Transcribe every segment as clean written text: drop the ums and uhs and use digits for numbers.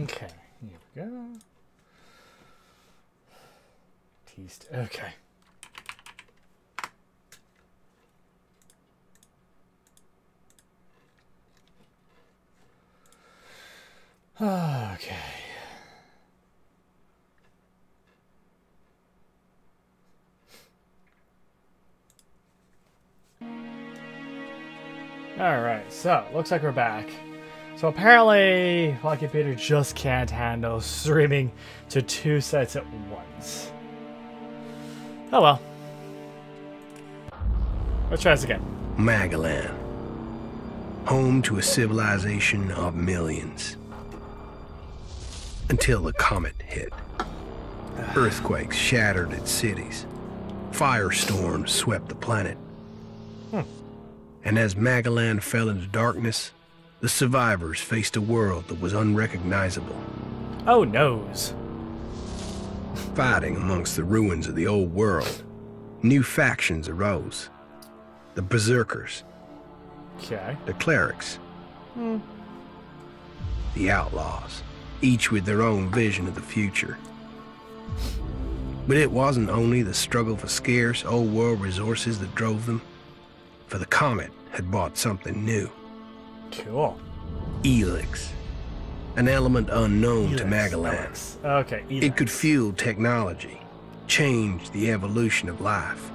Okay, here we go. Teased. Okay. Okay. Alright, so looks like we're back. So apparently my computer just can't handle streaming to 2 sites at once. Oh well. Let's try this again. Magalan. Home to a civilization of millions. Until the comet hit. Earthquakes shattered its cities. Firestorms swept the planet. And as Magalan fell into darkness, the survivors faced a world that was unrecognizable. Oh, noes. Fighting amongst the ruins of the old world, new factions arose. The Berserkers. Okay. The Clerics. The Outlaws. Each with their own vision of the future. But it wasn't only the struggle for scarce old world resources that drove them, for the comet had brought something new. Cool. ELEX. An element unknown to Magalan. ELEX. Okay, ELEX. It could fuel technology, change the evolution of life,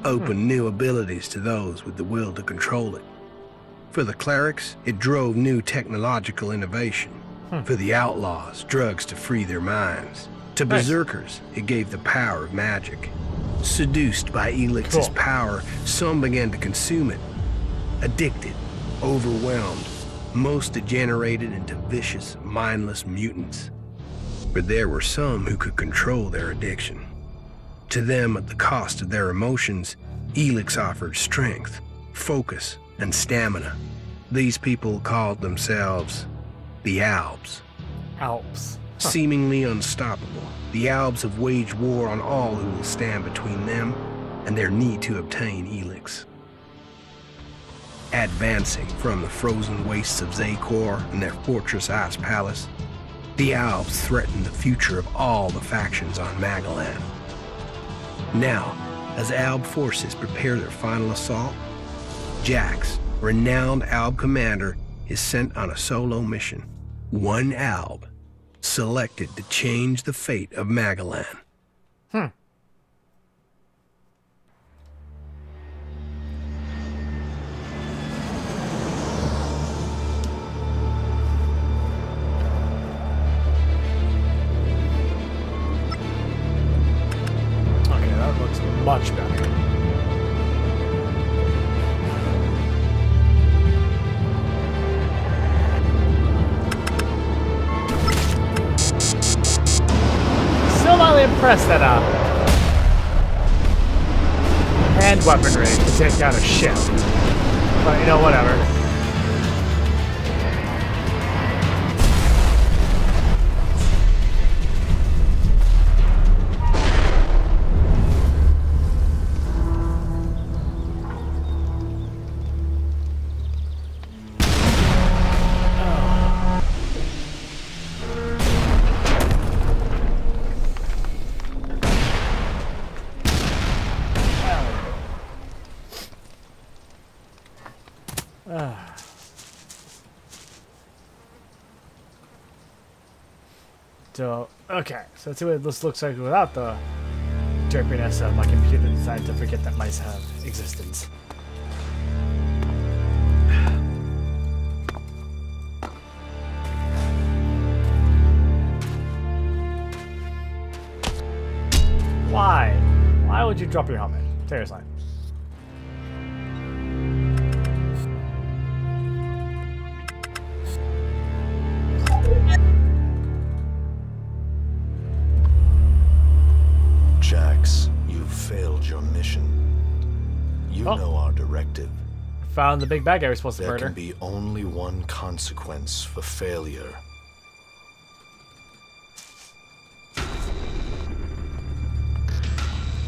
open new abilities to those with the will to control it. For the Clerics, it drove new technological innovation. For the Outlaws, drugs to free their minds. To Berserkers, it gave the power of magic. Seduced by ELEX's power, some began to consume it. Addicted, overwhelmed, most degenerated into vicious, mindless mutants. But there were some who could control their addiction. To them, at the cost of their emotions, ELEX offered strength, focus, and stamina. These people called themselves the Albs. Alps. Seemingly unstoppable, the Albs have waged war on all who will stand between them and their need to obtain ELEX. Advancing from the frozen wastes of Zakor and their fortress Ice Palace, the Albs threaten the future of all the factions on Magalan. Now, as Alb forces prepare their final assault, Jax, renowned Alb commander, is sent on a solo mission. One Alb, selected to change the fate of Magalan. Okay, that looks much better. Still not impressed that hand weaponry to take down a ship. But you know, whatever. So, okay, so let's see what this looks like without the derpiness of my computer decided to forget that mice have existence. Why? Why would you drop your helmet? Seriously. Jax, you've failed your mission. You know our directive. Found the big bad guy we're supposed to murder. There can be only one consequence for failure.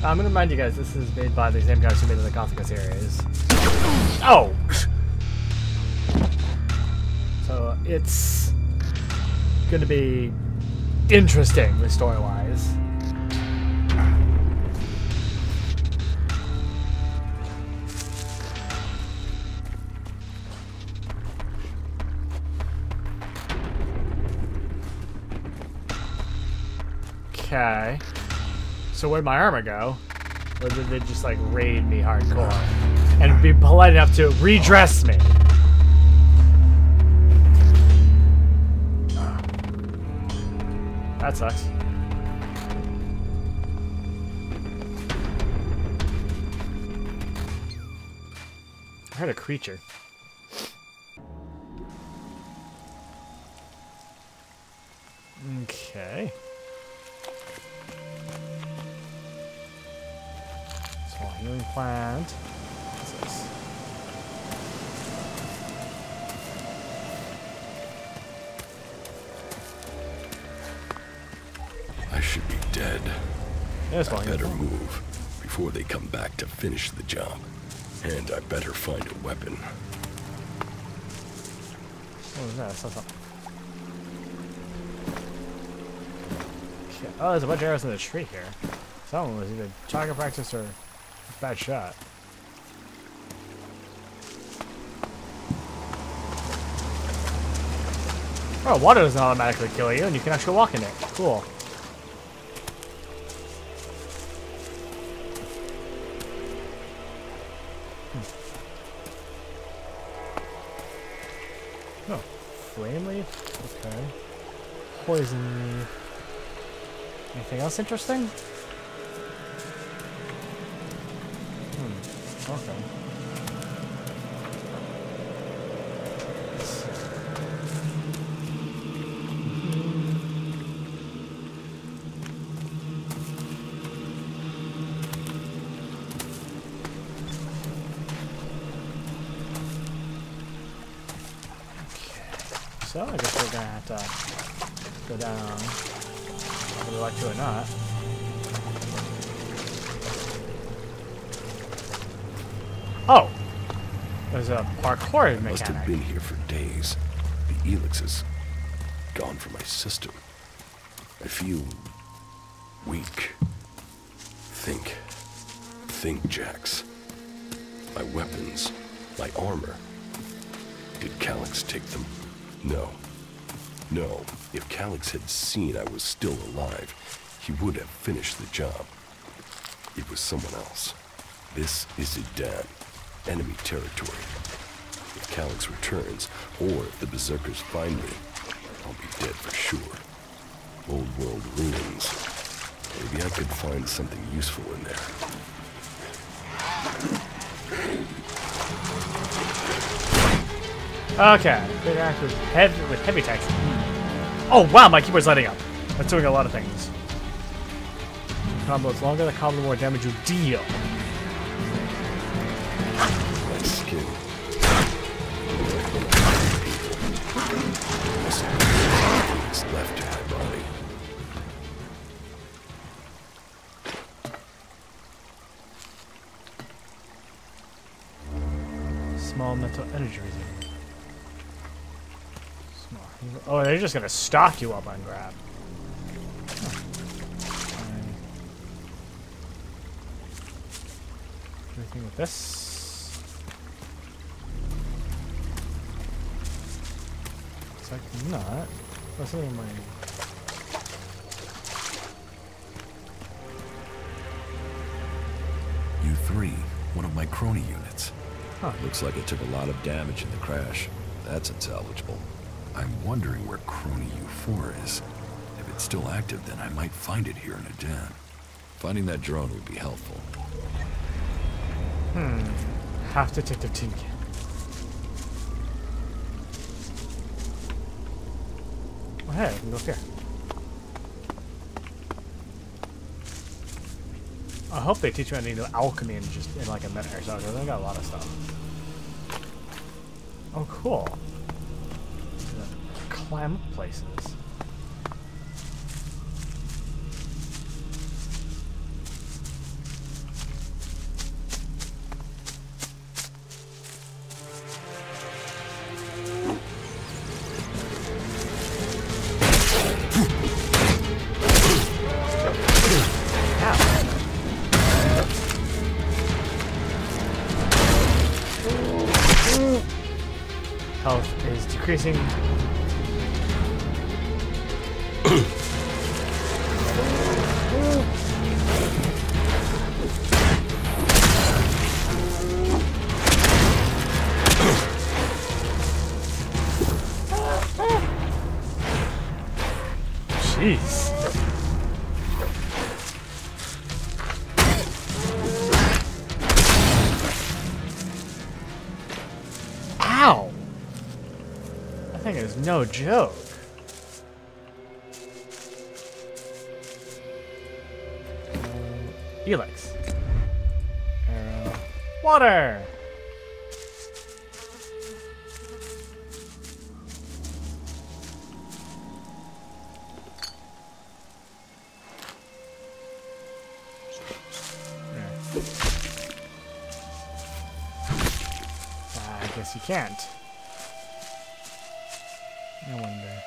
I'm gonna remind you guys, this is made by the same guys who made the Gothica series. Oh! So, it's... going to be interesting, story-wise. Okay. So where'd my armor go? Or did they just like raid me hardcore? And be polite enough to redress me? That sucks. I heard a creature. Okay. Small healing plant. What's this? I should be dead. Yeah, I better move before they come back to finish the job. And I better find a weapon. What was that? Something. Okay. Oh, there's a bunch of arrows in the tree here. Someone was either target practice or a bad shot. Oh, water doesn't automatically kill you, and you can actually walk in it. Cool. Oh, flame leaf? Okay. Poison leaf. Anything else interesting? Okay. So I guess we're gonna have to go down, whether we like to or not. Oh, there's a parkour mechanic. Must have been here for days. The ELEX is gone from my system. I feel weak. Think, Jax. My weapons, my armor. Did Calyx take them? No. If Calyx had seen I was still alive, he would have finished the job. It was someone else. This is Idan. Enemy territory. If Calyx returns, or if the Berserkers find me, I'll be dead for sure. Old world ruins. Maybe I could find something useful in there. Okay, big axe with heavy text. Oh wow, my keyboard's lighting up. That's doing a lot of things. The combo is longer, the combo the more damage you deal. My skin. What's left in my body. Small mental energy reserve. Oh, they're just gonna stock you up on grab. Huh. Anything with this? It's like not. What's in my? U3, one of my crony units. Huh. Looks like it took a lot of damage in the crash. That's insalvageable. I'm wondering where Crony U4 is. If it's still active, then I might find it here in Idan. Finding that drone would be helpful. Half Detective Tinkin. Oh, hey, I can go up here. I hope they teach me how to do alchemy in just in like a minute or so, because I got a lot of stuff. Oh, cool. Climb up places. increasing. Jeez. Ow! That thing is no joke. ELEX. Arrow. Water! I guess you can't. No wonder.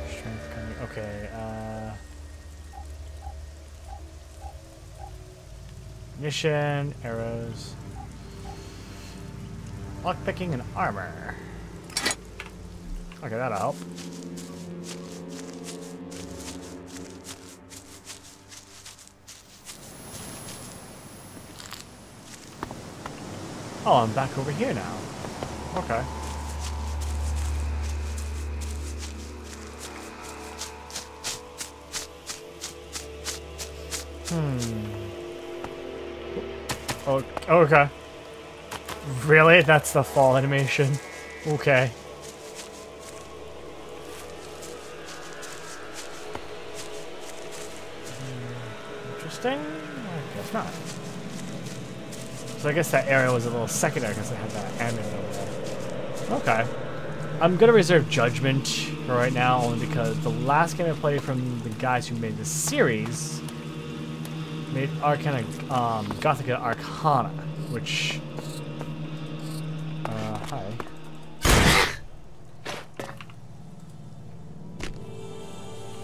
Strength coming. Okay, mission, arrows. Lockpicking and armor. Okay, that'll help. Oh, I'm back over here now. Okay. Oh, okay. Really? That's the fall animation? Okay. Interesting? I guess not. So I guess that area was a little secondary because it had that amulet over there. Okay. I'm going to reserve judgment for right now only because the last game I played from the guys who made this series made Arcana, Gothica Arcana, which... hi.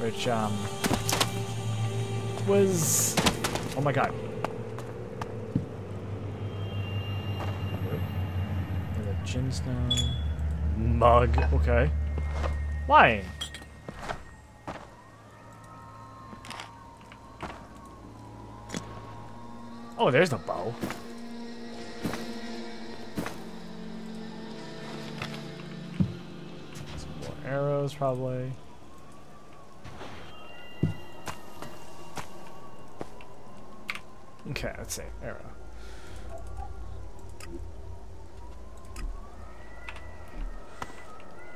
Which, was... Oh my god. Ginstone. Mug. Okay. Why? Oh, there's the bow. Some more arrows, probably. Okay, let's see. Arrow.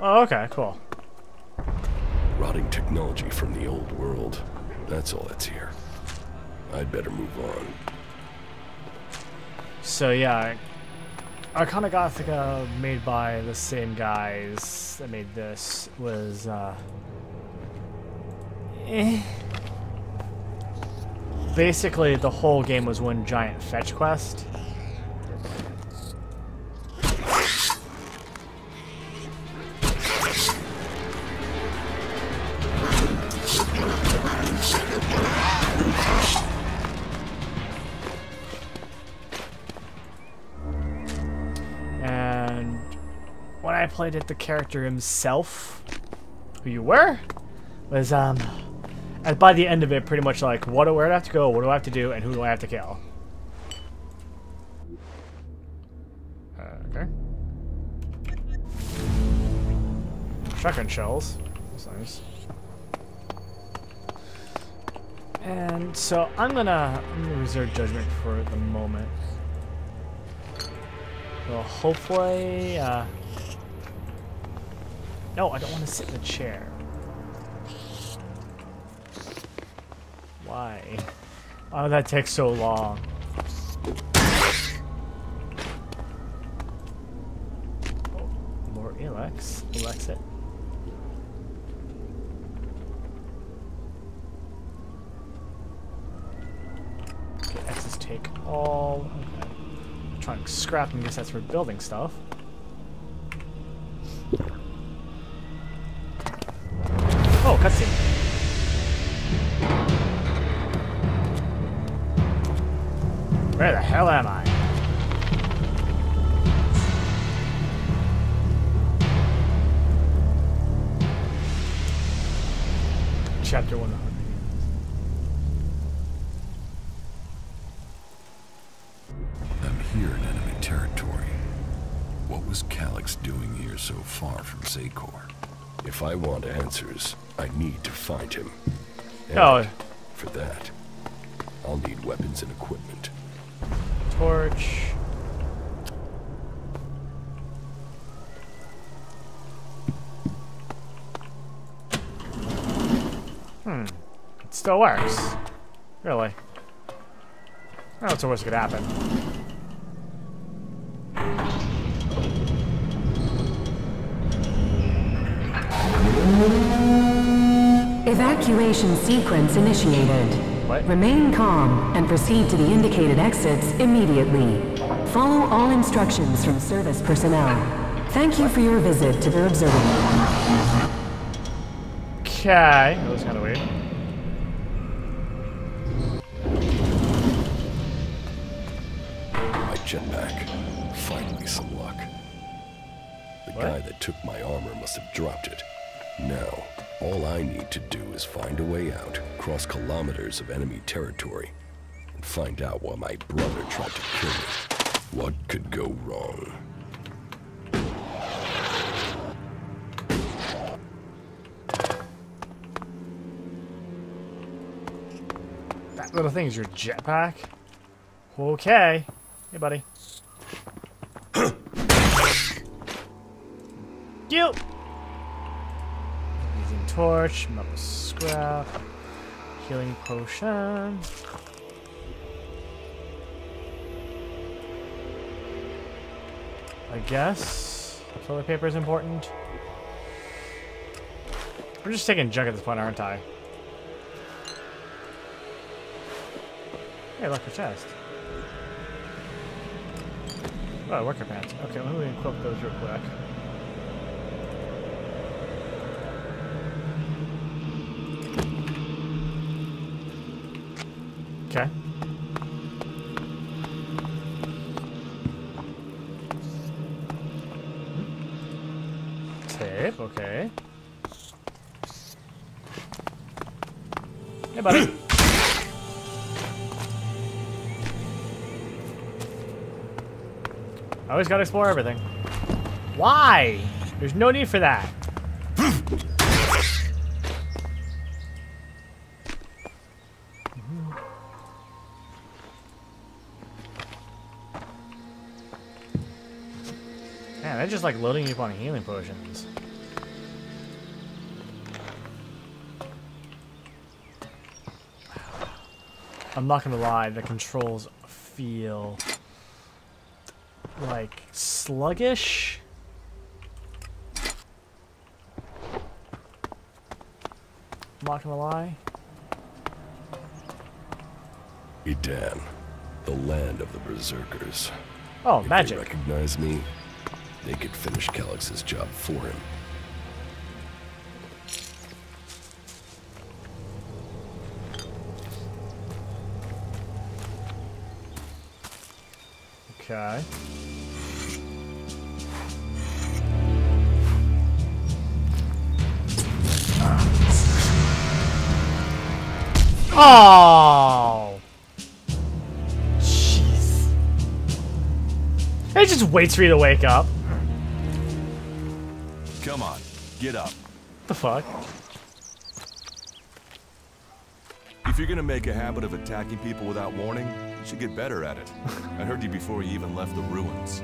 Oh, okay, cool. Rotting technology from the old world. That's all that's here. I'd better move on. So yeah, Arcana Gothica, made by the same guys that made this, was basically the whole game was one giant fetch quest. When I played it, the character himself, who you were, was by the end of it, pretty much like, where do I have to go, what do I have to do, and who do I have to kill? Okay. Shotgun shells. That's nice. And so I'm gonna reserve judgment for the moment. So hopefully, no, I don't want to sit in the chair. Why? Why would that take so long? Oh, more ELEX. ELEX it. Okay, X's take all. Okay. Trying to scrap and guess that's for building stuff. Oh, cutscene. Where the hell am I? Chapter 100. I'm here in enemy territory. What was Calyx doing here so far from Zakor? If I want answers, I need to find him. And Oh. for that, I'll need weapons and equipment. Torch. It still works. Really. Oh, what's the worst that could happen? Evacuation sequence initiated. What? Remain calm and proceed to the indicated exits immediately. Follow all instructions from service personnel. Thank you for your visit to the observatory. Okay. That was kind of weird. My jetpack. Finally some luck. The What? guy that took my armor must have dropped it. Now, all I need to do is find a way out, cross kilometers of enemy territory, and find out why my brother tried to kill me. What could go wrong? That little thing is your jetpack? Okay. Hey, buddy. You! Using torch, metal scrap, healing potion. I guess toilet paper is important. We're just taking junk at this point, aren't I? Hey, look, a chest. Oh, worker pants. Okay, let me equip those real quick. Okay. Tape, okay. Hey, buddy. I always gotta explore everything. Why? There's no need for that. Man, they're just like loading you up on healing potions. I'm not gonna lie, the controls feel like sluggish. I'm not gonna lie. Edan, the land of the berserkers. Oh, If magic. they recognize me, they could finish Calyx's job for him. Okay. Oh! Jeez. It just waits for you to wake up. Come on, get up. What the fuck? If you're gonna make a habit of attacking people without warning, you should get better at it. I heard you before you even left the ruins.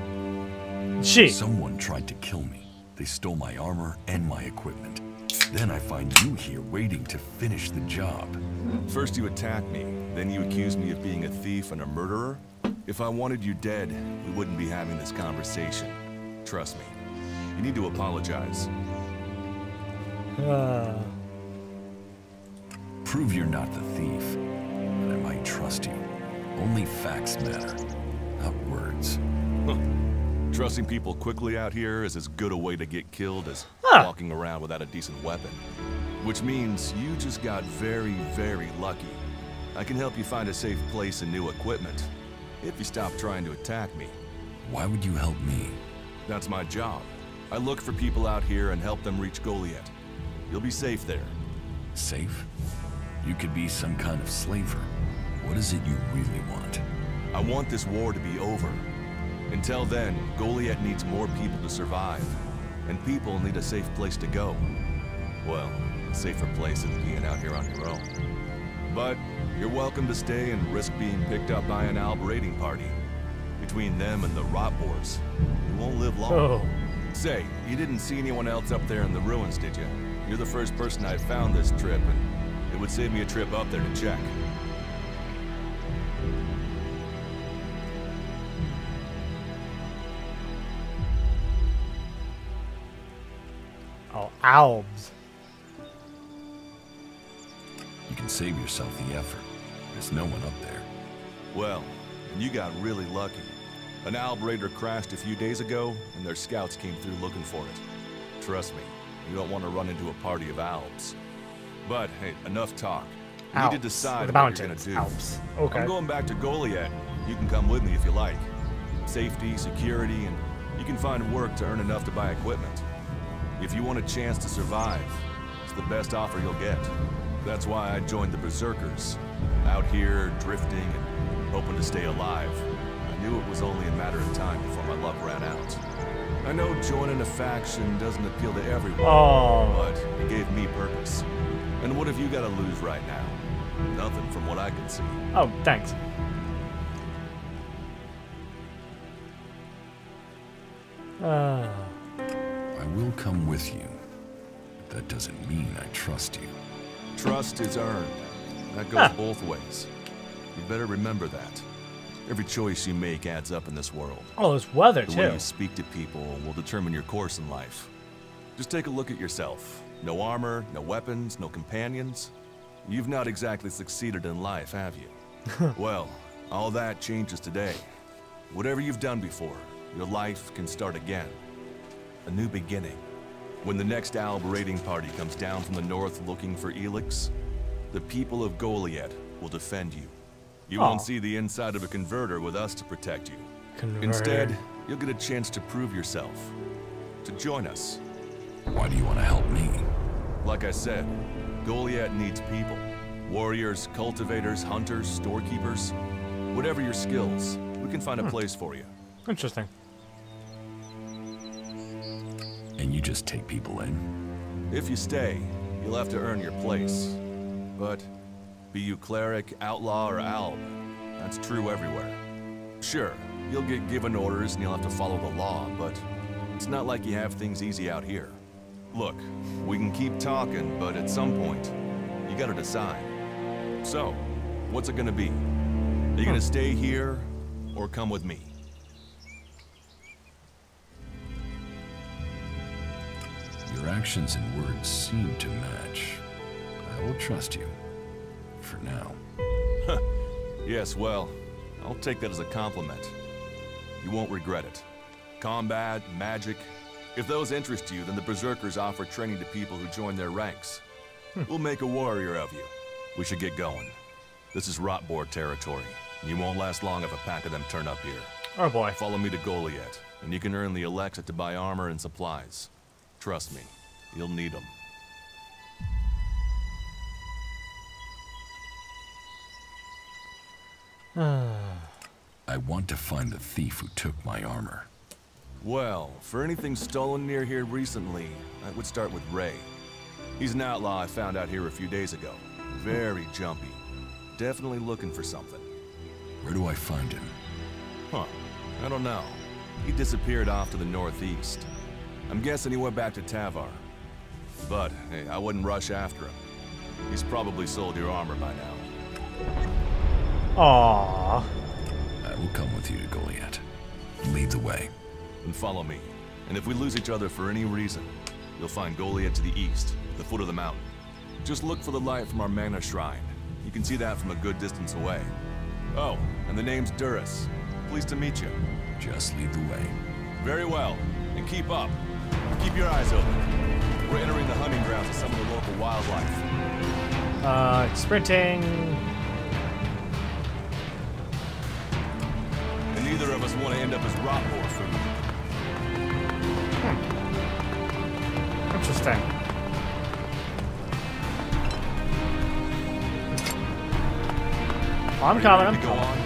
She. Someone tried to kill me. They stole my armor and my equipment. Then I find you here waiting to finish the job. First you attack me, then you accuse me of being a thief and a murderer? If I wanted you dead, we wouldn't be having this conversation. Trust me. You need to apologize. Prove you're not the thief, and I might trust you. Only facts matter, not words. Trusting people quickly out here is as good a way to get killed as walking around without a decent weapon. Which means you just got very, very lucky. I can help you find a safe place and new equipment, if you stop trying to attack me. Why would you help me? That's my job. I look for people out here and help them reach Goliath. You'll be safe there. Safe? You could be some kind of slaver. What is it you really want? I want this war to be over. Until then, Goliath needs more people to survive. And people need a safe place to go. Well, a safer place than being out here on your own. But you're welcome to stay and risk being picked up by an Alb raiding party. Between them and the Rot Wars, you won't live long. Oh. Say, you didn't see anyone else up there in the ruins, did you? You're the first person I found this trip, and it would save me a trip up there to check. Oh, Albs. You can save yourself the effort. There's no one up there. Well, you got really lucky. An Alb raider crashed a few days ago, and their scouts came through looking for it. Trust me, you don't want to run into a party of Albs. But, hey, enough talk. You need to decide what you're gonna do. Alps. Okay. I'm going back to Goliath. You can come with me if you like. Safety, security, and you can find work to earn enough to buy equipment. If you want a chance to survive, it's the best offer you'll get. That's why I joined the Berserkers. Out here, drifting, and hoping to stay alive. I knew it was only a matter of time before my luck ran out. I know joining a faction doesn't appeal to everyone, but it gave me purpose. And what have you got to lose right now? Nothing from what I can see. Oh, thanks. I will come with you. That doesn't mean I trust you. Trust is earned. That goes both ways. You better remember that. Every choice you make adds up in this world. Oh, there's weather, The too. way you speak to people will determine your course in life. Just take a look at yourself. No armor, no weapons, no companions. You've not exactly succeeded in life, have you? Well, all that changes today. Whatever you've done before, your life can start again. A new beginning. When the next Alb raiding party comes down from the north looking for ELEX, the people of Goliath will defend you. You won't see the inside of a converter with us to protect you. Instead, you'll get a chance to prove yourself. To join us. Why do you want to help me? Like I said, Goliath needs people. Warriors, cultivators, hunters, storekeepers. Whatever your skills, we can find a place for you. Interesting. And you just take people in? If you stay, you'll have to earn your place. But be you cleric, outlaw, or alb, that's true everywhere. Sure, you'll get given orders and you'll have to follow the law, but it's not like you have things easy out here. Look, we can keep talking, but at some point, you gotta decide. So, what's it gonna be? Are you gonna stay here, or come with me? Your actions and words seem to match. I will trust you. For now. Yes, well, I'll take that as a compliment. You won't regret it. Combat, magic. If those interest you, then the Berserkers offer training to people who join their ranks. We'll make a warrior of you. We should get going. This is Rotboard territory. You won't last long if a pack of them turn up here. Oh boy. Follow me to Goliath, and you can earn the ELEX to buy armor and supplies. Trust me, you'll need them. I want to find the thief who took my armor. Well, for anything stolen near here recently, I would start with Ray. He's an outlaw I found out here a few days ago. Very jumpy. Definitely looking for something. Where do I find him? Huh. I don't know. He disappeared off to the northeast. I'm guessing he went back to Tavar. But, hey, I wouldn't rush after him. He's probably sold your armor by now. Aww. I will come with you to Goliath. Lead the way. And follow me. And if we lose each other for any reason, you'll find Goliath to the east, at the foot of the mountain. Just look for the light from our mana shrine. You can see that from a good distance away. Oh, and the name's Duras. Pleased to meet you. Just lead the way. Very well. And keep up. Keep your eyes open. We're entering the hunting grounds of some of the local wildlife. Sprinting. And neither of us want to end up as Rotboard food. Interesting. I'm coming. Ready to go on?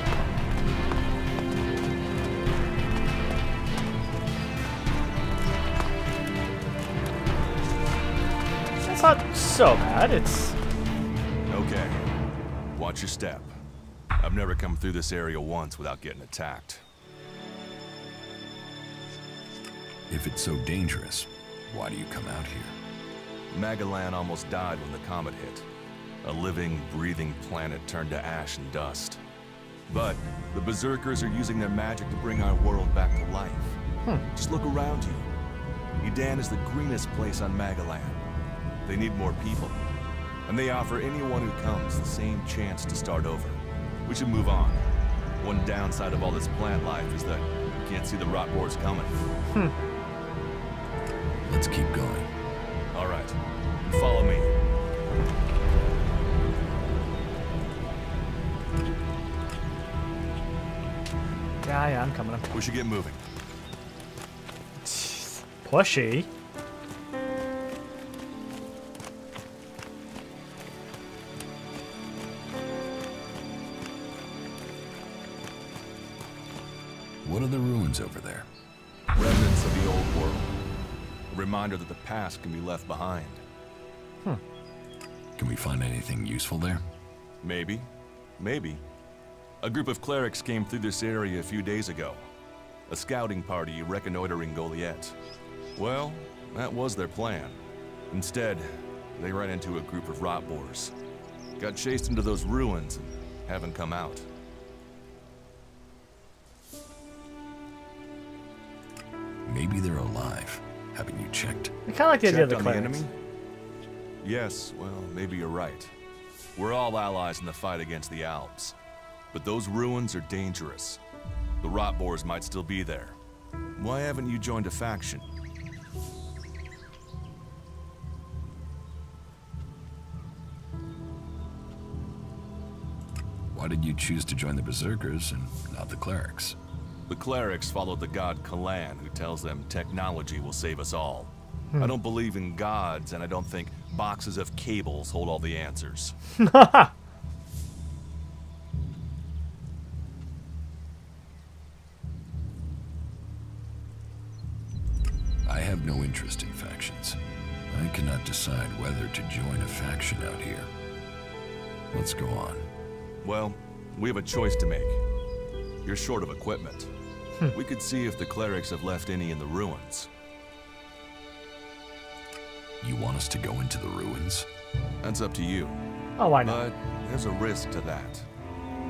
It's not so bad. It's Okay. Watch your step. I've never come through this area once without getting attacked. If it's so dangerous, why do you come out here? Magalan almost died when the comet hit. A living, breathing planet turned to ash and dust. But the Berserkers are using their magic to bring our world back to life. Just look around you. Edan is the greenest place on Magalan. They need more people. And they offer anyone who comes the same chance to start over. We should move on. One downside of all this plant life is that you can't see the rot wars coming. Let's keep going. All right, follow me. yeah, I'm coming. We should get moving. Pushy. What are the ruins over there? Remnants of the old world. A reminder that the past can be left behind. Can we find anything useful there? Maybe. Maybe. A group of clerics came through this area a few days ago. A scouting party reconnoitering Goliath. Well, that was their plan. Instead, they ran into a group of rot boars. Got chased into those ruins and haven't come out. Maybe they're alive. Haven't you checked? I kind of like the idea of the Checked on clerics. enemy? Yes, well, maybe you're right. We're all allies in the fight against the Alps. But those ruins are dangerous. The rot boars might still be there. Why haven't you joined a faction? Why did you choose to join the Berserkers and not the clerics? The clerics follow the god Kalan, who tells them technology will save us all. I don't believe in gods, and I don't think boxes of cables hold all the answers. I have no interest in factions. I cannot decide whether to join a faction out here. Let's go on. Well, we have a choice to make. You're short of equipment. We could see if the clerics have left any in the ruins. You want us to go into the ruins? That's up to you. Oh, why not? But there's a risk to that.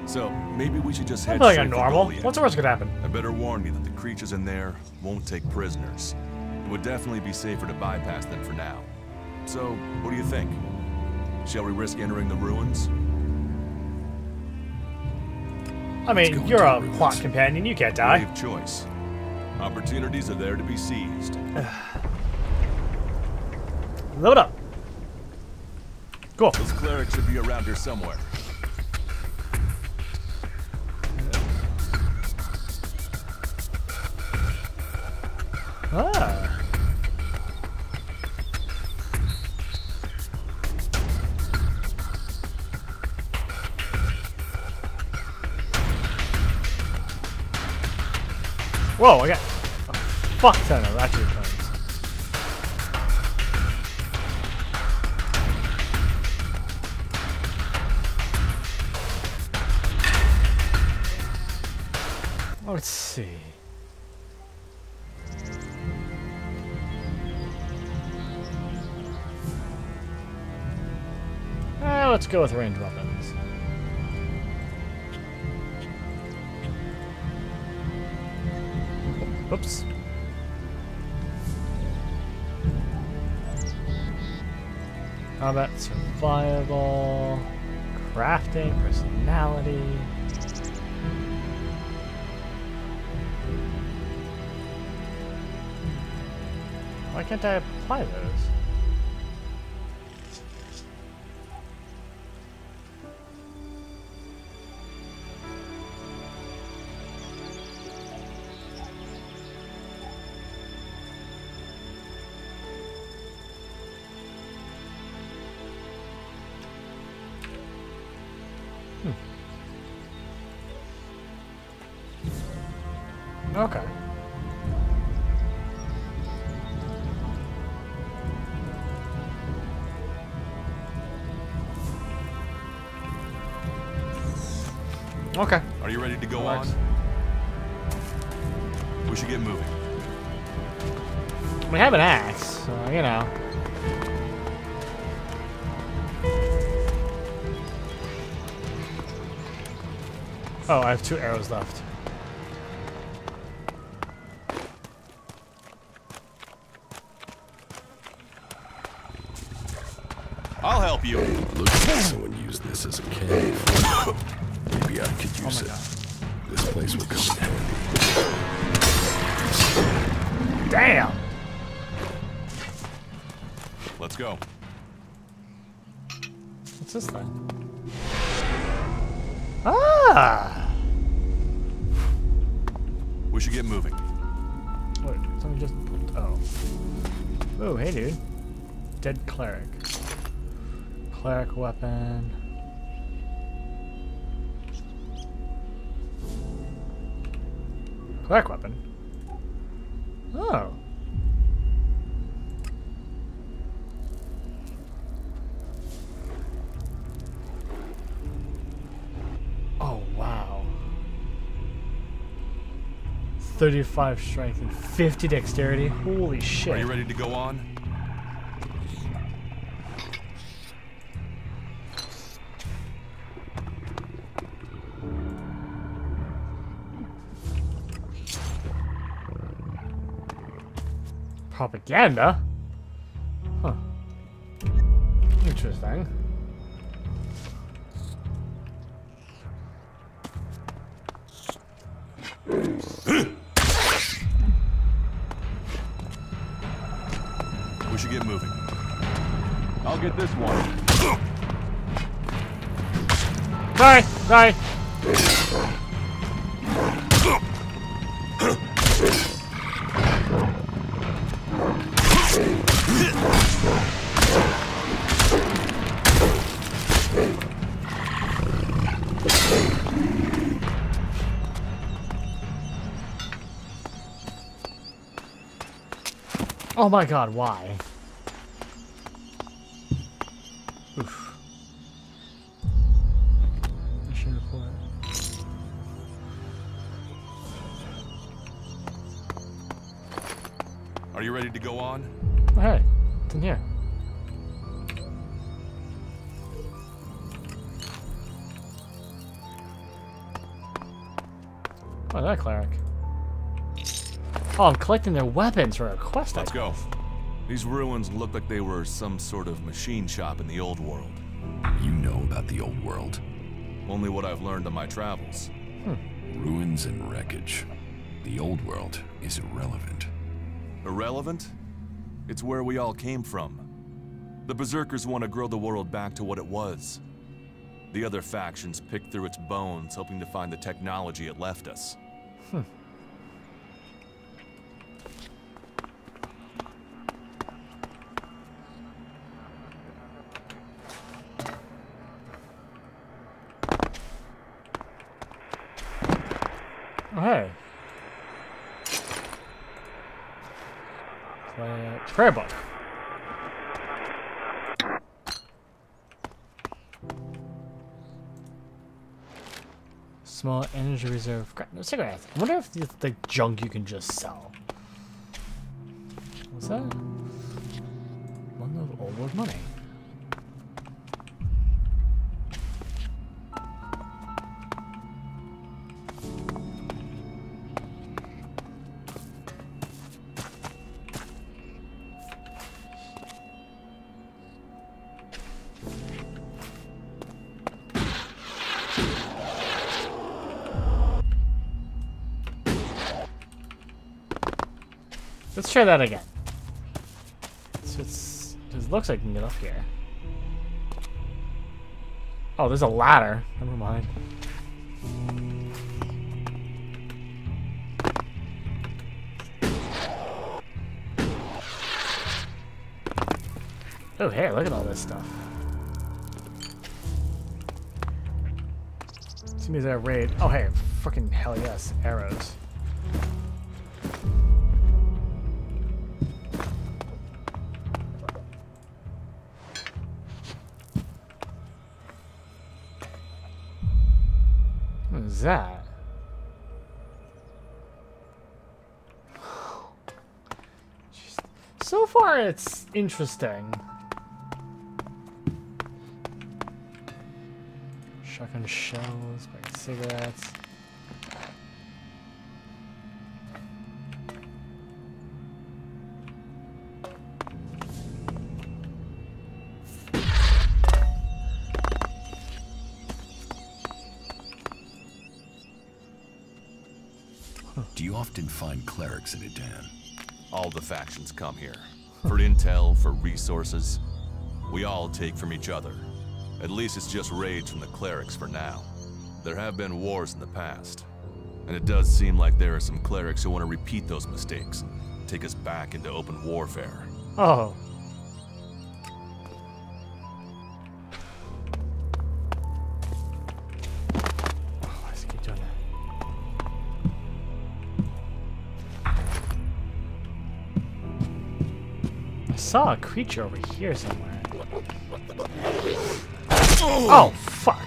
So maybe we should just I'm head feeling straight for normal. Goliath. What's the worst that could happen? I better warn you that the creatures in there won't take prisoners. It would definitely be safer to bypass them for now. So, what do you think? Shall we risk entering the ruins? I go mean, into you're the a ruins. plot companion. You can't die. Brave choice. Opportunities are there to be seized. Load up. Cool. Those clerics should be around here somewhere. Ah. Whoa, I got a fuck ton of ratchet guns. Let's see. Let's go with ranged weapons. Whoops. Combat, survival, crafting, personality. Why can't I apply those? Okay. Okay. Are you ready to go on? We should get moving. We have an axe, so, you know. Oh, I have 2 arrows left. I'll help you. Looks like someone used this as a cave. Maybe I could use it. This place will come in handy. Damn! Let's go. What's this thing? Ah! We should get moving. Wait, someone just... Oh. Oh, hey, dude. Dead cleric. Cleric weapon. Cleric weapon? Oh. Oh, wow. 35 strength and 50 dexterity. Holy shit. Are you ready to go on? Propaganda? Huh. Interesting. We should get moving. I'll get this one. Sorry, sorry. Oh my god, why? Oof. Mission report. Are you ready to go on? Oh, hey, it's in here. Oh, that cleric. Oh, I'm collecting their weapons for a quest. Let's go. These ruins look like they were some sort of machine shop in the old world. You know about the old world. Only what I've learned on my travels. Ruins and wreckage. The old world is irrelevant. Irrelevant? It's where we all came from. The Berserkers want to grow the world back to what it was. The other factions picked through its bones, hoping to find the technology it left us. Oh, hey. Prayer book. Small energy reserve. No cigarettes. I wonder if it's the junk you can just sell. What's that? One of old world money. Let's try that again. It looks like I can get up here. Oh, there's a ladder. Never mind. Oh, hey, look at all this stuff. Seems like a raid. Oh, hey, fucking hell yes, arrows. is that? So far, it's interesting. Shotgun shells, bag of cigarettes. Do you often find clerics in Adan? All the factions come here. For intel, for resources. We all take from each other. At least it's just raids from the clerics for now. There have been wars in the past. And it does seem like there are some clerics who want to repeat those mistakes and take us back into open warfare. Oh. Why does it keep doing that? I saw a creature over here somewhere. Oh, fuck.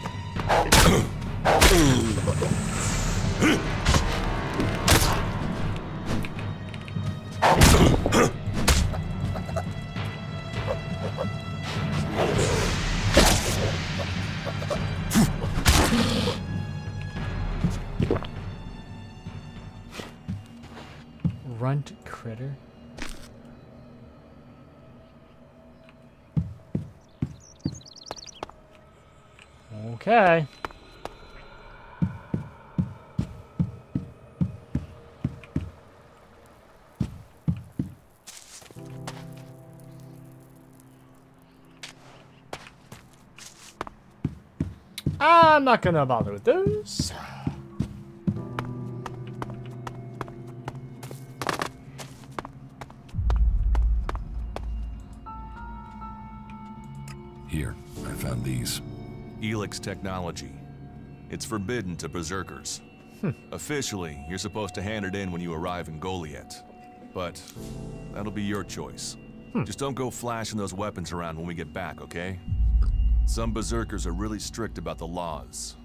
Runt critter. Okay. I'm not gonna bother with those. Here, I found these. ELEX technology. It's forbidden to berserkers. Officially, you're supposed to hand it in when you arrive in Goliath. But that'll be your choice. Just don't go flashing those weapons around when we get back, okay? Some berserkers are really strict about the laws.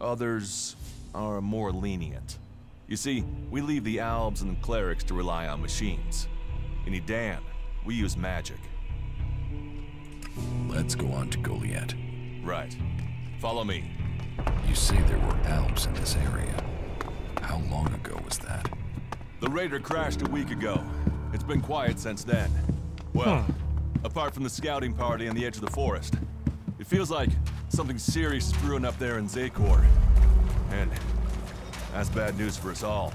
Others are more lenient. You see, we leave the Albs and the clerics to rely on machines. In Edan, we use magic. Let's go on to Goliath. Right. Follow me. You say there were Alps in this area. How long ago was that? The raider crashed a week ago. It's been quiet since then. Well, apart from the scouting party on the edge of the forest. It feels like something serious is brewing up there in Zakor. And that's bad news for us all.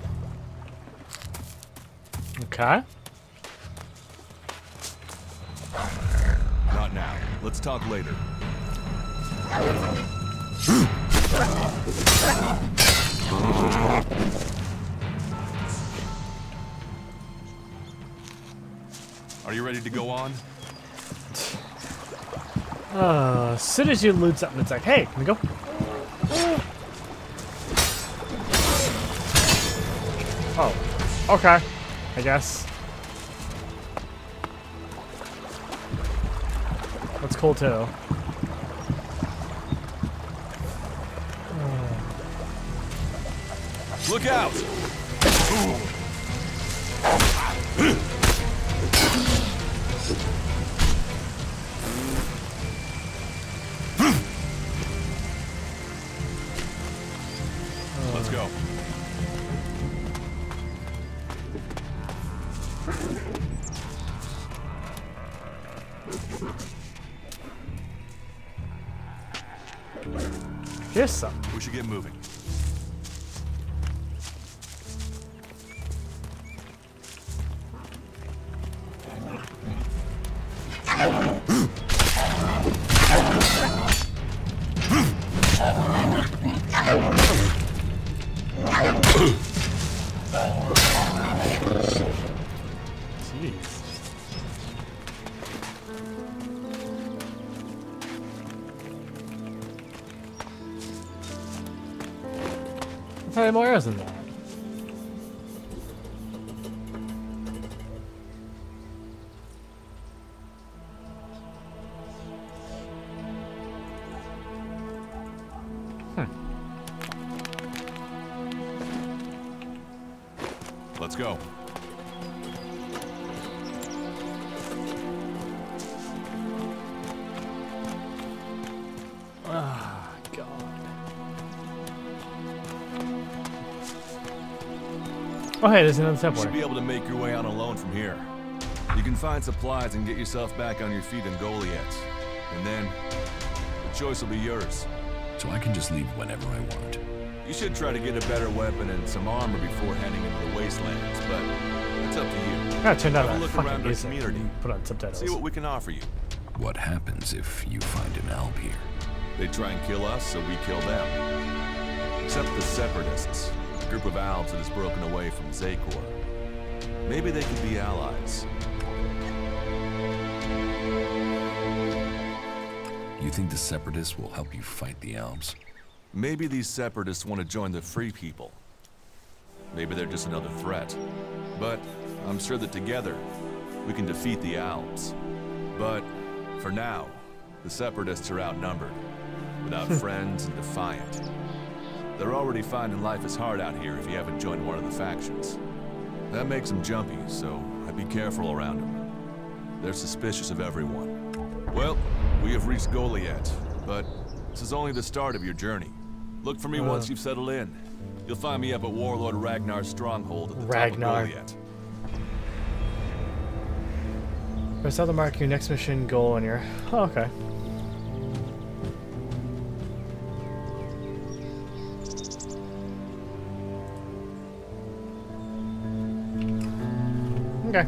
Okay. Not now. Let's talk later. Are you ready to go on? As soon as you loot something, it's like, hey, can we go? Oh, okay. I guess. That's cool too. Look out! Let's go. Here's some. We should get moving. Jeez. I'll tell you more arrows than that. go. Ah, God. Oh, hey, there's another You temple. should be able to make your way out alone from here. You can find supplies and get yourself back on your feet in Goliath. And then, the choice will be yours. So I can just leave whenever I want. You should try to get a better weapon and some armor before heading into the wastelands, but it's up to you. Yeah, it turned out Have a that look fucking around our music. community. Put on subtitles. See what we can offer you. What happens if you find an alb here? They try and kill us, so we kill them. Except the Separatists, a group of Albs that has broken away from Zakor. Maybe they could be allies. You think the Separatists will help you fight the Albs? Maybe these Separatists want to join the Free People. Maybe they're just another threat. But I'm sure that together, we can defeat the Albs. But for now, the Separatists are outnumbered, without friends and defiant. They're already finding life is hard out here if you haven't joined one of the factions. That makes them jumpy, so I'd be careful around them. They're suspicious of everyone. Well, we have reached Goliath, but this is only the start of your journey. Look for me once you've settled in. You'll find me up at Warlord Ragnar's stronghold at the top of Goliath. Press out to mark your next mission goal on your... Oh, okay. Okay.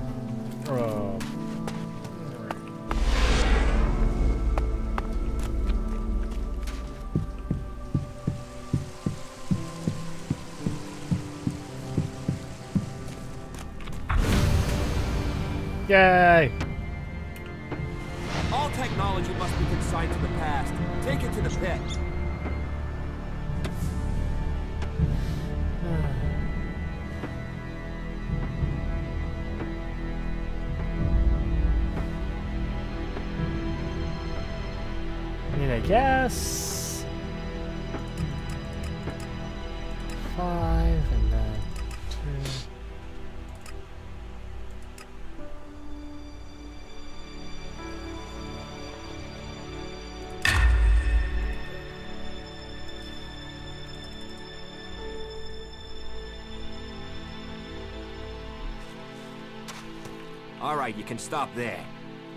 Yay! All technology must be consigned to the past. Take it to the pit. I mean, I guess 5 and then 2. All right, you can stop there.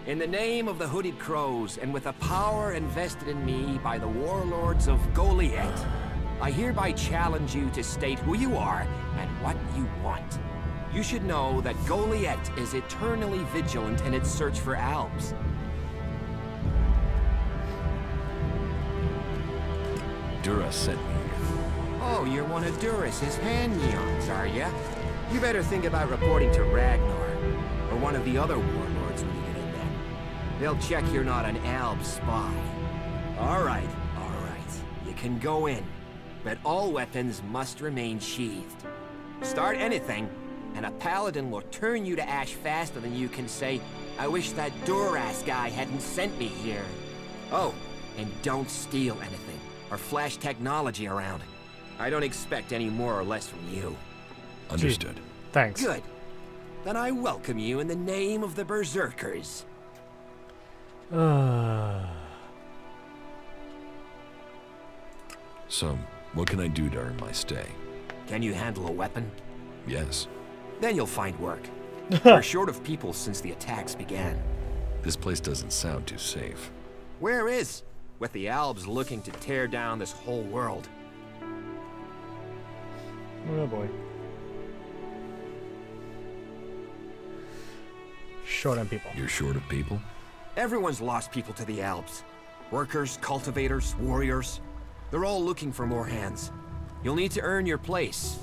In the name of the Hooded Crows, and with a power invested in me by the warlords of Goliath, I hereby challenge you to state who you are and what you want. You should know that Goliath is eternally vigilant in its search for Albs. Dura sent me here. Oh, you're one of Duras's hand-neons, are ya? You better think about reporting to Ragnar, or one of the other warlords when you get in there. They'll check you're not an Alb spy. All right. You can go in, but all weapons must remain sheathed. Start anything, and a paladin will turn you to ash faster than you can say, I wish that Duras guy hadn't sent me here. Oh, and don't steal anything, or flash technology around. I don't expect any more or less from you. Understood. Thanks. Good. Then I welcome you in the name of the Berserkers. So, what can I do during my stay? Can you handle a weapon? Yes. Then you'll find work. We're short of people since the attacks began. This place doesn't sound too safe. Where is? With the Albs looking to tear down this whole world. Oh boy. Short on people. You're short of people? Everyone's lost people to the Albs. Workers, cultivators, warriors. They're all looking for more hands. You'll need to earn your place.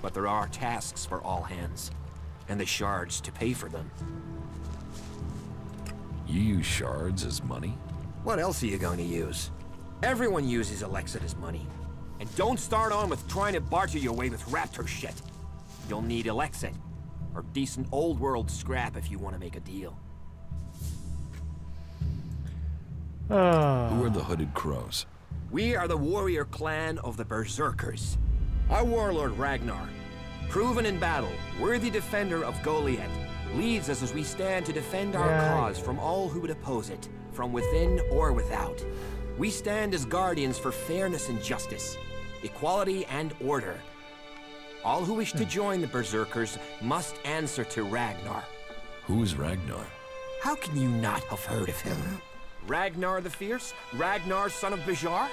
But there are tasks for all hands. And the shards to pay for them. You use shards as money? What else are you going to use? Everyone uses ELEX as money. And don't start on with trying to barter your way with raptor shit. You'll need ELEX, or decent old world scrap if you want to make a deal. Who are the Hooded Crows? We are the warrior clan of the Berserkers. Our warlord Ragnar, Proven in battle, worthy defender of Goliath, leads us as we stand to defend our cause from all who would oppose it, from within or without. We stand as guardians for fairness and justice, equality and order. All who wish to join the Berserkers must answer to Ragnar. Who is Ragnar? How can you not have heard of him? Ragnar the Fierce? Ragnar, son of Bajar?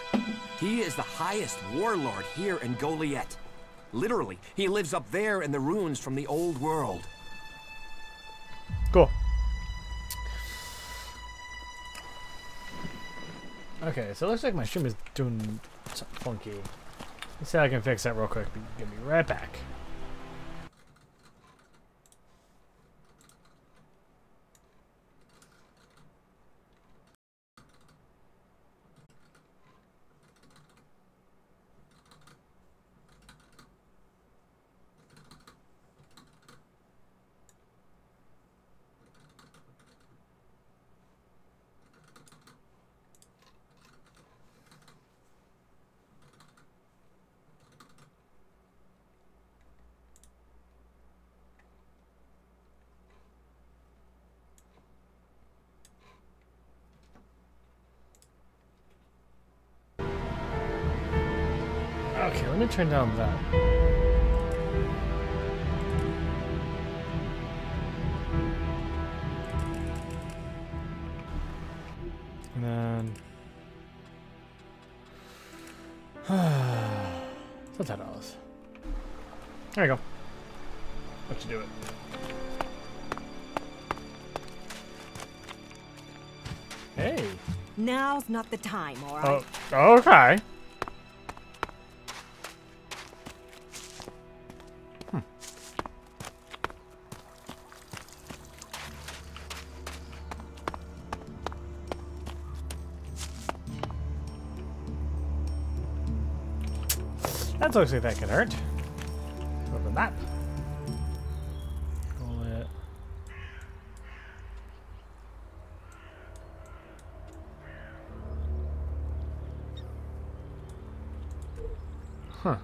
He is the highest warlord here in Goliath. Literally, he lives up there in the ruins from the old world. Cool. Okay, so it looks like my stream is doing something funky. Let's see how I can fix that real quick. Give me right back. Okay, let me turn down that. And then... $10. There you go. Let's do it. Hey. Now's not the time, alright? Oh, okay. That looks like that can hurt. Open that. Pull it. Huh.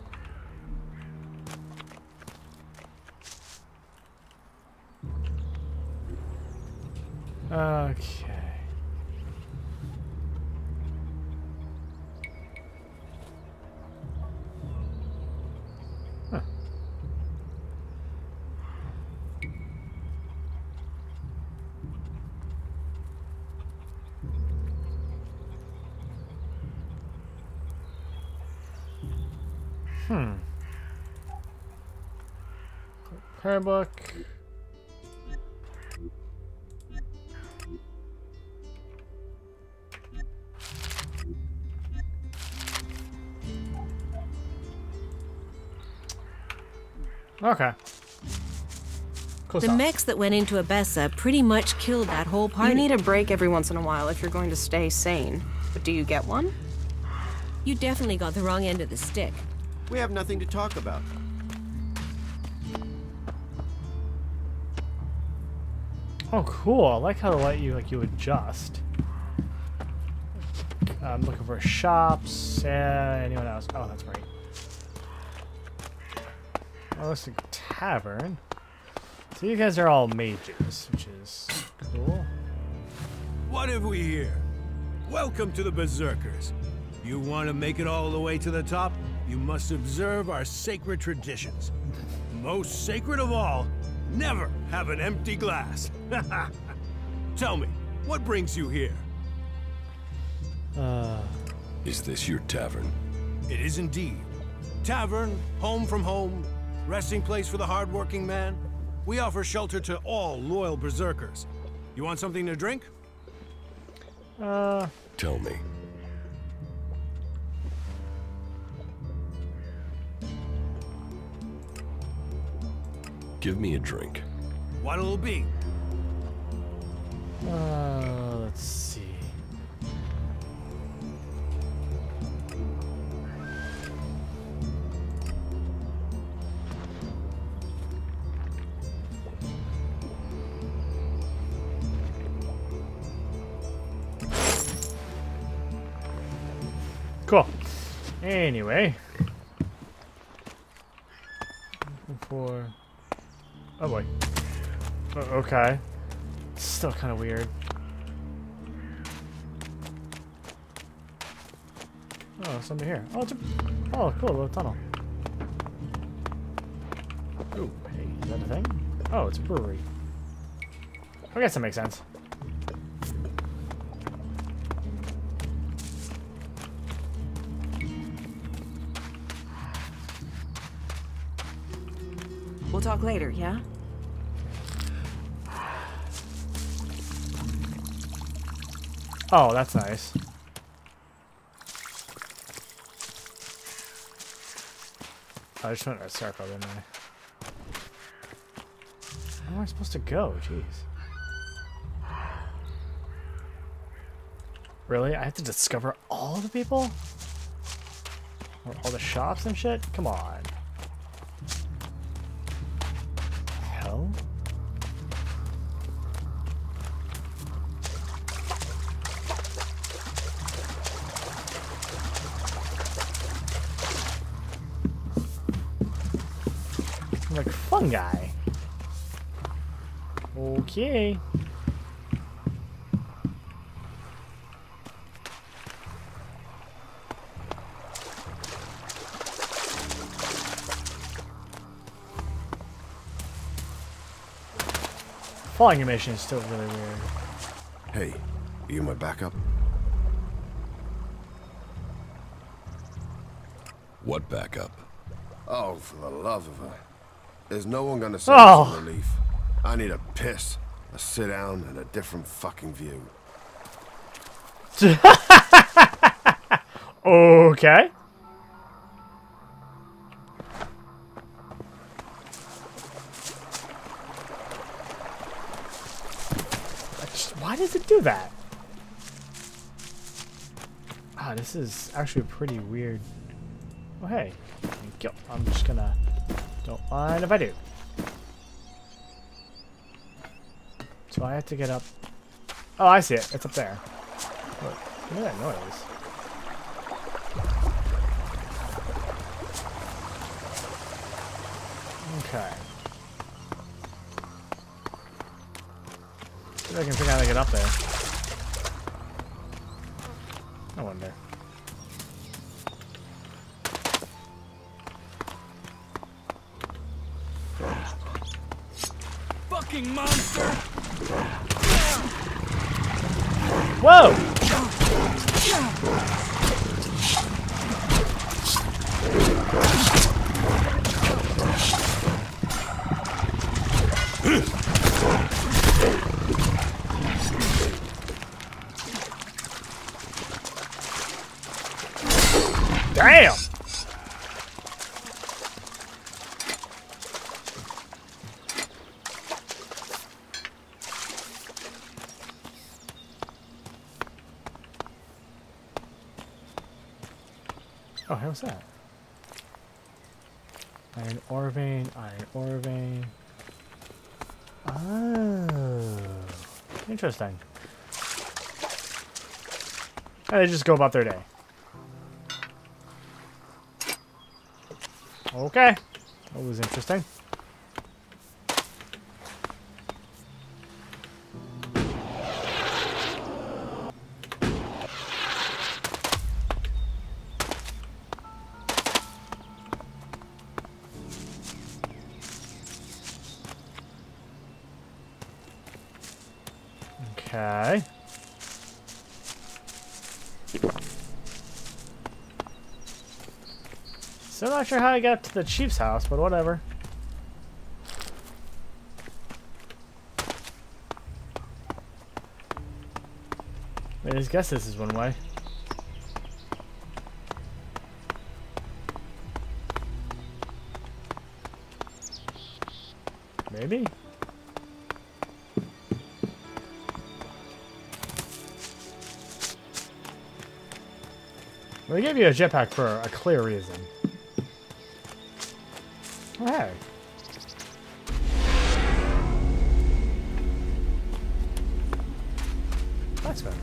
Okay. Prayer book. Okay. Cool The stuff. mechs that went into Abessa pretty much killed that whole party. You need a break every once in a while if you're going to stay sane. But do you get one? You definitely got the wrong end of the stick. We have nothing to talk about. Oh, cool. I like how to let you, you adjust. I'm looking for shops. Anyone else? Oh, that's right. Oh, it's a tavern. So you guys are all mages, which is cool. What have we here? Welcome to the Berserkers. You want to make it all the way to the top? You must observe our sacred traditions. Most sacred of all, never have an empty glass. Tell me, what brings you here? Is this your tavern? It is indeed. Tavern, home from home, resting place for the hard-working man. We offer shelter to all loyal Berserkers. You want something to drink? Tell me. Give me a drink. What'll it be? Let's see. Cool. Anyway. 4. Oh boy. Okay. Still kind of weird. Oh, somebody here. Oh, it's a... Oh, cool, little tunnel. Ooh, hey, is that a thing? Oh, it's a brewery. I guess that makes sense. We'll talk later, yeah? Oh, that's nice. I just went in a circle, didn't I? Where am I supposed to go? Jeez. Really? I have to discover all the people? Or all the shops and shit? Come on. Hell? Like fungi. Okay. Falling animation is still really weird. Hey, are you my backup? What backup? Oh, for the love of her. There's no one gonna send us some relief. I need a piss, a sit down, and a different fucking view. Okay. Why does it do that? Ah, this is actually pretty weird. Oh, hey. Thank you. I'm just gonna... Don't mind if I do. So I have to get up... Oh, I see it. It's up there. What is that noise? Okay. See if I can figure out how to get up there. I wonder. Fucking monster! Whoa! Damn! Oh, how's that? Iron ore vein, iron ore vein. Oh, interesting. And they just go about their day. Okay, that was interesting. Okay. Still not sure how I got to the chief's house, but whatever. I just guess this is one way. Maybe? They gave you a jetpack for a clear reason. Oh, hey. Blacksmith.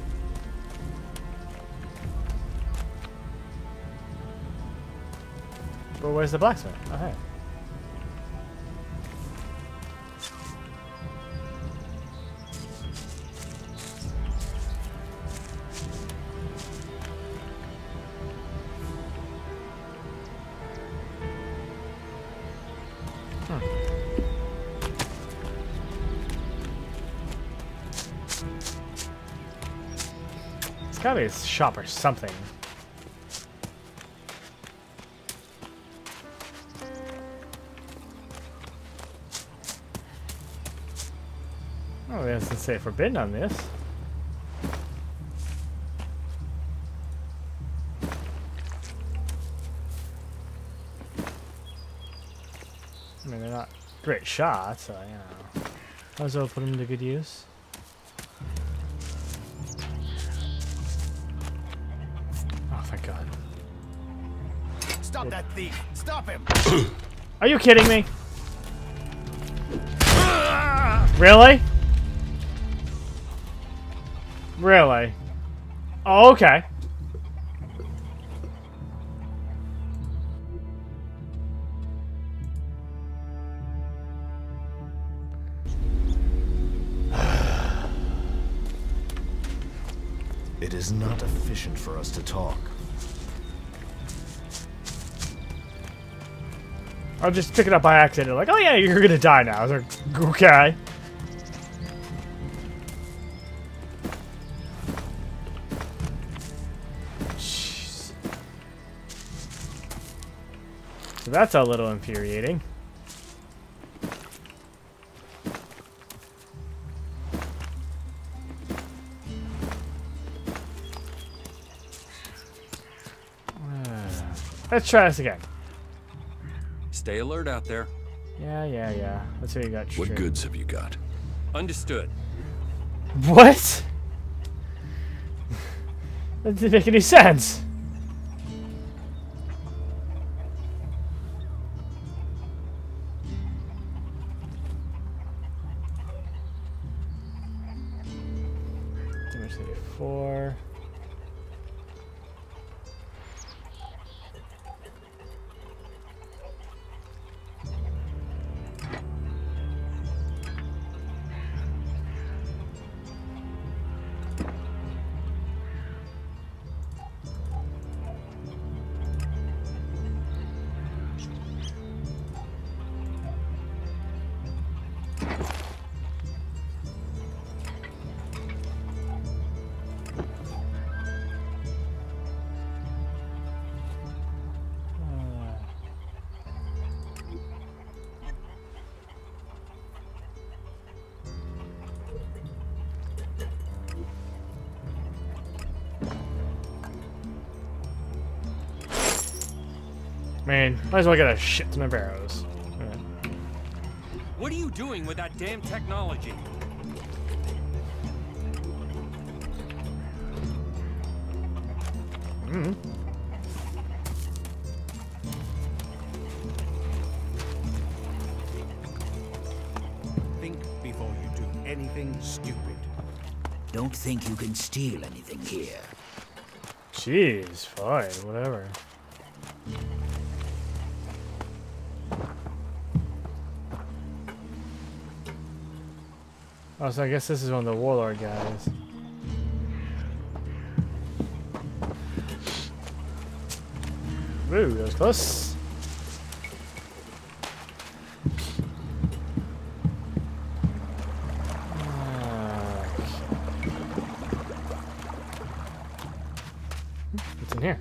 Well, where's the blacksmith? Oh, hey. gotta be a shop or something. Oh, it doesn't say forbidden on this. I mean, they're not great shots, so, you know. Might as well put them to good use. Oh, thank God. Stop that thief! Stop him! Are you kidding me? Really? Really? Oh, okay. It is not efficient for us to talk. I'll just pick it up by accident. Like, oh yeah, you're gonna die now. I was like, okay. Jeez. So that's a little infuriating. Let's try this again. Stay alert out there. Yeah. Let's see what you got. What goods have you got? Understood. What? That didn't make any sense. Damage 34. Man, might as well get a shit ton of arrows. Right. What are you doing with that damn technology? Think before you do anything stupid. Don't think you can steal anything here. Jeez, fine, whatever. Oh, so I guess this is one of the warlord guys. Ooh, that was close. What's in here?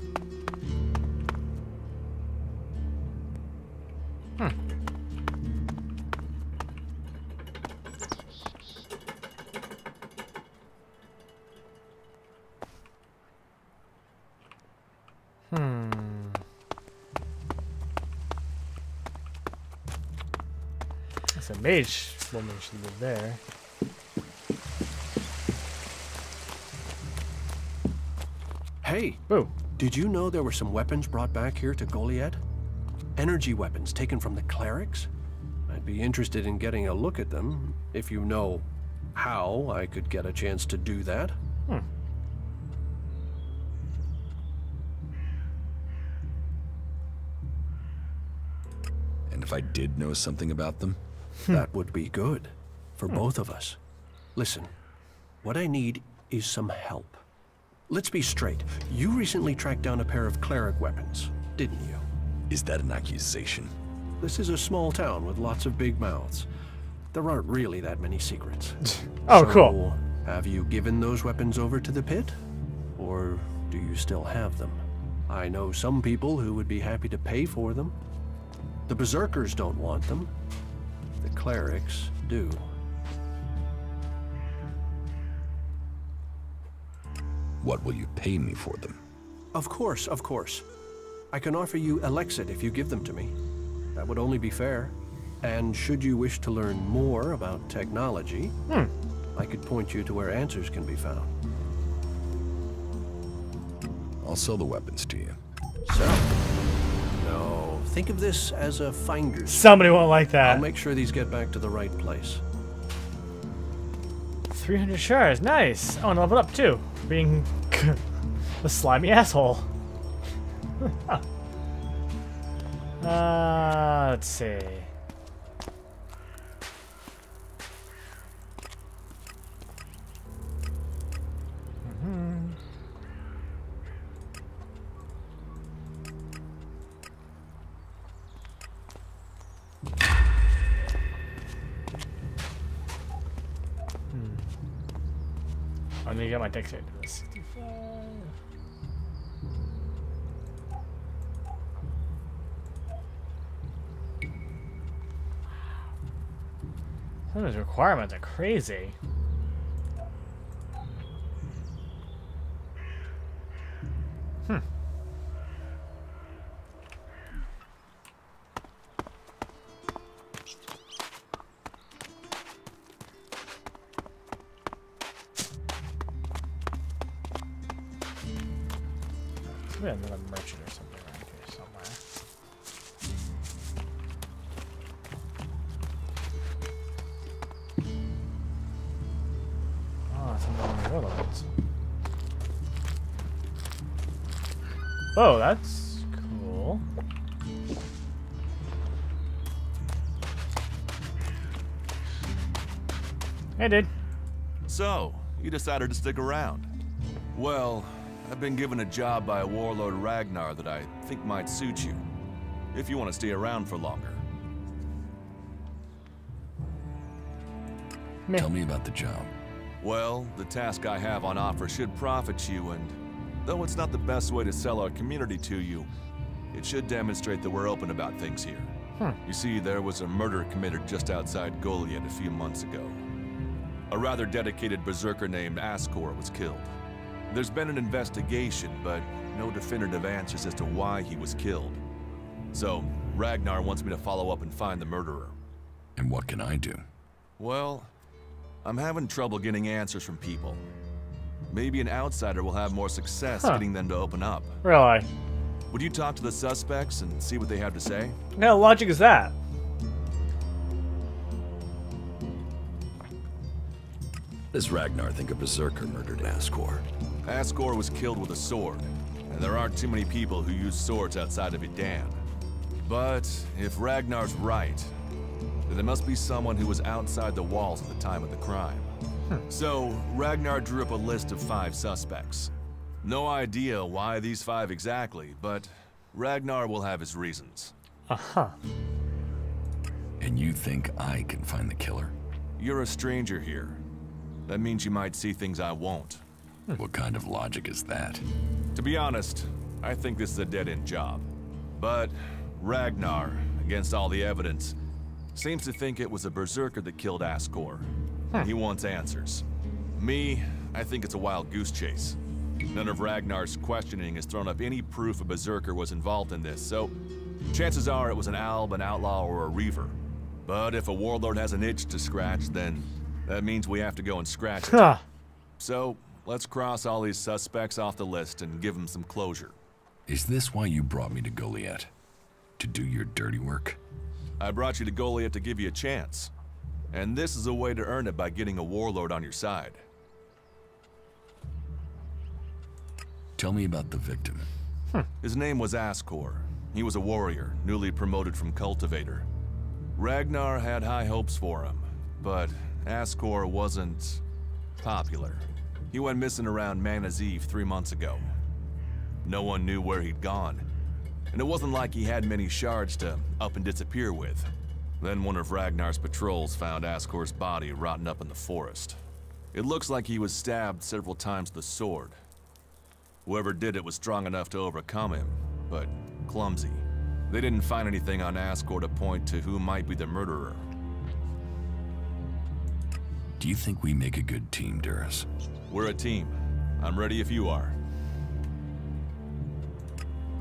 That's a mage woman should live there. Hey, Boo. Did you know there were some weapons brought back here to Goliath? Energy weapons taken from the clerics? I'd be interested in getting a look at them. If you know how I could get a chance to do that. And if I did know something about them? That would be good. For both of us. Listen, what I need is some help. Let's be straight. You recently tracked down a pair of cleric weapons, didn't you? Is that an accusation? This is a small town with lots of big mouths. There aren't really that many secrets. Oh, so, cool. Have you given those weapons over to the pit? Or do you still have them? I know some people who would be happy to pay for them. The Berserkers don't want them. The clerics do. What will you pay me for them? Of course. I can offer you Elexit if you give them to me. That would only be fair. And should you wish to learn more about technology, I could point you to where answers can be found. I'll sell the weapons to you. Sell? No, think of this as a finder's. Somebody won't like that. I'll make sure these get back to the right place. 300 shards, nice. Oh, and level up too. Being a slimy asshole. Let's see. I'm gonna get my dexterity to 65. Some of those requirements are crazy. We have another merchant or something around here somewhere. Oh, some of the warlords. Oh, that's cool. Hey, dude. So, you decided to stick around. Well, I've been given a job by a warlord Ragnar that I think might suit you, if you want to stay around for longer. Tell me about the job. Well, the task I have on offer should profit you, and though it's not the best way to sell our community to you, it should demonstrate that we're open about things here. You see, there was a murder committed just outside Goliath a few months ago. A rather dedicated berserker named Ascor was killed. There's been an investigation, but no definitive answers as to why he was killed. So, Ragnar wants me to follow up and find the murderer. And what can I do? Well, I'm having trouble getting answers from people. Maybe an outsider will have more success getting them to open up. Really? Would you talk to the suspects and see what they have to say? What kind of logic is that? Does Ragnar think a berserker murdered Ascor? Ascor was killed with a sword, and there aren't too many people who use swords outside of Edan. But if Ragnar's right, then there must be someone who was outside the walls at the time of the crime. So, Ragnar drew up a list of 5 suspects. No idea why these 5 exactly, but Ragnar will have his reasons. And you think I can find the killer? You're a stranger here. That means you might see things I won't. What kind of logic is that? To be honest, I think this is a dead-end job. But Ragnar, against all the evidence, seems to think it was a berserker that killed Ascor. He wants answers. Me, I think it's a wild goose chase. None of Ragnar's questioning has thrown up any proof a berserker was involved in this, so chances are it was an alb, an outlaw, or a reaver. But if a warlord has an itch to scratch, then that means we have to go and scratch it. So, let's cross all these suspects off the list and give them some closure. Is this why you brought me to Goliath? To do your dirty work? I brought you to Goliath to give you a chance. And this is a way to earn it by getting a warlord on your side. Tell me about the victim. His name was Ascor. He was a warrior, newly promoted from cultivator. Ragnar had high hopes for him, but Ascor wasn't popular. He went missing around Mana's Eve 3 months ago. No one knew where he'd gone, and it wasn't like he had many shards to up and disappear with. Then one of Ragnar's patrols found Ascor's body rotting up in the forest. It looks like he was stabbed several times with a sword. Whoever did it was strong enough to overcome him, but clumsy. They didn't find anything on Ascor to point to who might be the murderer. Do you think we make a good team, Duras? We're a team. I'm ready if you are.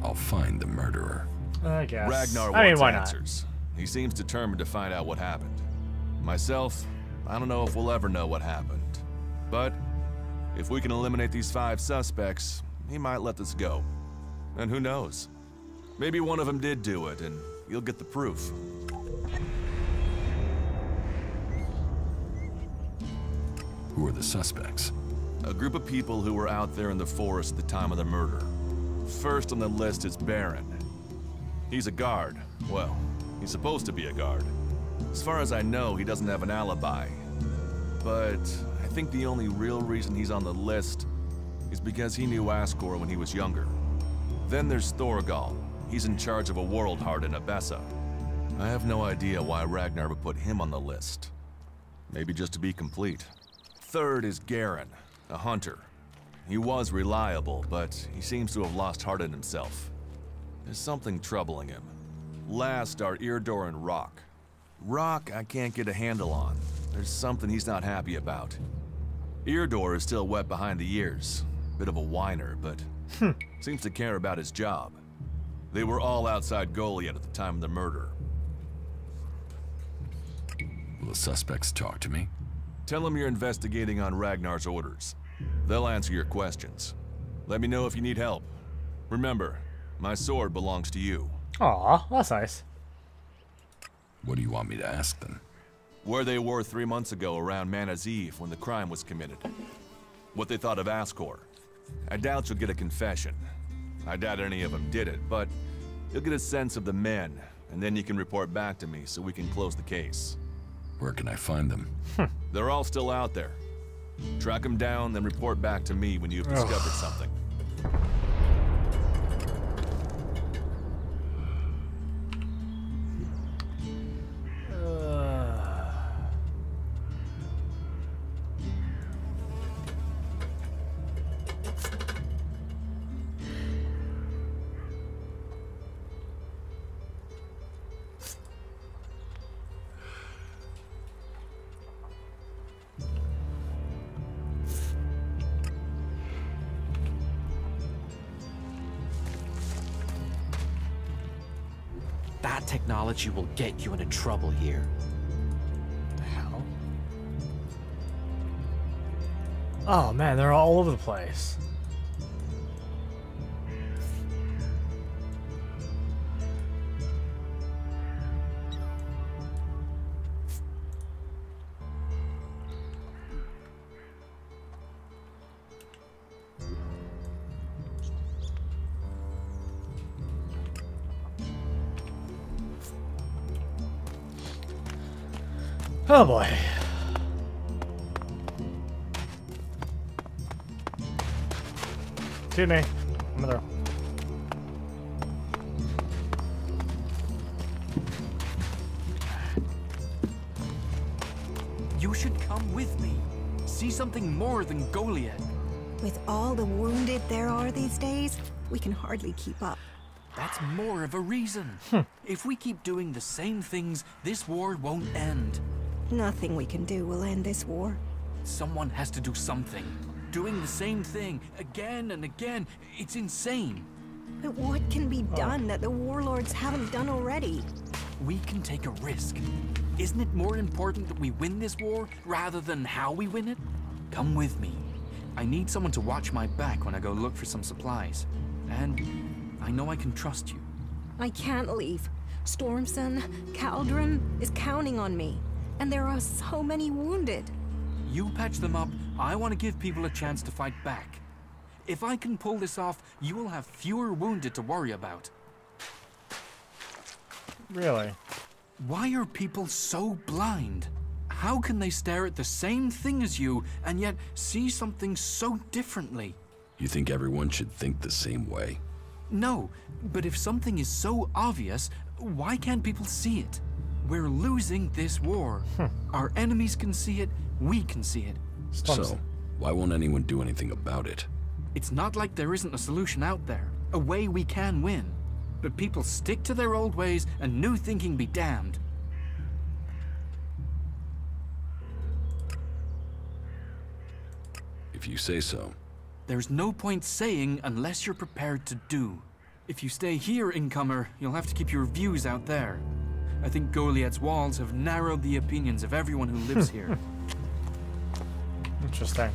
I'll find the murderer. I guess. Ragnar I mean, wants why not? answers. He seems determined to find out what happened. Myself, I don't know if we'll ever know what happened. But if we can eliminate these 5 suspects, he might let this go. And who knows? Maybe one of them did do it, and you'll get the proof. Who are the suspects? A group of people who were out there in the forest at the time of the murder. First on the list is Baron. He's a guard. Well, he's supposed to be a guard. As far as I know, he doesn't have an alibi. But I think the only real reason he's on the list is because he knew Ascor when he was younger. Then there's Thorgal. He's in charge of a world heart in Abessa. I have no idea why Ragnar would put him on the list. Maybe just to be complete. Third is Garen, a hunter. He was reliable, but he seems to have lost heart in himself. There's something troubling him. Last are Irdor and Rock. Rock I can't get a handle on. There's something he's not happy about. Irdor is still wet behind the ears. Bit of a whiner, but seems to care about his job. They were all outside Goliath at the time of the murder. Will the suspects talk to me? Tell them you're investigating on Ragnar's orders. They'll answer your questions. Let me know if you need help. Remember, my sword belongs to you. Aw, that's nice. What do you want me to ask them? Where they were 3 months ago around Mana's Eve when the crime was committed. What they thought of Ascor. I doubt you'll get a confession. I doubt any of them did it, but you'll get a sense of the men, and then you can report back to me so we can close the case. Where can I find them? They're all still out there. Track them down, then report back to me when you've discovered something. That technology will get you into trouble here. The hell? Oh man, they're all over the place. Oh boy. Excuse me. I'm gonna throw. You should come with me. See something more than Goliath. With all the wounded there are these days, we can hardly keep up. That's more of a reason. If we keep doing the same things, this war won't end. Nothing we can do will end this war. Someone has to do something. Doing the same thing again and again, it's insane. But what can be done that the warlords haven't done already? We can take a risk. Isn't it more important that we win this war rather than how we win it? Come with me. I need someone to watch my back when I go look for some supplies. And I know I can trust you. I can't leave. Stormson, Caldron is counting on me. And there are so many wounded. You patch them up. I want to give people a chance to fight back. If I can pull this off, you will have fewer wounded to worry about. Really? Why are people so blind? How can they stare at the same thing as you and yet see something so differently? You think everyone should think the same way? No, but if something is so obvious, why can't people see it? We're losing this war. Our enemies can see it, we can see it. So, why won't anyone do anything about it? It's not like there isn't a solution out there, a way we can win. But people stick to their old ways and new thinking be damned. If you say so. There's no point saying unless you're prepared to do. If you stay here, incomer, you'll have to keep your views out there. I think Goliath's walls have narrowed the opinions of everyone who lives here. Interesting.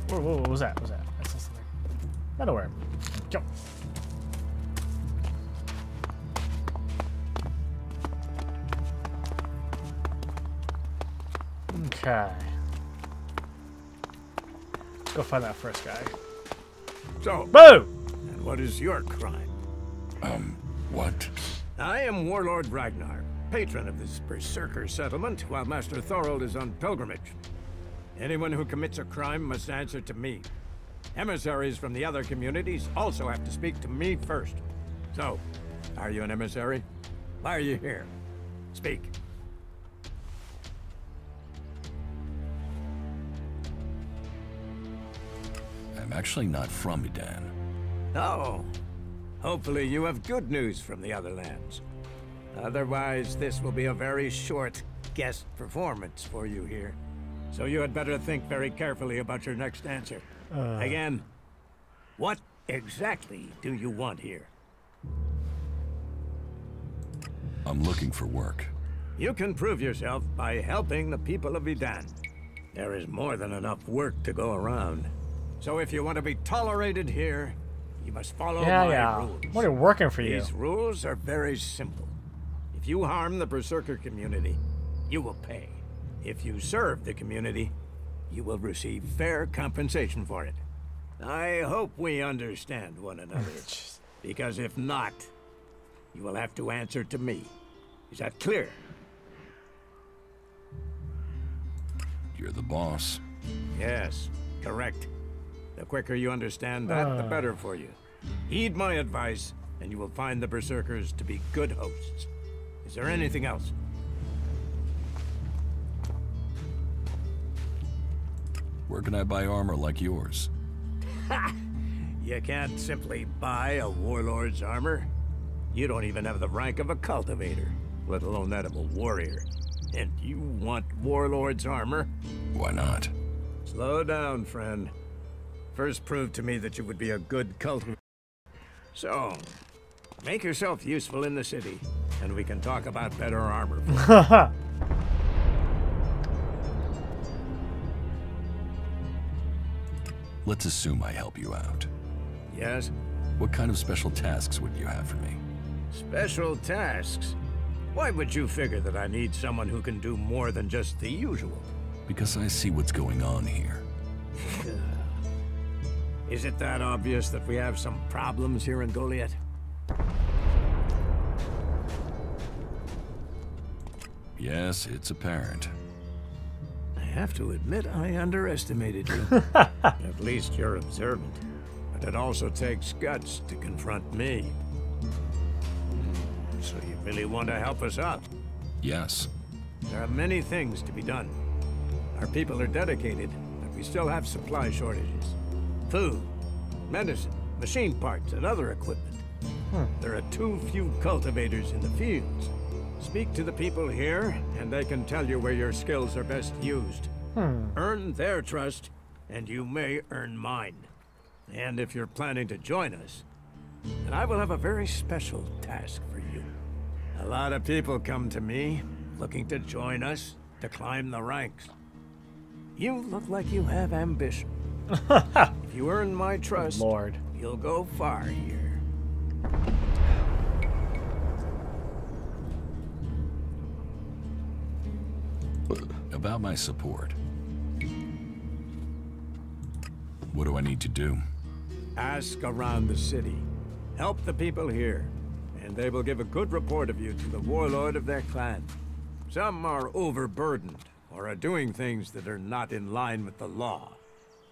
Whoa, what was that? What was that? I saw something. Metalware. Go. Okay. Let's go find that first guy. So, Boo! And what is your crime? What? I am Warlord Ragnar, patron of this Berserker settlement, while Master Thorold is on pilgrimage. Anyone who commits a crime must answer to me. Emissaries from the other communities also have to speak to me first. So, are you an emissary? Why are you here? Speak. I'm actually not from Edan. Oh. Hopefully you have good news from the other lands. Otherwise, this will be a very short guest performance for you here. So you had better think very carefully about your next answer. Again, what exactly do you want here? I'm looking for work. You can prove yourself by helping the people of Edan. There is more than enough work to go around. So if you want to be tolerated here, you must follow my rules. What are working for you? These rules are very simple. If you harm the Berserker community, you will pay. If you serve the community, you will receive fair compensation for it. I hope we understand one another. Because if not, you will have to answer to me. Is that clear? You're the boss. Yes, correct. The quicker you understand that, the better for you. Heed my advice, and you will find the Berserkers to be good hosts. Is there anything else? Where can I buy armor like yours? Ha! You can't simply buy a warlord's armor. You don't even have the rank of a cultivator, let alone that of a warrior. And you want warlord's armor? Why not? Slow down, friend. First prove to me that you would be a good cultivator. So, make yourself useful in the city, and we can talk about better armor. Let's assume I help you out. Yes? What kind of special tasks would you have for me? Special tasks? Why would you figure that I need someone who can do more than just the usual? Because I see what's going on here. Is it that obvious that we have some problems here in Goliath? Yes, it's apparent. I have to admit I underestimated you. At least you're observant. But it also takes guts to confront me. So you really want to help us out? Yes. There are many things to be done. Our people are dedicated, but we still have supply shortages. Food, medicine, machine parts, and other equipment. There are too few cultivators in the fields. Speak to the people here, and they can tell you where your skills are best used. Earn their trust, and you may earn mine. And if you're planning to join us, then I will have a very special task for you. A lot of people come to me, looking to join us, to climb the ranks. You look like you have ambition. If you earn my trust, Lord, you'll go far here. About my support. What do I need to do? Ask around the city. Help the people here, and they will give a good report of you to the warlord of their clan. Some are overburdened, or are doing things that are not in line with the law.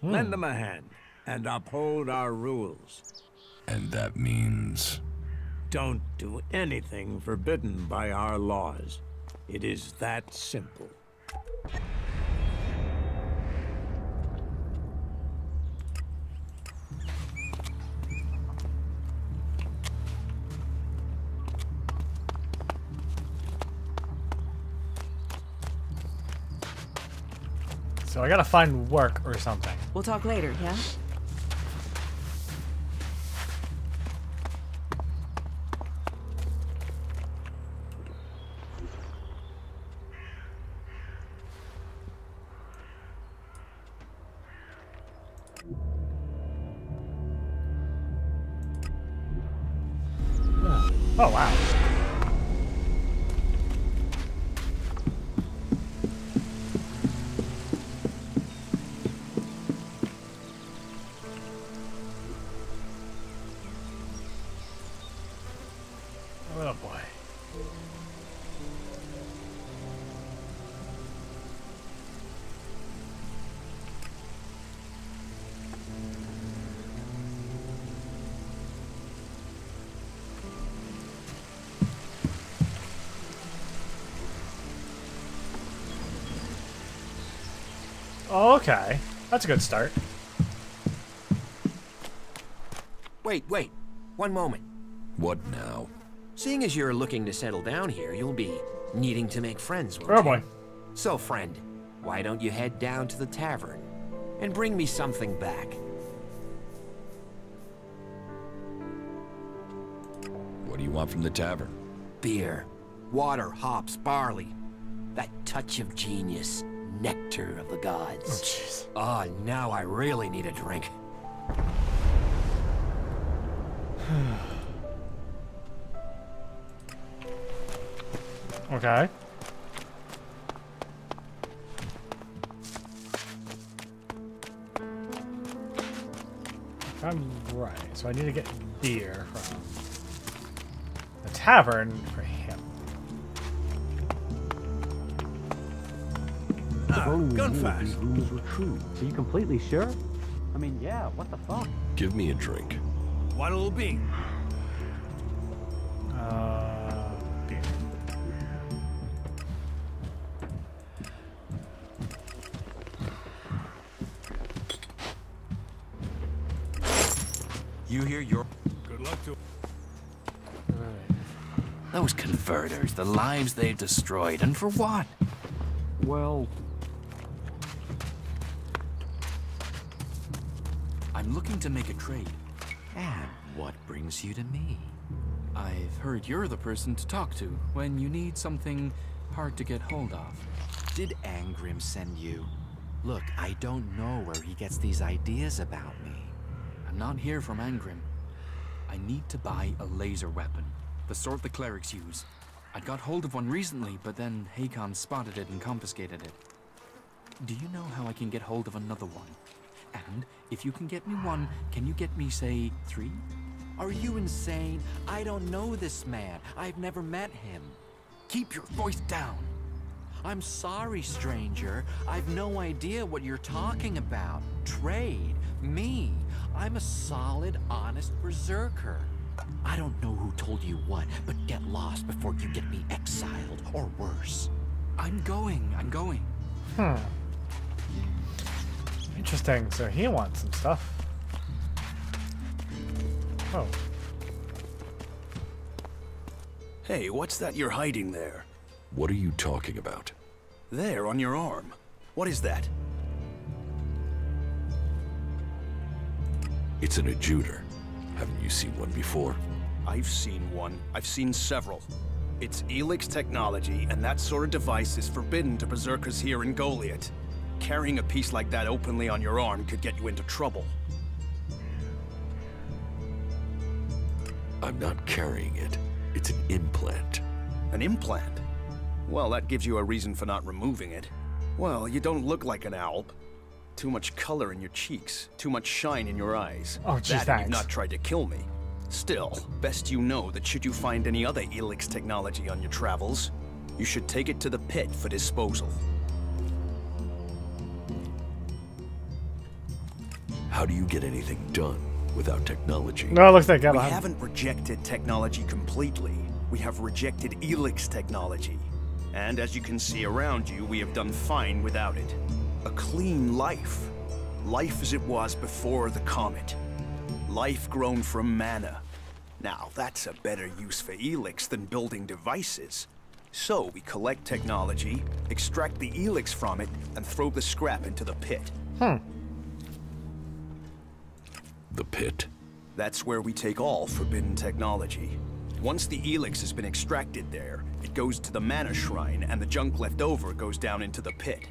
Lend them a hand, and uphold our rules. And that means... Don't do anything forbidden by our laws. It is that simple. So I gotta find work or something. We'll talk later, yeah? Oh, wow. Oh, boy. Okay, that's a good start. Wait. One moment. What now? Seeing as you're looking to settle down here, you'll be needing to make friends, won't Oh, you? boy. So, friend, why don't you head down to the tavern and bring me something back? What do you want from the tavern? Beer, water, hops, barley. That touch of genius. Nectar of the gods. Oh, jeez. Oh, now I really need a drink. Okay. If I'm right, so I need to get beer from the tavern for him. Gunfast. Rumors were true. Are you completely sure? I mean, yeah, what the fuck? Give me a drink. What'll it be? Beer. You hear your... Good luck to... Those converters, the lives they've destroyed, and for what? Well... I'm looking to make a trade. And what brings you to me? I've heard you're the person to talk to when you need something hard to get hold of. Did Angrim send you? Look, I don't know where he gets these ideas about me. I'm not here from Angrim. I need to buy a laser weapon, the sort the clerics use. I got hold of one recently, but then Hakon spotted it and confiscated it. Do you know how I can get hold of another one? And if you can get me one, can you get me, say, 3? Are you insane? I don't know this man. I've never met him. Keep your voice down. I'm sorry, stranger. I've no idea what you're talking about. Trade? Me? I'm a solid, honest berserker. I don't know who told you what, but get lost before you get me exiled, or worse. I'm going. Interesting. So he wants some stuff. Oh. Hey, what's that you're hiding there? What are you talking about? There, on your arm. What is that? It's an adjutor. Haven't you seen one before? I've seen one. I've seen several. It's ELEX technology, and that sort of device is forbidden to berserkers here in Goliath. Carrying a piece like that openly on your arm could get you into trouble. I'm not carrying it. It's an implant. An implant? Well, that gives you a reason for not removing it. Well, you don't look like an owl. Too much color in your cheeks, too much shine in your eyes. Oh, geez, that and you've not tried to kill me. Still, best you know that should you find any other ELEX technology on your travels, you should take it to the pit for disposal. How do you get anything done without technology? No, it looks like we haven't rejected technology completely. We have rejected ELEX technology. And as you can see around you, we have done fine without it. A clean life. Life as it was before the comet. Life grown from mana. Now, that's a better use for ELEX than building devices. So, we collect technology, extract the ELEX from it, and throw the scrap into the pit. The pit? That's where we take all forbidden technology. Once the ELEX has been extracted there, it goes to the mana shrine, and the junk left over goes down into the pit.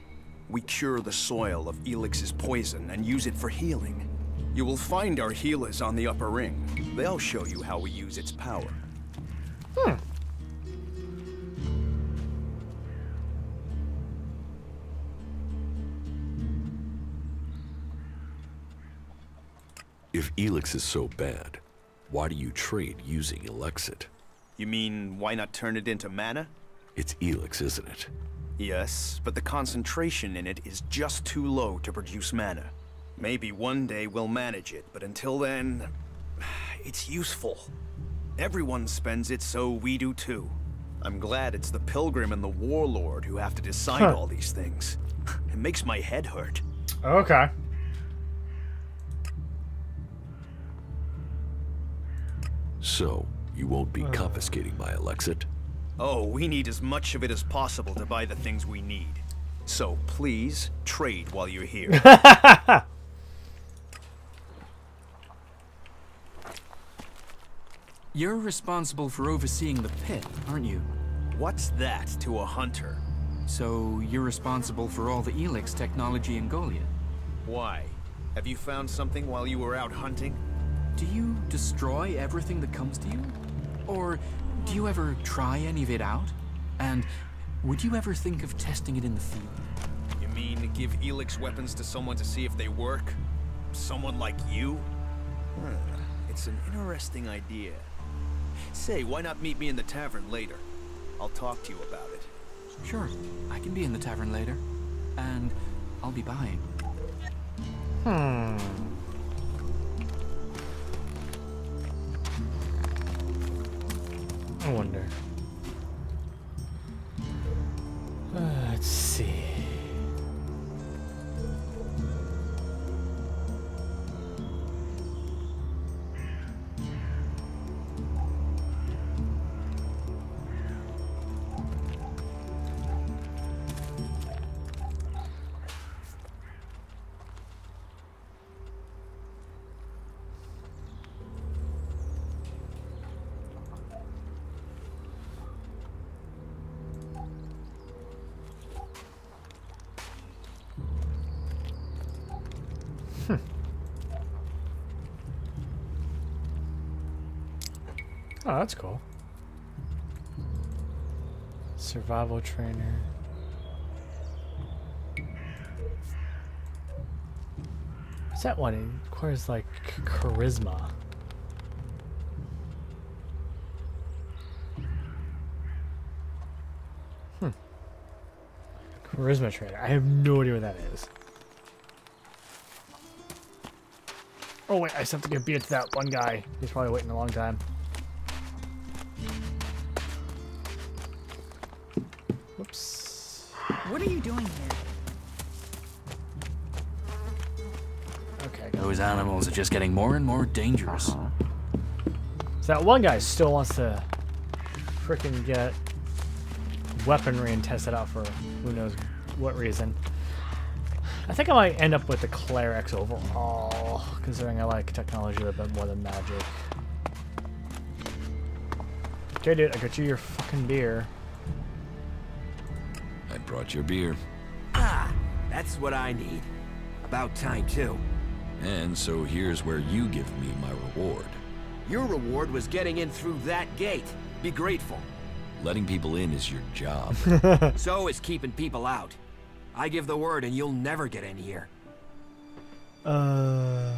We cure the soil of ELEX's poison and use it for healing. You will find our healers on the upper ring. They'll show you how we use its power. If ELEX is so bad, why do you trade using Elexit? You mean, why not turn it into mana? It's ELEX, isn't it? Yes, but the concentration in it is just too low to produce mana. Maybe one day we'll manage it, but until then, it's useful. Everyone spends it, so we do too. I'm glad it's the Pilgrim and the Warlord who have to decide all these things. It makes my head hurt. Okay. So, you won't be confiscating my Elexit? Oh, we need as much of it as possible to buy the things we need. So, please, trade while you're here. You're responsible for overseeing the pit, aren't you? What's that to a hunter? So, you're responsible for all the ELEX technology in Goliath? Why? Have you found something while you were out hunting? Do you destroy everything that comes to you? Or do you ever try any of it out? And would you ever think of testing it in the field? You mean give ELEX weapons to someone to see if they work? Someone like you? It's an interesting idea. Say, why not meet me in the tavern later? I'll talk to you about it. Sure, I can be in the tavern later. And I'll be buying. I wonder. Let's see. Oh, that's cool. Survival trainer. What's that one? It requires like charisma. Charisma trainer. I have no idea what that is. Oh wait, I still have to get beat to that one guy. He's probably waiting a long time. Whoops. What are you doing here? Okay. Those animals are just getting more and more dangerous. So that one guy still wants to frickin' get weaponry and test it out for who knows what reason. I think I might end up with the clerics overall, considering I like technology a little bit more than magic. Okay, dude, I got you your fucking beer. I brought your beer. Ah, that's what I need. About time, too. And so here's where you give me my reward. Your reward was getting in through that gate. Be grateful. Letting people in is your job. So is keeping people out. I give the word and you'll never get in here. I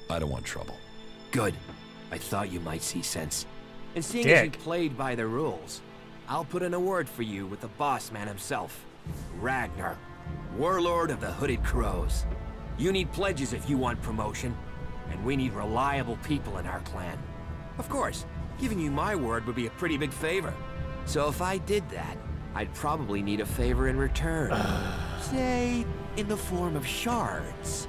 don't want trouble. Good. I thought you might see sense. And seeing as you played by the rules, I'll put in a word for you with the boss man himself. Ragnar, Warlord of the Hooded Crows. You need pledges if you want promotion. And we need reliable people in our clan. Of course, giving you my word would be a pretty big favor. So if I did that, I'd probably need a favor in return. Say, in the form of shards.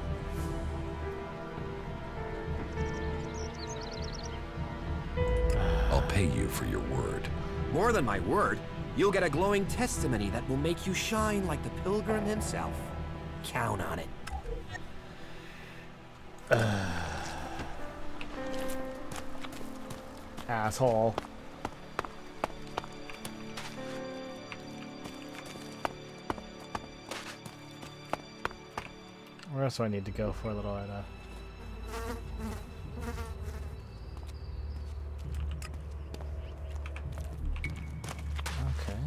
I'll pay you for your word. More than my word, you'll get a glowing testimony that will make you shine like the pilgrim himself. Count on it. Asshole. Where else do I need to go for a little Okay.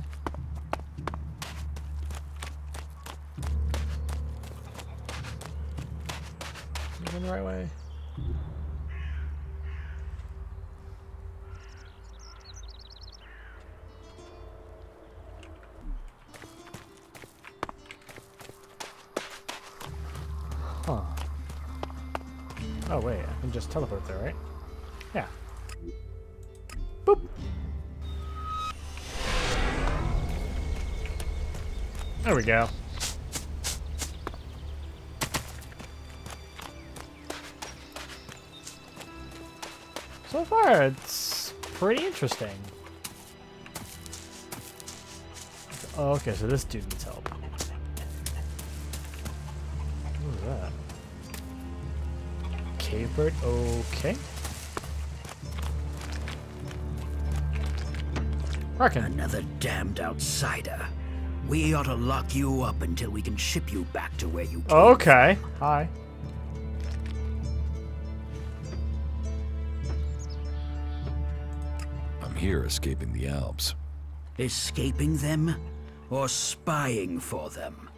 Moving the right way. Huh. Oh wait, I can just teleport there, right? Yeah. Boop! There we go. So far, it's pretty interesting. Oh, okay, so this dude needs help. What is that? Cave bird, okay. Reckon. Another damned outsider. We ought to lock you up until we can ship you back to where you came. Okay. Hi. I'm here escaping the Alps. Escaping them? Or spying for them?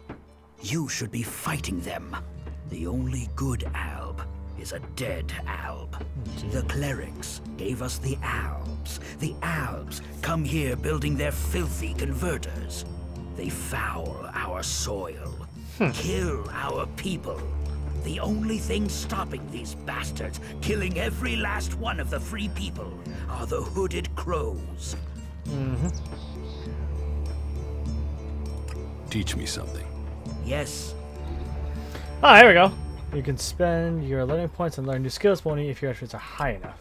You should be fighting them. The only good Alb is a dead Alb. The clerics gave us the Albs. The Albs come here building their filthy converters. They foul our soil, kill our people. The only thing stopping these bastards killing every last one of the free people are the hooded crows. Teach me something. Yes. Ah, here we go. You can spend your learning points and learn new skills only if your efforts are high enough.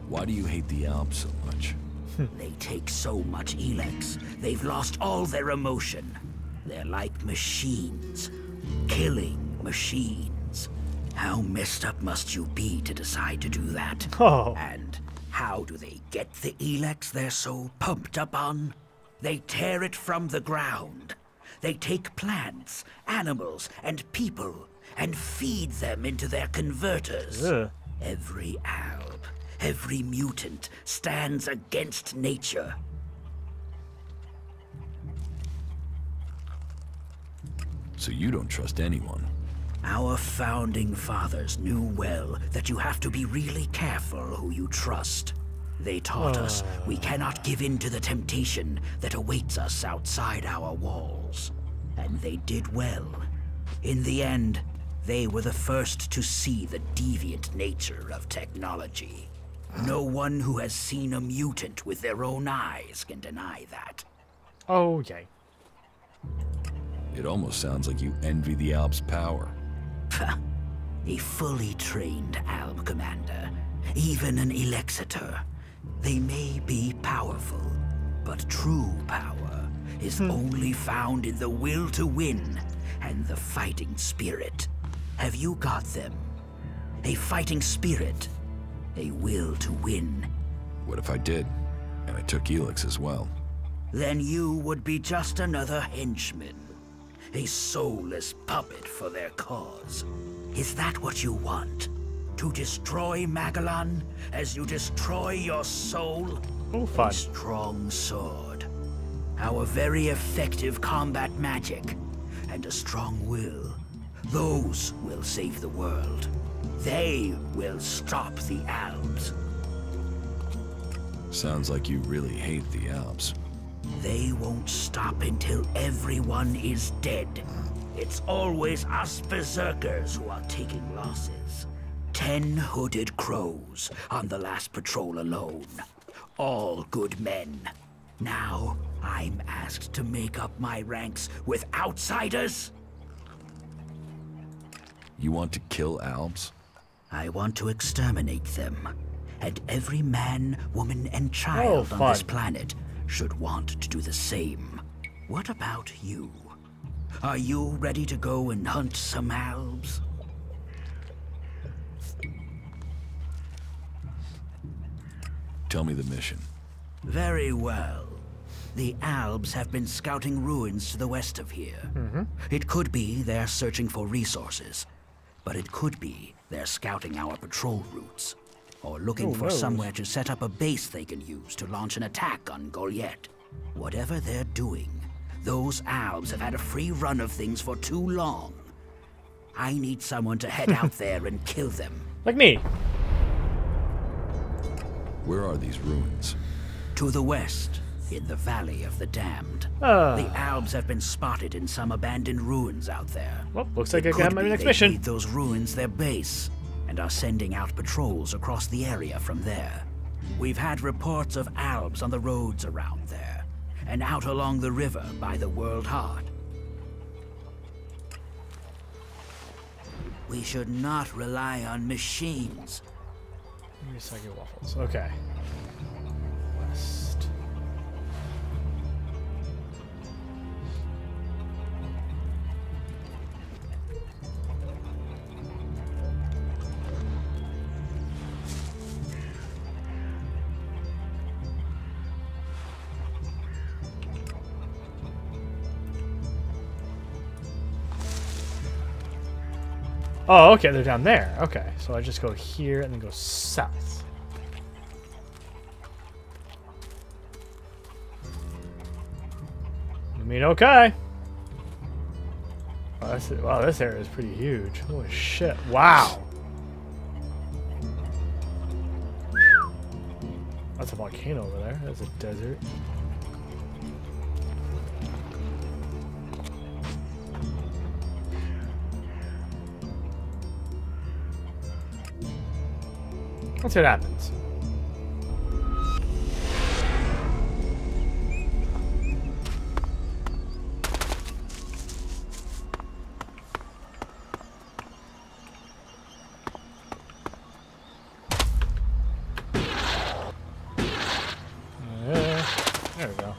Why do you hate the Alps so much? They take so much ELEX, they've lost all their emotion. They're like machines. Killing machines. How messed up must you be to decide to do that? Oh. And how do they get the ELEX they're so pumped up on? They tear it from the ground. They take plants, animals, and people, and feed them into their converters. Ugh. Every Alb, every mutant stands against nature. So you don't trust anyone? Our founding fathers knew well that you have to be really careful who you trust. They taught us we cannot give in to the temptation that awaits us outside our walls. And they did well. In the end, they were the first to see the deviant nature of technology. No one who has seen a mutant with their own eyes can deny that. Oh, yay. It almost sounds like you envy the Alps' power. A fully trained Alb commander, even an Elexitor. They may be powerful, but true power is only found in the will to win and the fighting spirit. Have you got them? A fighting spirit, a will to win. What if I did, and I took ELEX as well? Then you would be just another henchman. A soulless puppet for their cause. Is that what you want? To destroy Magellan as you destroy your soul? Oh, fun. A strong sword. our very effective combat magic, and a strong will. Those will save the world. They will stop the Alps. Sounds like you really hate the Alps. They won't stop until everyone is dead. It's always us berserkers who are taking losses. 10 hooded crows on the last patrol alone. All good men. Now, I'm asked to make up my ranks with outsiders? You want to kill Alps? I want to exterminate them. And every man, woman, and child on this planet should want to do the same. What about you? Are you ready to go and hunt some Alps? Tell me the mission. Very well. The Alps have been scouting ruins to the west of here. It could be they're searching for resources, but it could be they're scouting our patrol routes, or looking for somewhere to set up a base they can use to launch an attack on Goliath. Whatever they're doing, those Alps have had a free run of things for too long. I need someone to head out there and kill them. Like me. Where are these ruins? To the west, in the Valley of the Damned. The Alps have been spotted in some abandoned ruins out there. Well, looks like I got my next mission. Made those ruins their base, and are sending out patrols across the area from there. We've had reports of Alps on the roads around there, and out along the river by the World Heart. We should not rely on machines. Recycle waffles. Okay. West. Oh, okay, they're down there. Okay, so I just go here and then go south. I mean, okay. Wow, this area is pretty huge. Holy shit. Wow. That's a volcano over there. That's a desert. Let's see what happens. There we go.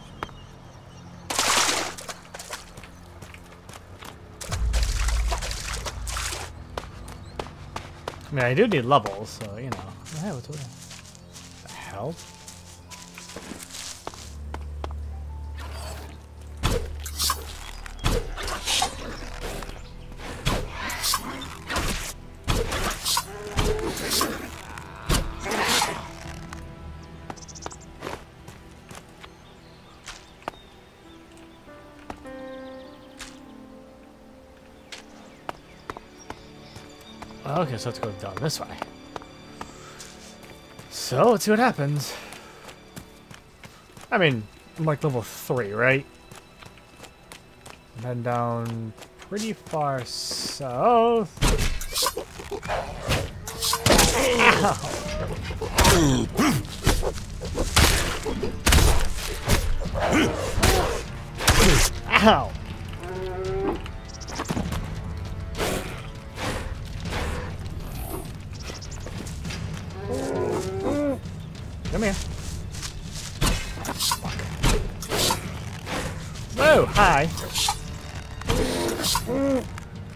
I mean, I do need levels, so, you know. Hey, what's the hell? Okay, so let's go down this way. So, let's see what happens. I mean, I'm like level 3, right? And then down pretty far south. Ow! Ow! Come here. Fuck. Whoa, hi.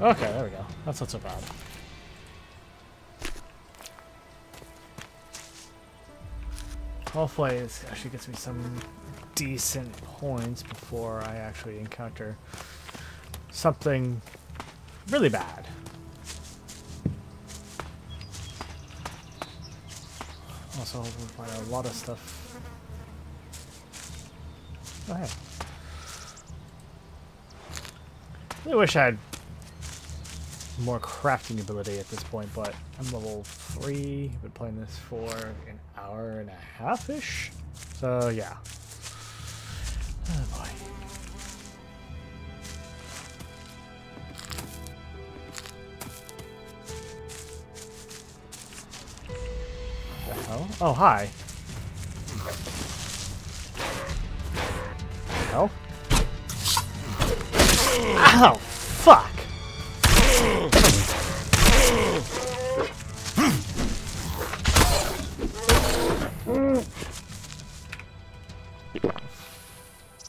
Okay, there we go. That's not so bad. Hopefully this actually gets me some decent points before I actually encounter something really bad. Also, we'll find a lot of stuff. Oh, hey. I wish I had more crafting ability at this point, but I'm level 3. I've been playing this for an hour and a half-ish. So, yeah. Oh, boy. What the hell? Oh, hi. Hell? Ow! Fuck!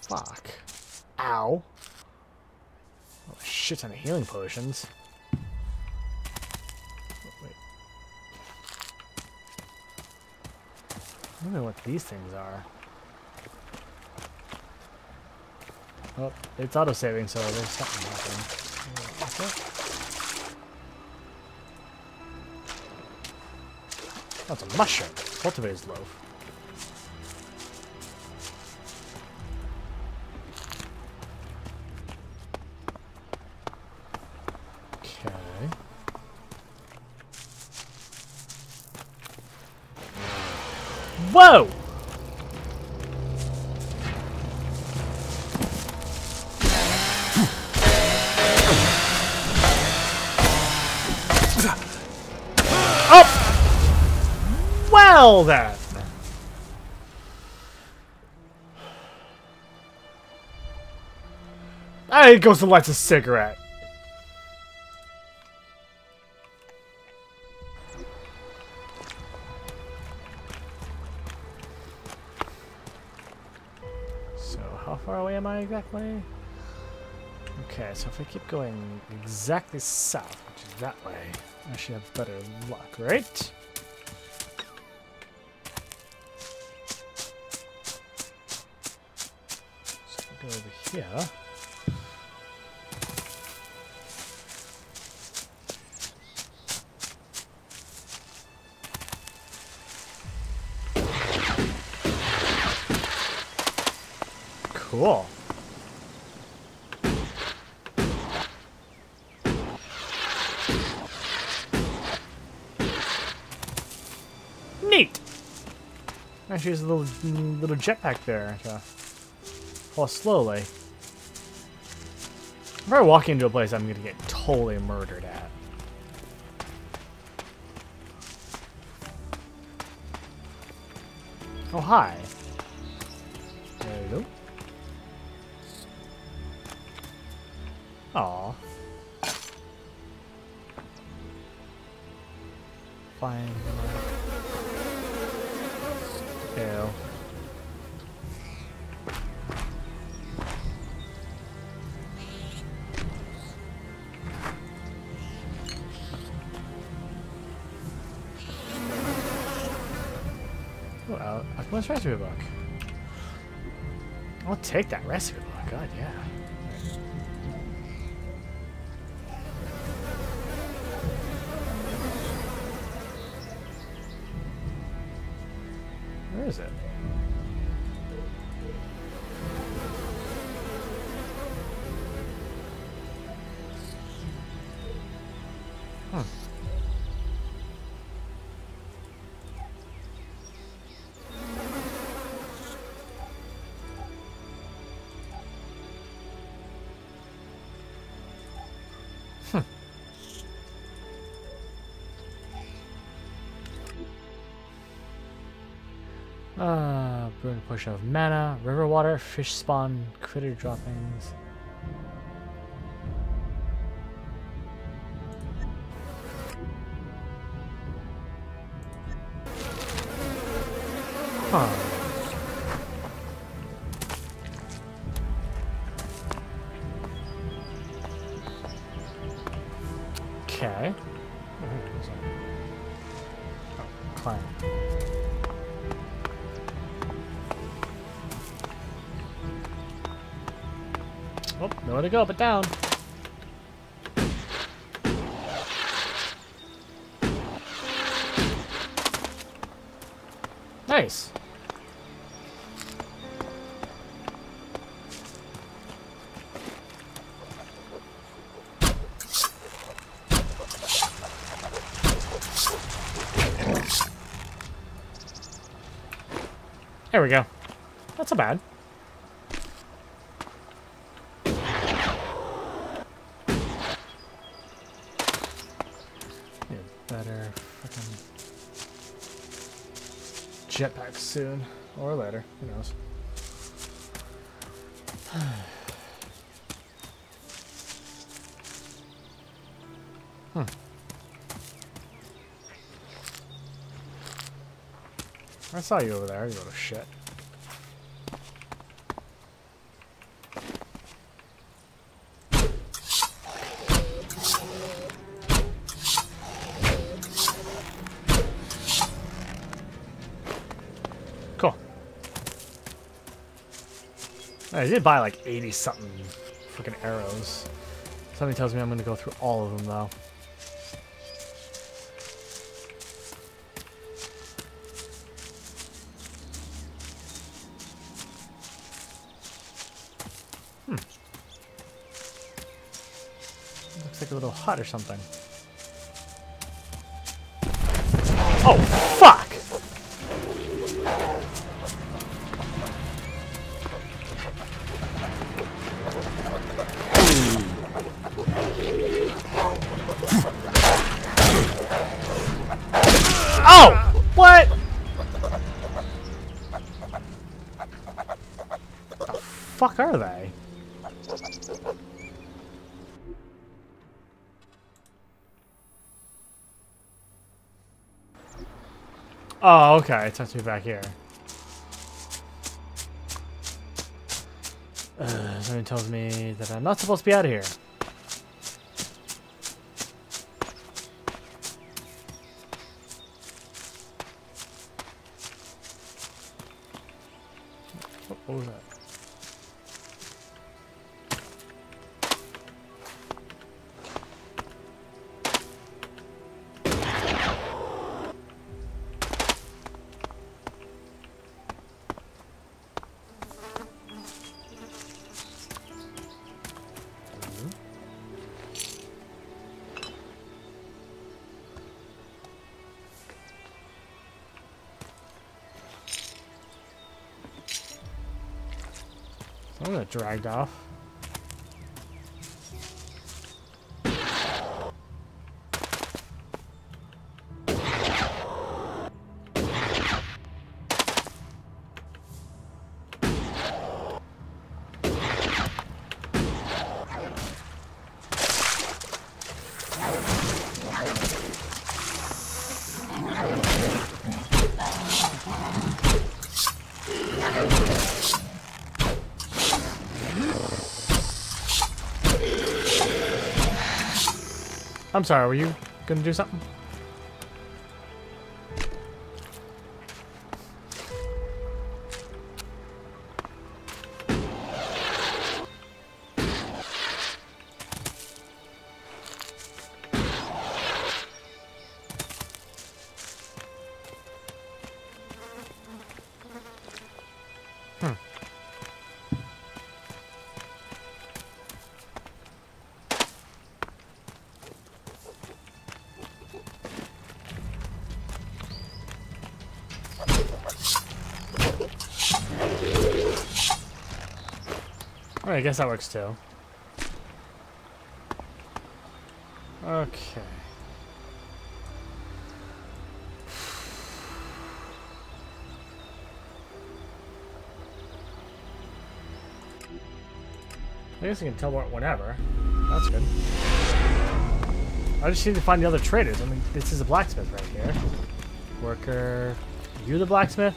Fuck. Ow. Oh, shit ton of healing potions. Oh, wait. I don't know what these things are. Oh, it's auto-saving, so there's something happening. Okay. Oh, it's a mushroom. Cultivator's loaf. Okay. Whoa! Well then. He goes and lights a cigarette. So how far away am I exactly? Okay, so if I keep going exactly south, which is that way, I should have better luck, right? Go over here. Cool. Neat. Actually, there's a little jetpack there to fall slowly. If I walk into a place, I'm gonna get totally murdered at. Oh, hi. There you go. Aw. Fine. Ew. Oh, what's recipe book? I'll take that recipe book. God, yeah. Where is it? Huh. Brewing a potion of mana, river water, fish spawn, critter droppings. Huh. Okay. Oh, climb. Oh, nowhere to go but down. Nice. There we go. Not so bad. Yeah, better fucking jetpack soon. Or later. Who knows? I saw you over there, you little shit. Cool. I did buy like 80 something freaking arrows. Something tells me I'm gonna go through all of them though. Looks like a little hut or something. Oh, fuck! Oh! What? The fuck are they? Oh, okay. It sends me back here. Something tells me that I'm not supposed to be out of here. What was that? I'm gonna dragged off. I'm sorry, were you gonna do something? Alright, I guess that works too. Okay. I guess I can teleport whenever. That's good. I just need to find the other traders. I mean, this is a blacksmith right here. Worker. You the blacksmith?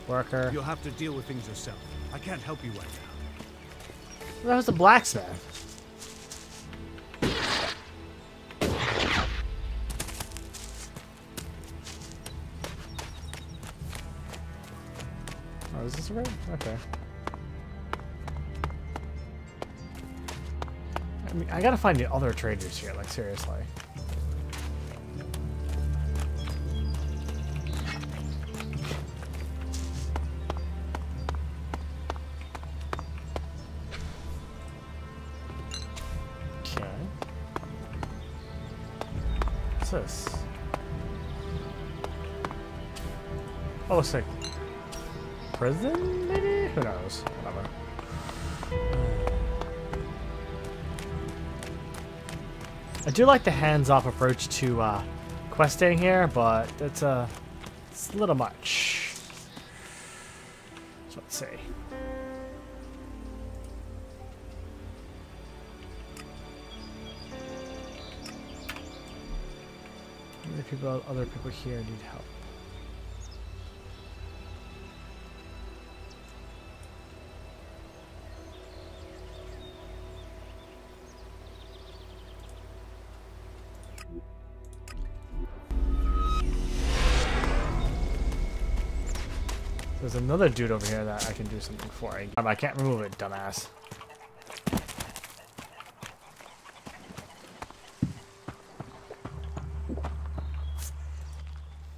Worker. You'll have to deal with things yourself. I can't help you right now. That was the blacksmith. Oh, is this right? Okay. I mean, I gotta find the other traders here, like, seriously. This? Oh, sick. prison, maybe? Who knows? Whatever. I do like the hands-off approach to questing here, but it's a little much. So let's see. Other people here need help. There's another dude over here that I can do something for. I can't remove it, dumbass.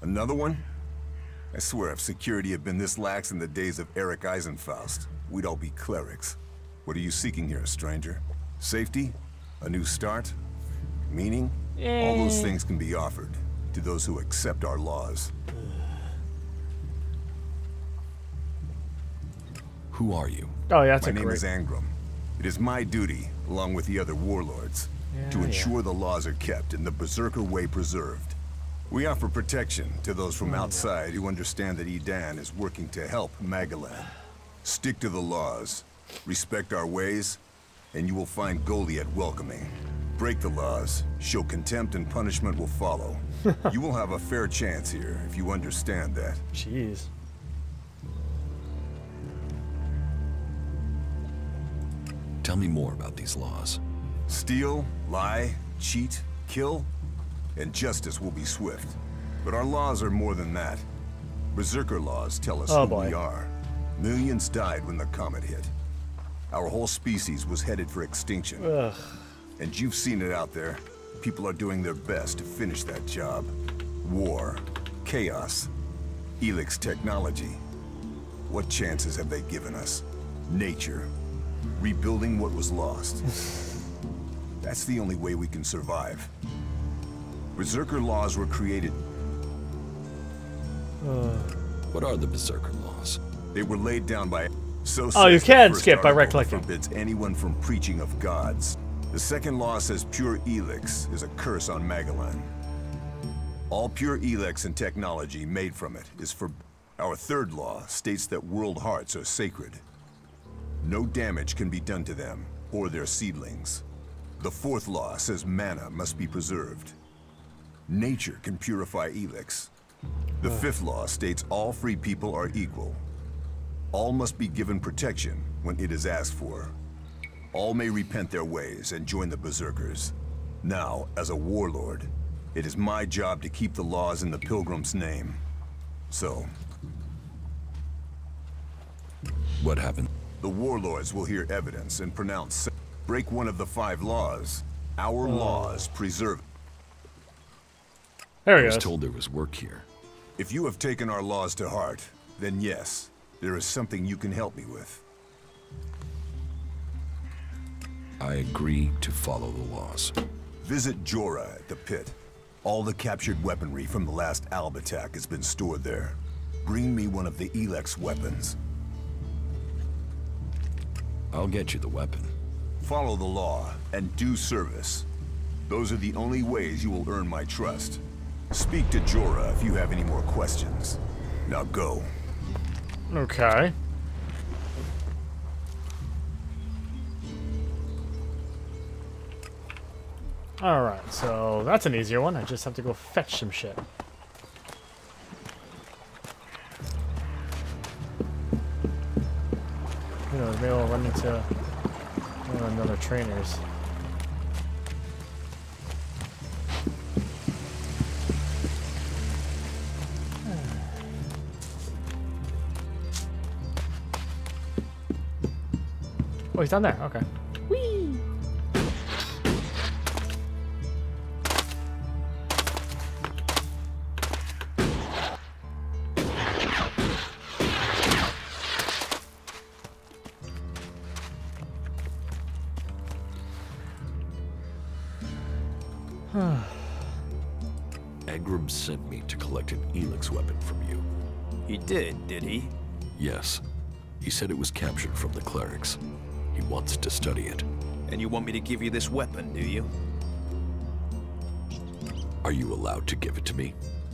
Another one? I swear if security had been this lax in the days of Eric Eisenfaust, we'd all be clerics. What are you seeking here, stranger? Safety? A new start? Meaning? All those things can be offered to those who accept our laws. Who are you? Oh, yeah, that's My name is Angram. It is my duty, along with the other warlords, to ensure the laws are kept and the Berserker way preserved. We offer protection to those from outside who understand that Edan is working to help Magalan. Stick to the laws, respect our ways, and you will find Goliath welcoming. Break the laws, show contempt, and punishment will follow. You will have a fair chance here if you understand that. Jeez. Tell me more about these laws. Steal, lie, cheat, kill, and justice will be swift. But our laws are more than that. Berserker laws tell us who we are. Millions died when the comet hit. Our whole species was headed for extinction. Ugh. And you've seen it out there. People are doing their best to finish that job. War, chaos, ELEX technology. What chances have they given us? Nature. Rebuilding what was lost. That's the only way we can survive. Berserker laws were created. What are the Berserker laws? They were laid down by... Oh, you can skip by right-clicking. Forbids anyone from preaching of gods. The second law says pure ELEX is a curse on Magalan. All pure ELEX and technology made from it is for... Our third law states that world hearts are sacred. No damage can be done to them or their seedlings. The fourth law says mana must be preserved. Nature can purify ELEX. The fifth law states all free people are equal. All must be given protection when it is asked for. All may repent their ways and join the Berserkers. Now, as a warlord, it is my job to keep the laws in the Pilgrim's name. So... What happened? The warlords will hear evidence and pronounce... Break one of the 5 laws. Our laws preserve... There he goes. I goes. was told there was work here. If you have taken our laws to heart, then yes, there is something you can help me with. I agree to follow the laws. Visit Jorah at the pit. All the captured weaponry from the last Alb attack has been stored there. Bring me one of the ELEX weapons. I'll get you the weapon. Follow the law and do service. Those are the only ways you will earn my trust. Speak to Jorah if you have any more questions. Now go. Okay. Alright, so that's an easier one. I just have to go fetch some shit. Who knows, maybe I'll run into one of another trainers. Oh, he's down there. Okay. Whee! Agram sent me to collect an ELEX weapon from you. He did he? Yes. He said it was captured from the clerics. He wants to study it. And you want me to give you this weapon, do you? Are you allowed to give it to me?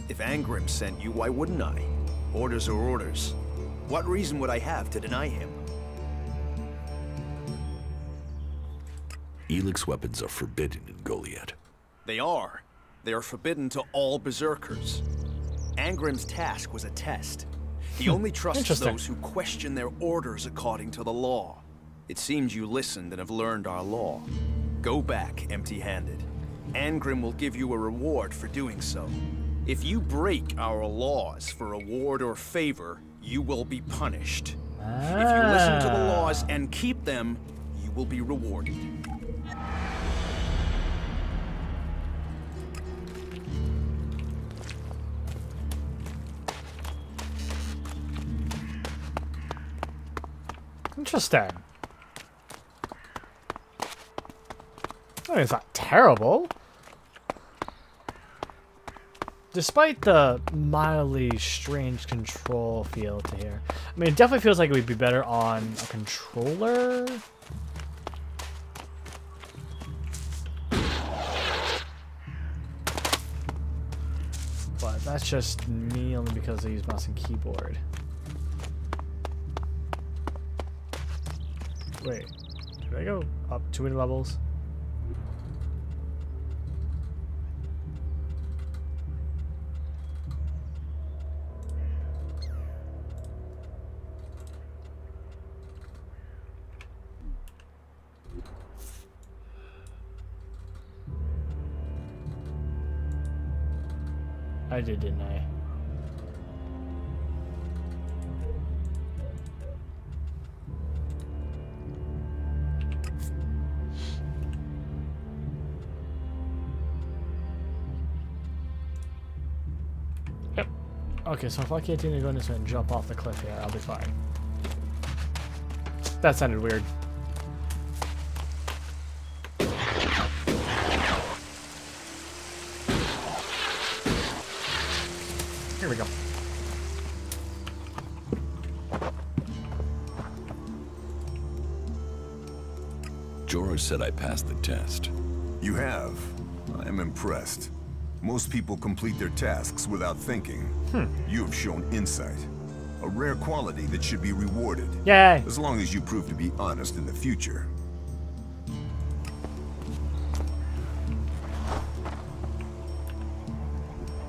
If Angrim sent you, why wouldn't I? Orders are orders. What reason would I have to deny him? ELEX weapons are forbidden in Goliath. They are. They are forbidden to all berserkers. Angrim's task was a test. He only trusts those who question their orders according to the law. It seems you listened and have learned our law. Go back empty-handed. Angrim will give you a reward for doing so. If you break our laws for reward or favor, you will be punished. If you listen to the laws and keep them, you will be rewarded. Interesting. I mean, it's not terrible. Despite the mildly strange control feel to here. I mean, it definitely feels like it would be better on a controller. But that's just me only because I use mouse and keyboard. Wait, did I go up too many levels? I did, didn't I? Yep. Okay, so if I continue to go this way and jump off the cliff here, I'll be fine. That sounded weird. Here we go. George said I passed the test. You have. I am impressed. Most people complete their tasks without thinking. You have shown insight. A rare quality that should be rewarded. Yay! As long as you prove to be honest in the future.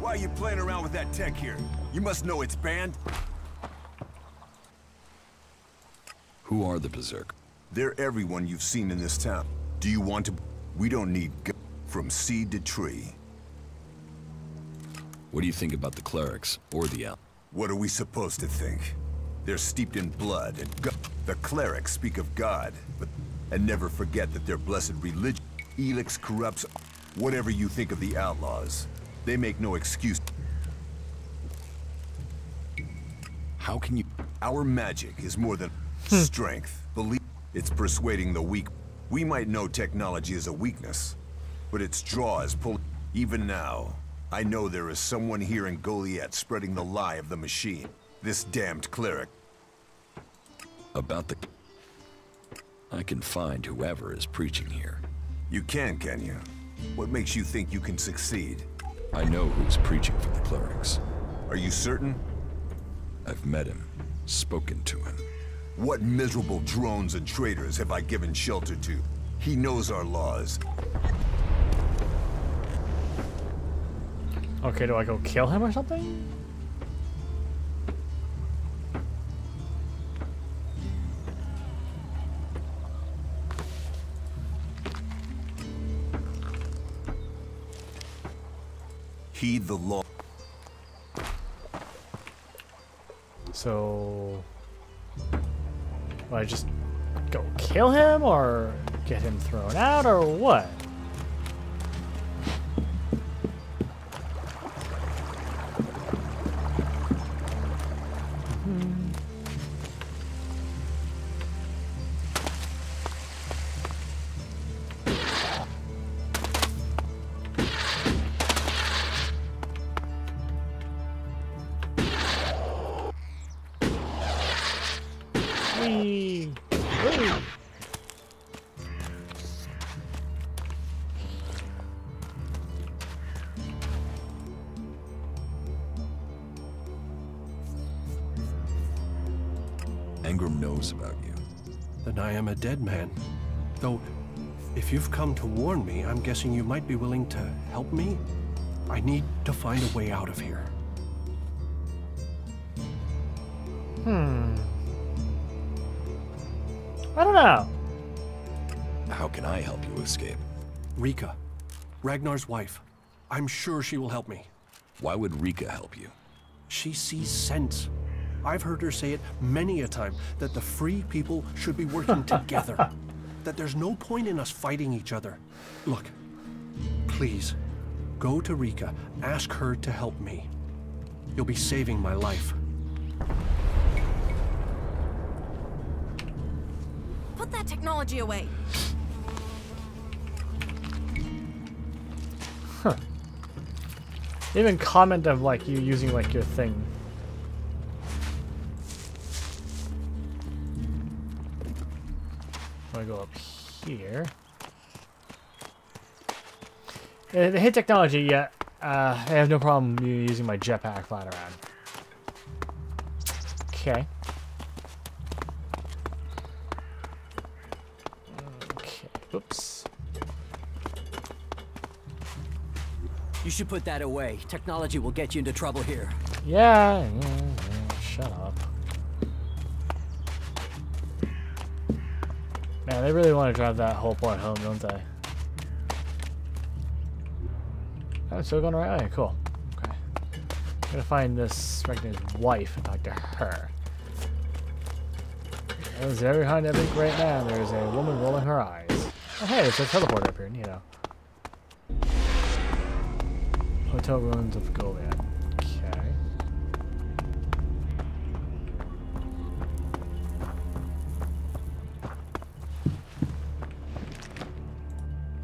Why are you playing around with that tech here? You must know it's banned. Who are the Berserk? They're everyone you've seen in this town. Do you want to... We don't need from seed to tree. What do you think about the clerics or the elf? What are we supposed to think? They're steeped in blood and the clerics speak of God, and never forget that their blessed religion. ELEX corrupts whatever you think of the outlaws. They make no excuse. How can you... Our magic is more than strength. Believe it's persuading the weak. We might know technology is a weakness, but its draw is pull. Even now, I know there is someone here in Goliath spreading the lie of the machine. This damned cleric. About the... I can find whoever is preaching here. You can you? What makes you think you can succeed? I know who's preaching for the clerics. Are you certain? I've met him, spoken to him. What miserable drones and traitors have I given shelter to? He knows our laws. Okay, do I go kill him or something? Heed the law. So... will I just go kill him or get him thrown out or what? Whee! Woo! Engram knows about you. Then I am a dead man. Though, if you've come to warn me, I'm guessing you might be willing to help me? I need to find a way out of here. I don't know. How can I help you escape? Rika, Ragnar's wife. I'm sure she will help me. Why would Rika help you? She sees sense. I've heard her say it many a time, that the free people should be working together. That there's no point in us fighting each other. Look, please, go to Rika, ask her to help me. You'll be saving my life. Put that technology away. Huh. Even comment of like you using like your thing. I'm gonna go up here. The hit technology, yeah. I have no problem using my jetpack flying around. Okay. Okay. Oops. You should put that away. Technology will get you into trouble here. Yeah. Shut up. Man, they really want to drive that whole point home, don't they? Oh, it's still going the right way. Cool. Okay. I'm gonna find this Ragnar's wife and talk to her. As behind every great man, there is a woman rolling her eyes. Oh, hey, it's a teleporter up here, you know. Hotel ruins of Goliath. Okay.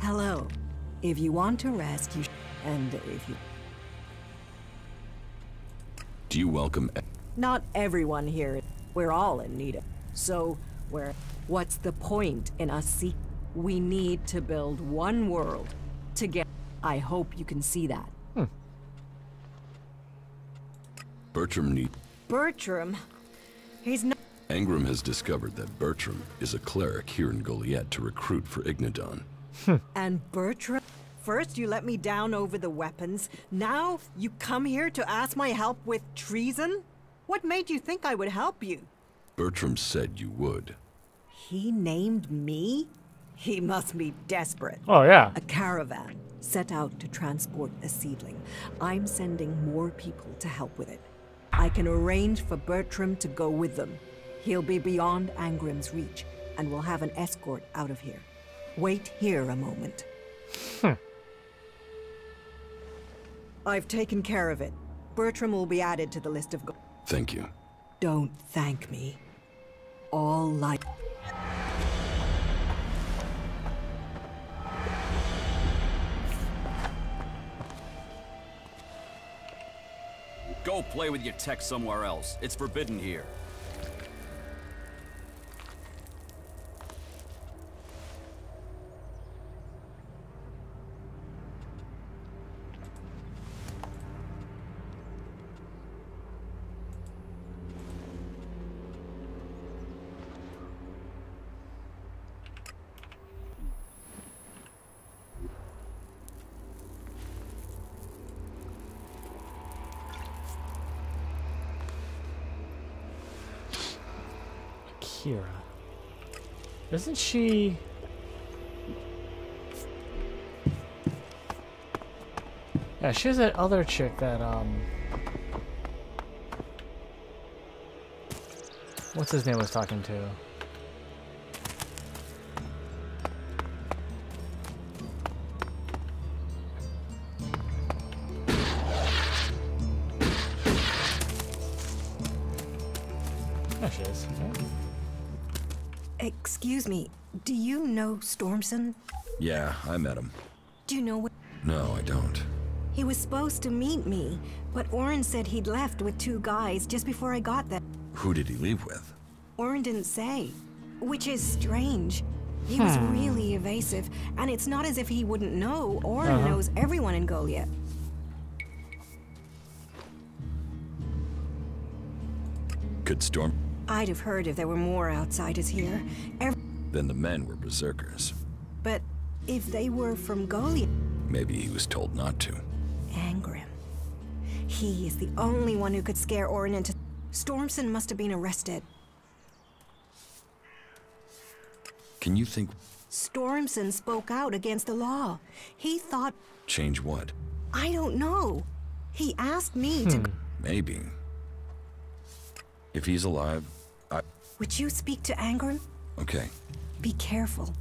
Hello. If you want to rest, you and if you... Do you welcome... Not everyone here. We're all in need of... So, what's the point in us seeking? We need to build one world together. I hope you can see that. Bertram need... Bertram? He's not... Engram has discovered that Bertram is a cleric here in Goliath to recruit for Ignodon. And Bertram? First you let me down over the weapons. Now you come here to ask my help with treason? What made you think I would help you? Bertram said you would. He named me? He must be desperate. Oh, yeah. A caravan set out to transport a seedling. I'm sending more people to help with it. I can arrange for Bertram to go with them. He'll be beyond Angram's reach, and we'll have an escort out of here. Wait here a moment. I've taken care of it. Bertram will be added to the list of... Thank you. Don't thank me. All life... Go play with your tech somewhere else. It's forbidden here. Kira. Isn't she... Yeah, she's that other chick that, what's his name was talking to? There she is. Okay. Excuse me, do you know Stormson? Yeah, I met him. Do you know what... No, I don't. He was supposed to meet me, but Orin said he'd left with 2 guys just before I got there. Who did he leave with? Orin didn't say, which is strange. He was really evasive, and it's not as if he wouldn't know. Orin knows everyone in Goliath. Could Storm? I'd have heard if there were more outsiders here. Then the men were berserkers. But if they were from Goliath... Maybe he was told not to. Angrim. He is the only one who could scare Orin into... Stormson must have been arrested. Can you think... Stormson spoke out against the law. He thought... Change what? I don't know. He asked me to... Maybe. If he's alive, Would you speak to Angrim? Okay. Be careful.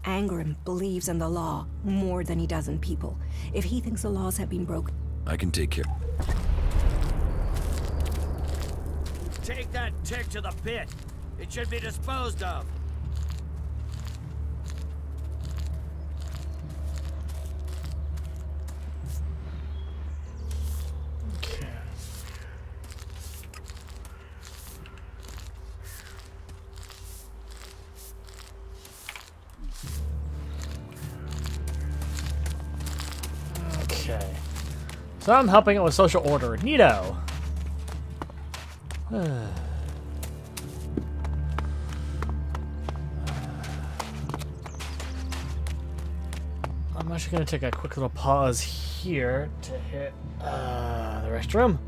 Angrim believes in the law more than he does in people. If he thinks the laws have been broken... I can take care. Take that tick to the pit. It should be disposed of. Okay. So I'm helping out with social order. Neato. I'm actually going to take a quick little pause here to hit the restroom.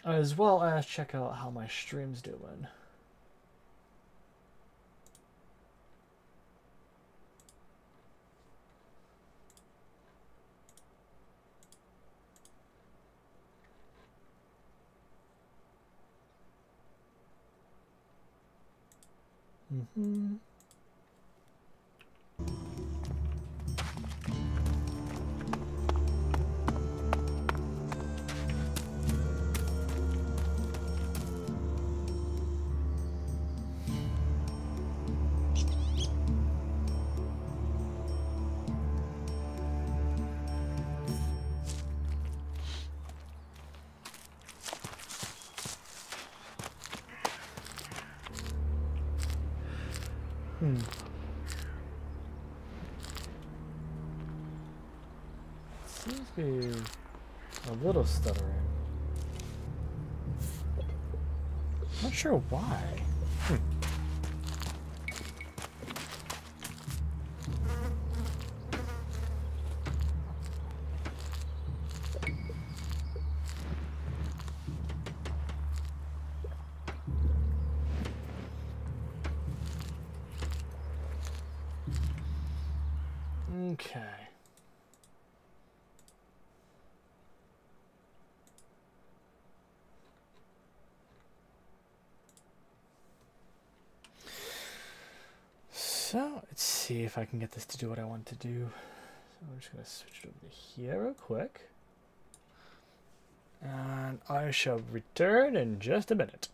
As well as check out how my stream's doing. Mm-hmm. Seems to be a little stuttering. Not sure why. Okay. So, let's see if I can get this to do what I want to do. So I'm just going to switch it over to here real quick. And I shall return in just a minute.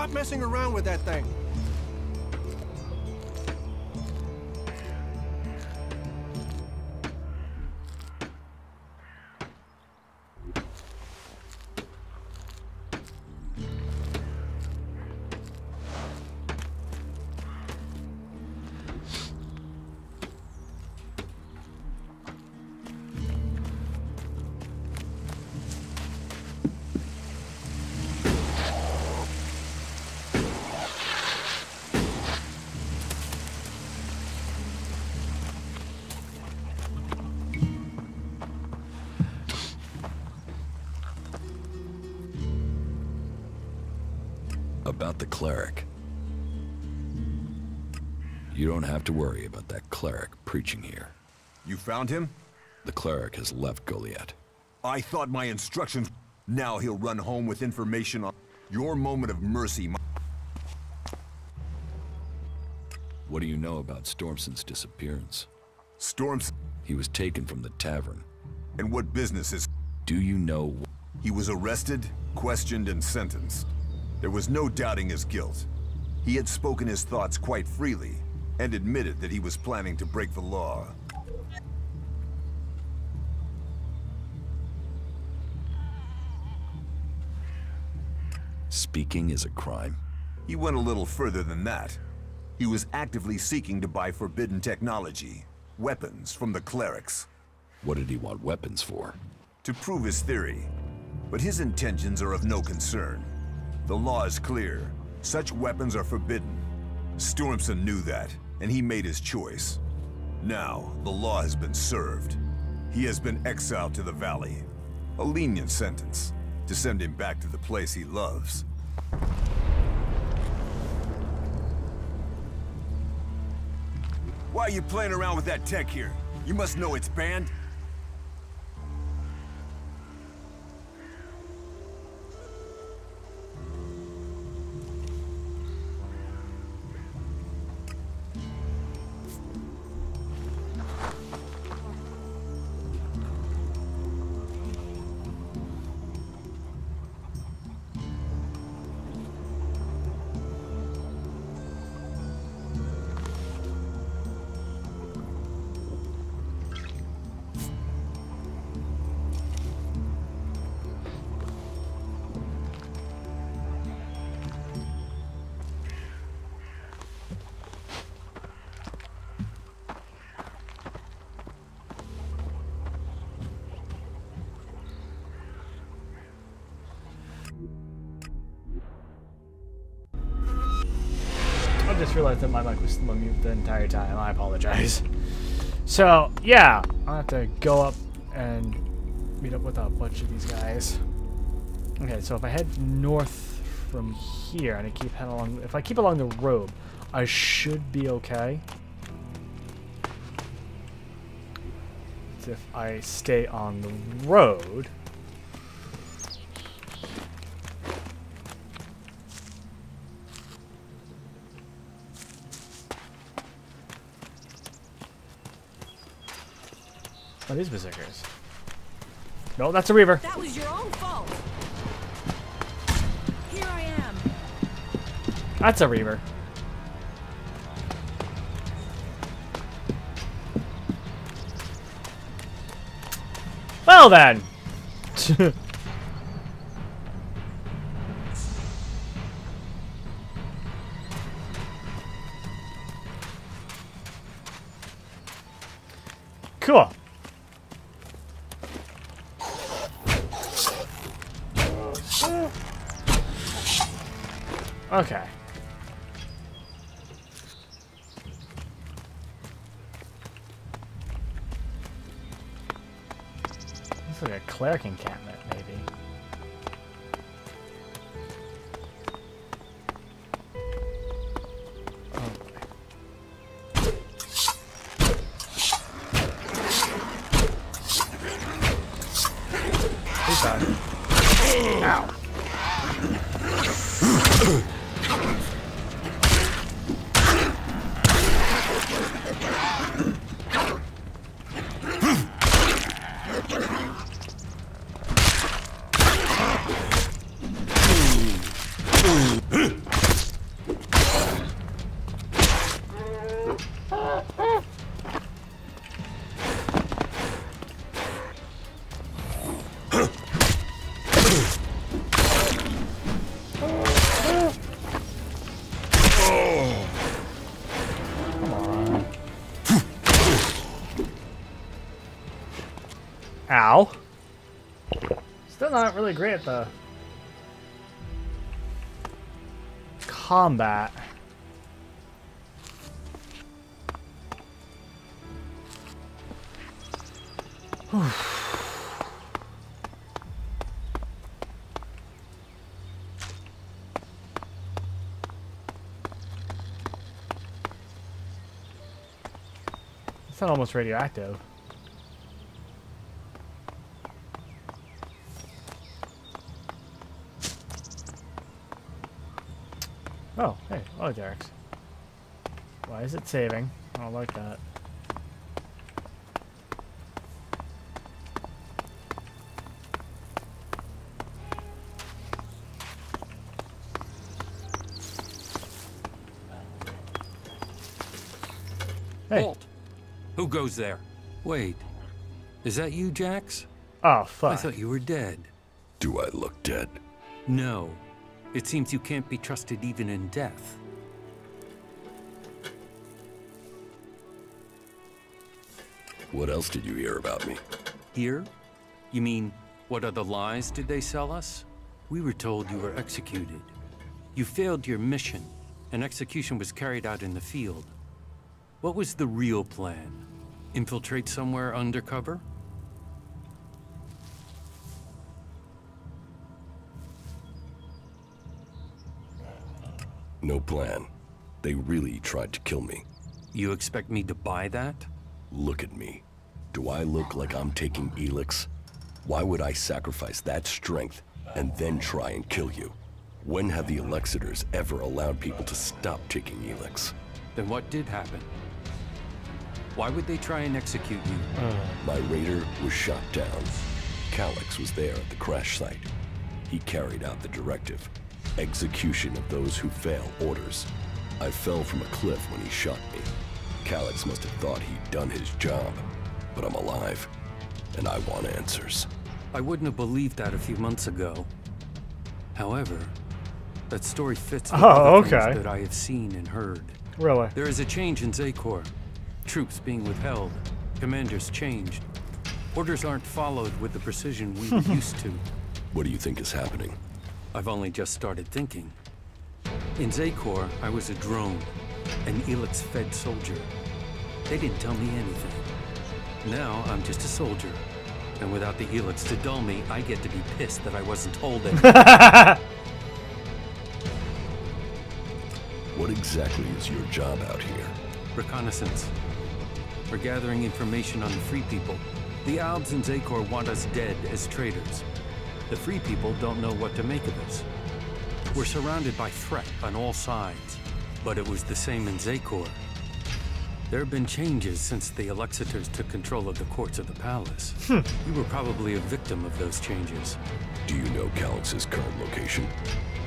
Stop messing around with that thing. About the cleric. You don't have to worry about that cleric preaching here. You found him? The cleric has left Goliath. I thought my instructions... Now he'll run home with information on your moment of mercy. What do you know about Stormson's disappearance? Stormson? He was taken from the tavern. And what business is... Do you know... He was arrested, questioned, and sentenced. There was no doubting his guilt. He had spoken his thoughts quite freely, and admitted that he was planning to break the law. Speaking is a crime? He went a little further than that. He was actively seeking to buy forbidden technology, weapons from the clerics. What did he want weapons for? To prove his theory. But his intentions are of no concern. The law is clear. Such weapons are forbidden. Stormson knew that, and he made his choice. Now, the law has been served. He has been exiled to the valley. A lenient sentence, to send him back to the place he loves. Why are you playing around with that tech here? You must know it's banned. I just realized that my mic was still on mute the entire time. I apologize. So, yeah, I'll have to go up and meet up with a bunch of these guys. Okay, so if I head north from here and I keep heading along, if I keep along the road, I should be okay. It's if I stay on the road. Oh, these berserkers. No, that's a reaver. That was your own fault. Here I am. That's a reaver. Well then. Cool. Okay. Looks like a cleric encampment, maybe. Oh boy. He's done. Ow. Ow. Still not really great at the combat. It's not almost radioactive. Oh, hey, oh, Derek's. Why is it saving? I don't like that. Hey. Halt! Who goes there? Wait, is that you, Jax? Oh, fuck. I thought you were dead. Do I look dead? No. It seems you can't be trusted even in death. What else did you hear about me? Here? You mean, what other lies did they sell us? We were told you were executed. You failed your mission, and execution was carried out in the field. What was the real plan? Infiltrate somewhere undercover? No plan. They really tried to kill me. You expect me to buy that? Look at me. Do I look like I'm taking ELEX? Why would I sacrifice that strength and then try and kill you? When have the Elexitors ever allowed people to stop taking ELEX? Then what did happen? Why would they try and execute you? My raider was shot down. Calyx was there at the crash site. He carried out the directive. Execution of those who fail orders. I fell from a cliff when he shot me. Calyx must have thought he'd done his job. But I'm alive, and I want answers. I wouldn't have believed that a few months ago. However, that story fits with other things that I have seen and heard. Really? There is a change in Zakor. Troops being withheld. Commanders changed. Orders aren't followed with the precision we were used to. What do you think is happening? I've only just started thinking. In Zakor, I was a drone, an ELEX-fed soldier. They didn't tell me anything. Now, I'm just a soldier. And without the ELEX to dull me, I get to be pissed that I wasn't told anything. What exactly is your job out here? Reconnaissance. We're gathering information on the Free People. The Albs in Zakor want us dead as traitors. The Free People don't know what to make of us. We're surrounded by threat on all sides. But it was the same in Zakor. There have been changes since the Elexitors took control of the courts of the palace. You were probably a victim of those changes. Do you know Calyx's current location?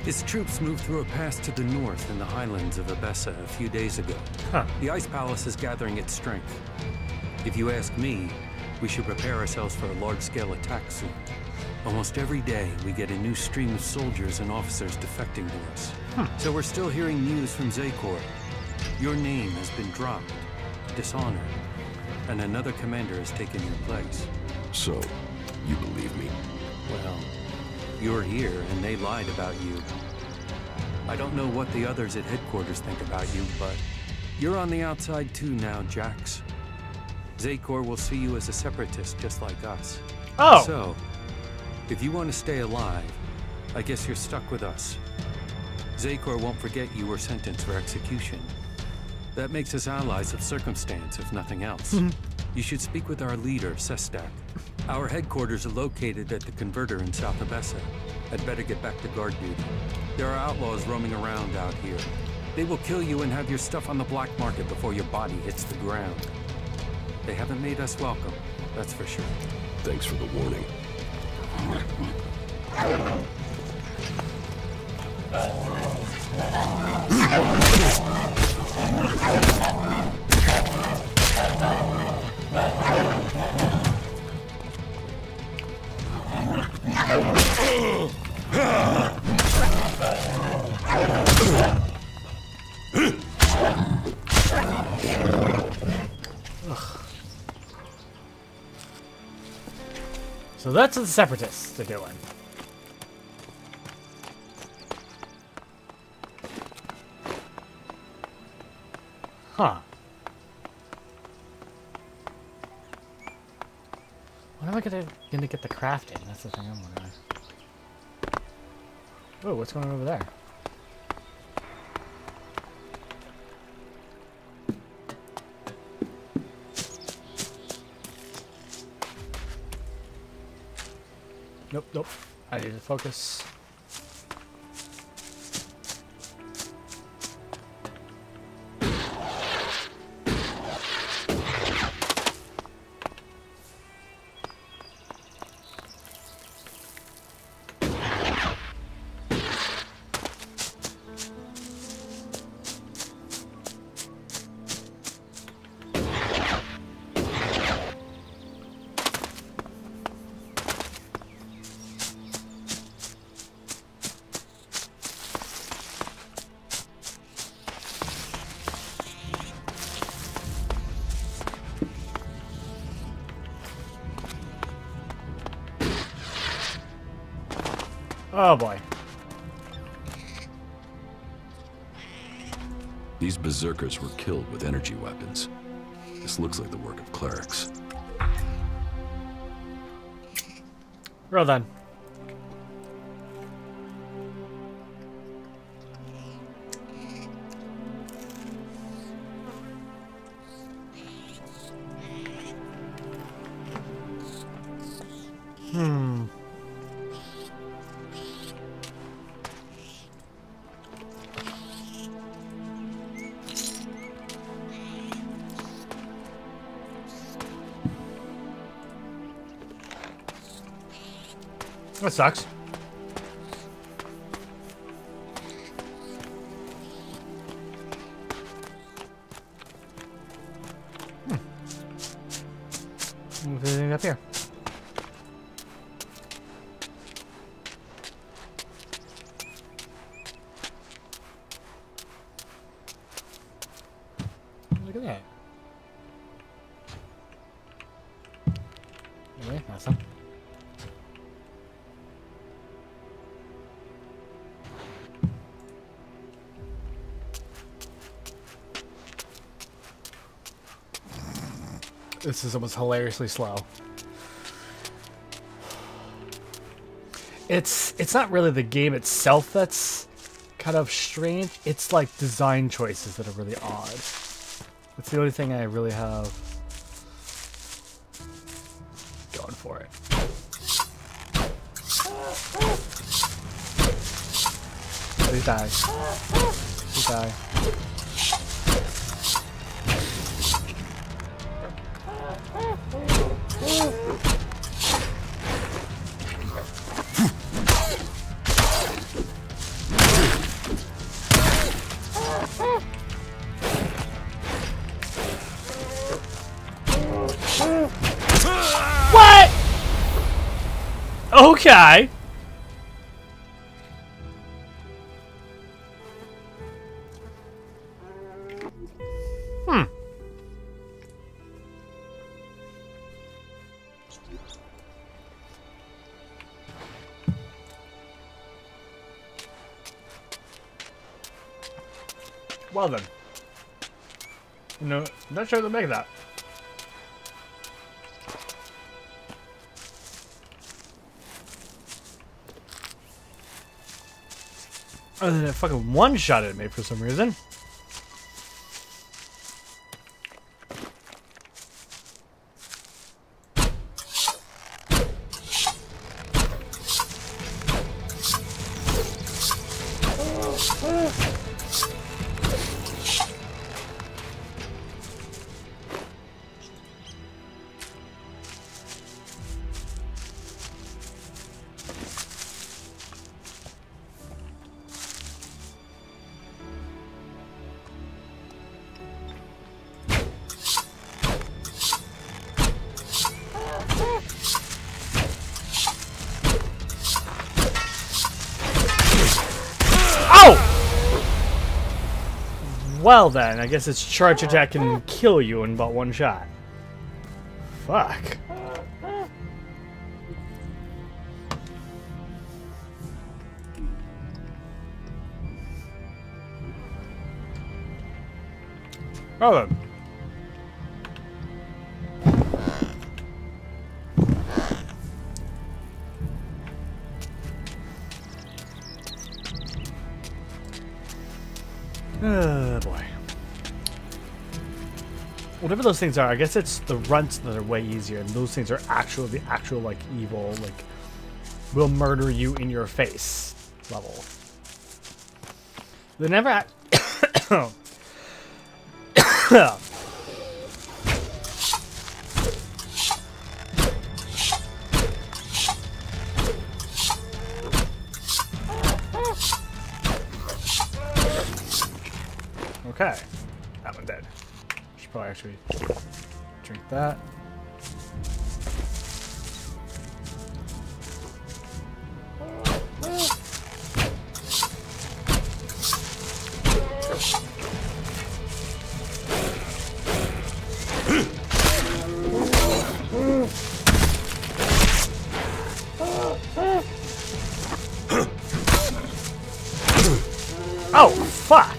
His troops moved through a pass to the north in the highlands of Abessa a few days ago. The Ice Palace is gathering its strength. If you ask me, we should prepare ourselves for a large-scale attack soon. Almost every day, we get a new stream of soldiers and officers defecting to us. So we're still hearing news from Zakor. Your name has been dropped, dishonored, and another commander has taken your place. So, you believe me? Well, you're here, and they lied about you. I don't know what the others at headquarters think about you, but you're on the outside too now, Jax. Zakor will see you as a separatist just like us. Oh! So, if you want to stay alive, I guess you're stuck with us. Zakor won't forget you were sentenced for execution. That makes us allies of circumstance, if nothing else. You should speak with our leader, Sestak. Our headquarters are located at the converter in South Abessa. I'd better get back to guard duty. There are outlaws roaming around out here. They will kill you and have your stuff on the black market before your body hits the ground. They haven't made us welcome, that's for sure. Thanks for the warning. So that's what the Separatists are doing. Huh. When am I gonna get the crafting? That's the thing I'm wondering. Oh, what's going on over there? Nope, nope. I need to focus. Oh boy. These berserkers were killed with energy weapons. This looks like the work of clerics. Well done. That sucks. Move anything up here. Look at that. Anyway, awesome. This is almost hilariously slow. It's not really the game itself that's kind of strange. It's like design choices that are really odd. It's the only thing I really have going for it. Please die. Please die. What? Okay. Well then. No, not sure they'll make that. Other than it fucking one-shotted me for some reason. Well then, I guess its charge attack can kill you in about one shot. Fuck. Oh. Oh boy. Whatever those things are, I guess it's the runts that are way easier, and those things are the actual like evil, like will murder you in your face level. They never. Okay, that one dead. Should probably actually drink that. Oh, fuck!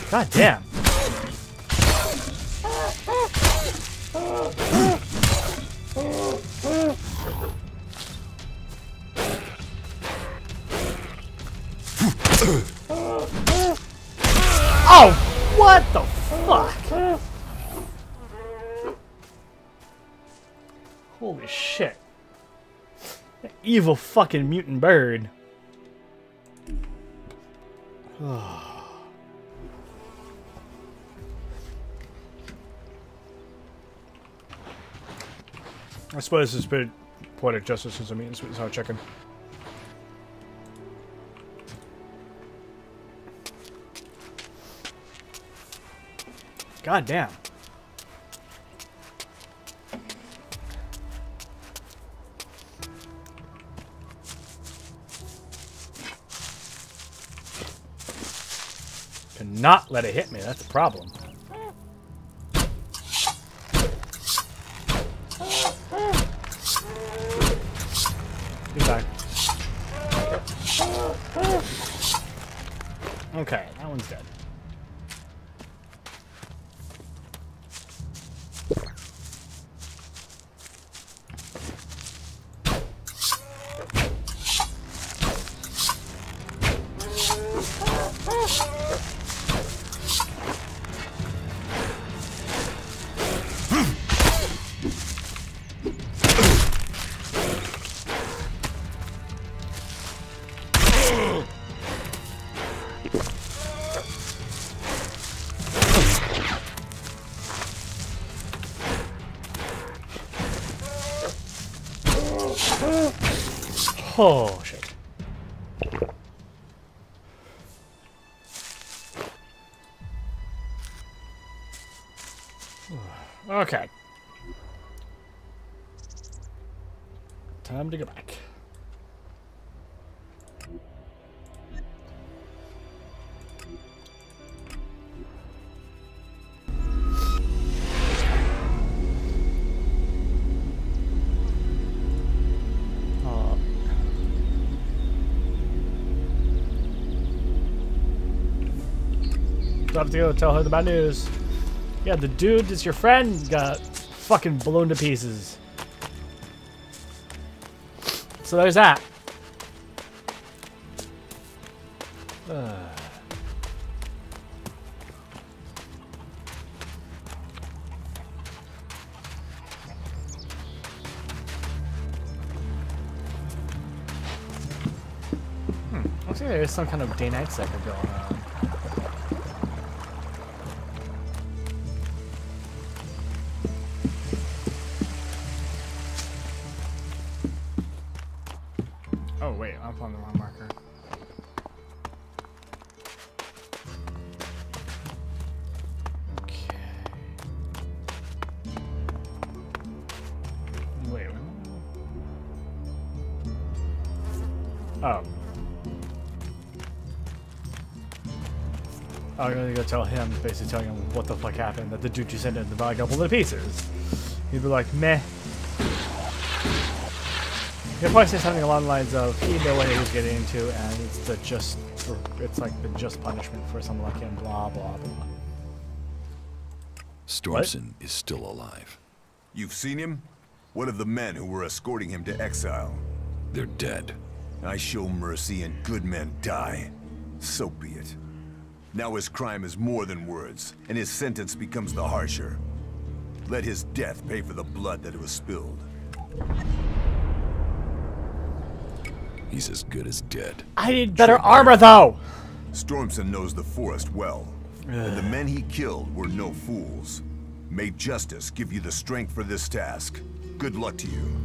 God damn. Oh, what the fuck? Holy shit. That evil fucking mutant bird. I suppose it's a bit poetic justice as a meat and sweet and sour chicken. God damn. Cannot let it hit me, that's the problem. Goodbye. Okay, that one's dead. Oh, shit. Okay. Time to go back. Have to go tell her the bad news. Yeah, the dude that's your friend got fucking blown to pieces. So there's that. Looks like there is some kind of day-night cycle going on. Oh wait, I'm on the wrong marker. Okay. Wait. Oh. I'm gonna go tell him, basically telling him what the fuck happened, that the dude you sent in the bag got blown to pieces. He'd be like, meh. He'll probably say something along the lines of, he knew what he was getting into, and it's like the just punishment for someone like him, blah, blah, blah. Stormson is still alive. You've seen him? What of the men who were escorting him to exile? They're dead. I show mercy and good men die. So be it. Now his crime is more than words, and his sentence becomes the harsher. Let his death pay for the blood that was spilled. He's as good as dead. I need better armor, though! Stormson knows the forest well, and the men he killed were no fools. May justice give you the strength for this task. Good luck to you.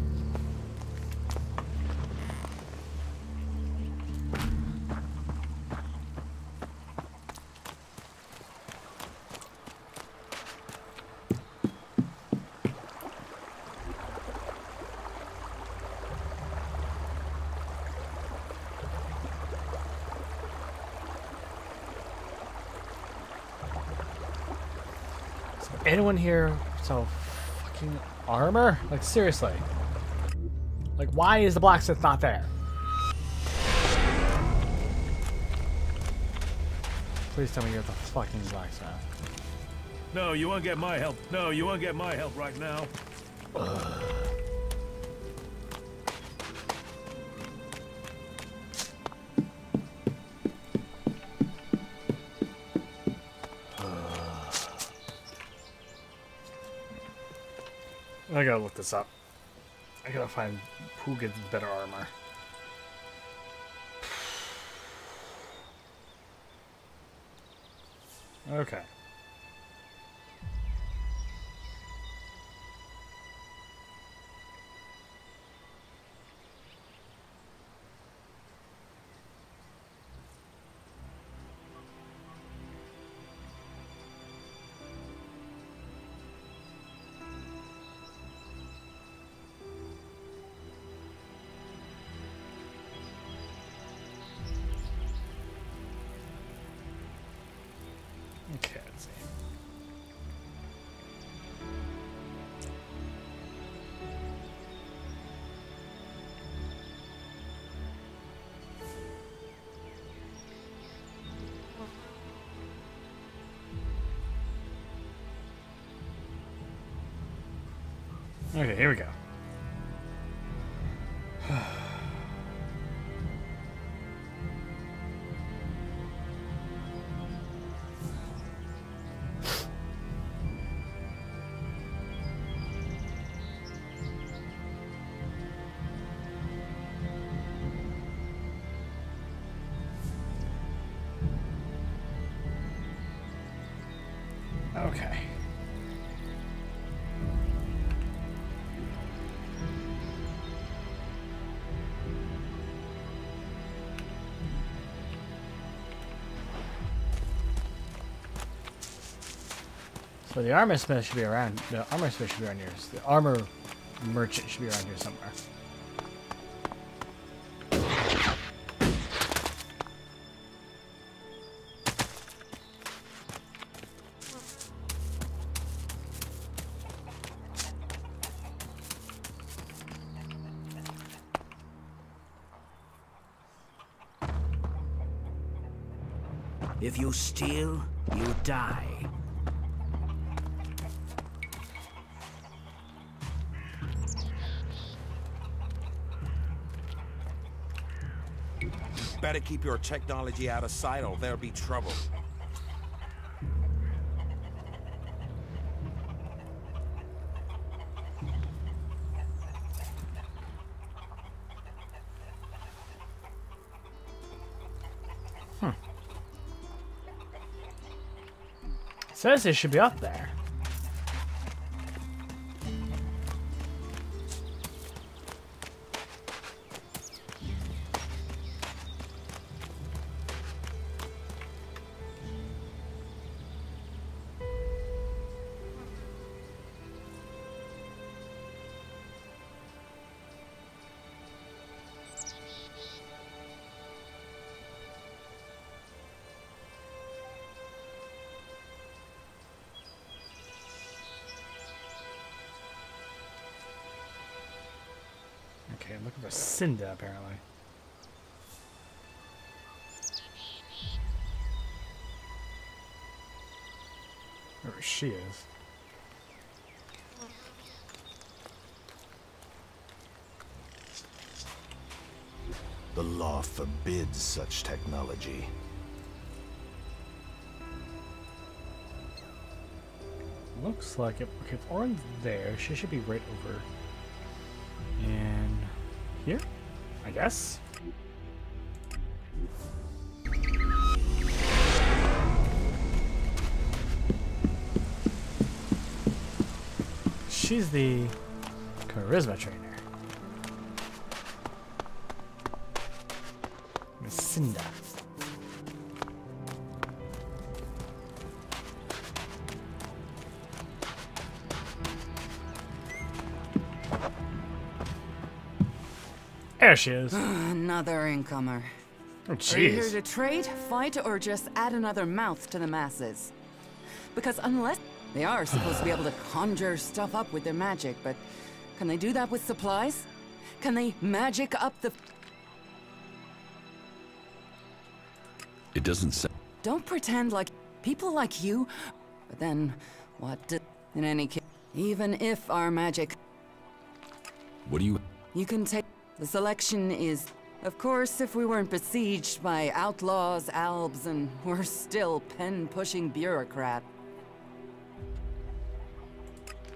Anyone here so fucking armor? Like, seriously. Like, why is the blacksmith not there? Please tell me you're the fucking blacksmith. No, you won't get my help. No, you won't get my help right now. I gotta look this up. I gotta find who gets better armor. Okay. Okay, let's see. Okay, here we go. Okay. So the armor smith should be around. The armor smith should be around here. The armor merchant should be around here somewhere. If you steal, you die. Better keep your technology out of sight or there'll be trouble. Says it should be up there. I'm looking for Cinda, apparently. Where she is. The law forbids such technology. Looks like it. Okay, if Orin's there, she should be right over. And here, I guess. She's the charisma trainer. Miss Cinda. There she is. Another incomer. Oh, Are you here jeez. to trade, fight, or just add another mouth to the masses? Because unless they are supposed to be able to conjure stuff up with their magic, but can they do that with supplies? Can they magic up the... It doesn't sound... Don't pretend like people like you, but then in any case, even if our magic... What do you... You can take... The selection is... Of course, if we weren't besieged by outlaws, albs, and we're still pen-pushing bureaucrat.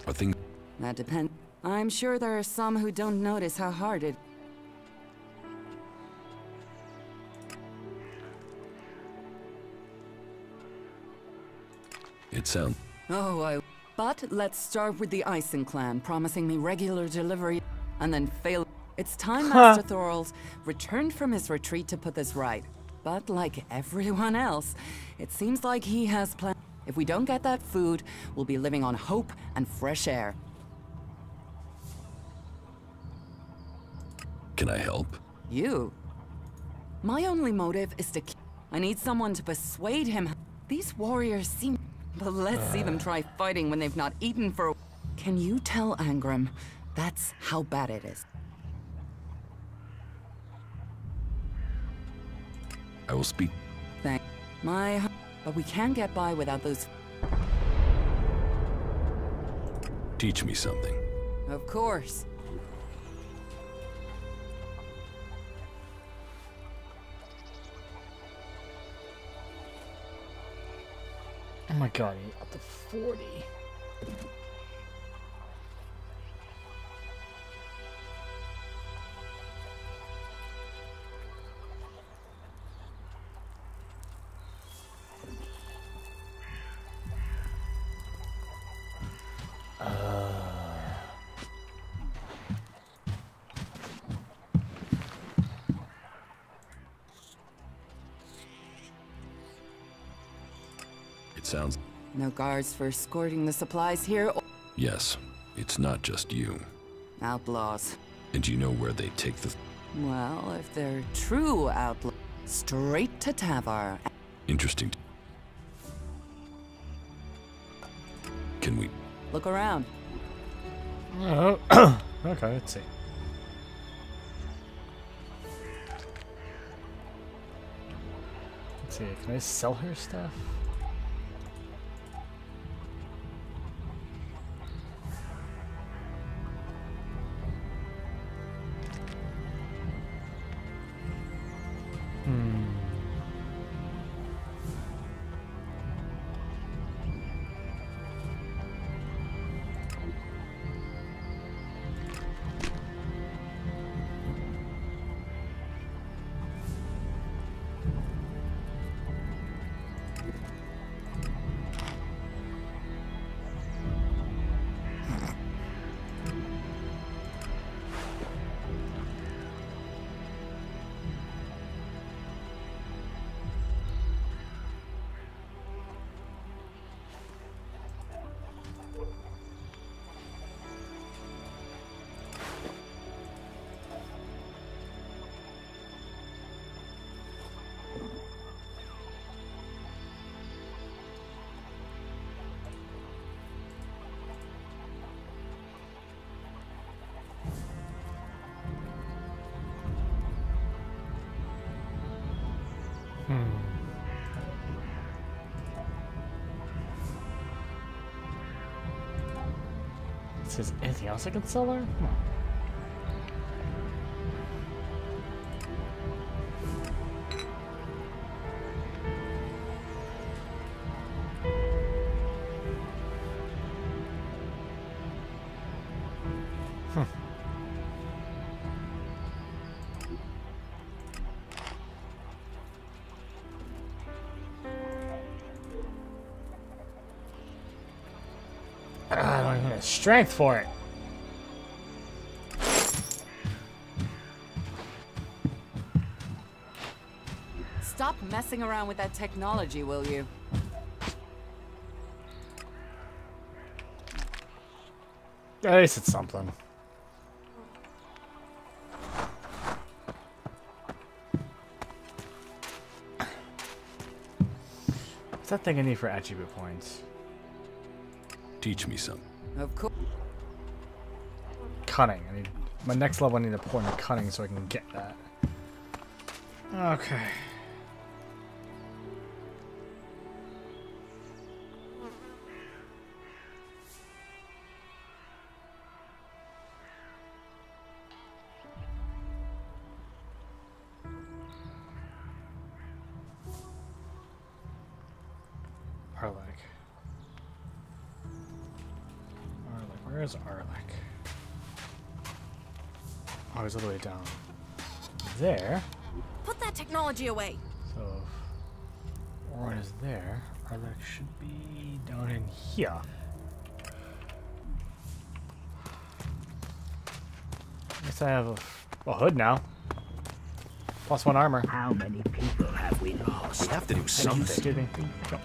Are things... That depends. I'm sure there are some who don't notice how hard it... It sounds... Oh, But let's start with the Ison clan, promising me regular delivery, and then fail... It's time Master Thorals returned from his retreat to put this right. But like everyone else, it seems like he has plans. If we don't get that food, we'll be living on hope and fresh air. Can I help? You? My only motive is to... I need someone to persuade him. These warriors seem... But let's see them try fighting when they've not eaten for... Can you tell Angram that's how bad it is? I will speak. Thank my... But we can't get by without those... Teach me something. Of course. Oh my god, he up to 40. It sounds... No guards for escorting the supplies here. Yes, it's not just you. Outlaws. And you know where they take the... Well, if they're true outlaws, straight to Tavar. Interesting. Can we... Look around. Oh, okay, let's see. Let's see, can I sell her stuff? Is anything else I can sell there? I don't even have strength for it. Stop messing around with that technology, will you? At least it's something. What's that thing I need for attribute points? Teach me some. Of course. Cunning. I need my next level. I need a point of cunning so I can get that. Okay. Where's Arlek? Oh, he's all the way down there. Put that technology away. So, if Orin is there, Arlek should be down in here. I guess I have a hood now. +1 armor. How many people have we lost? We have to do something. Excuse me. Go.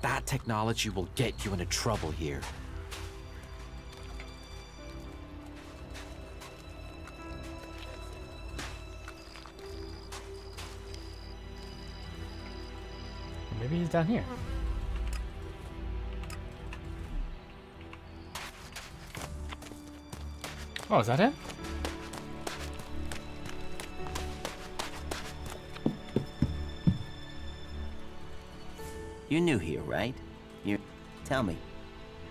That technology will get you into trouble here. Maybe he's down here. Oh, is that him? You're new here, right? Tell me,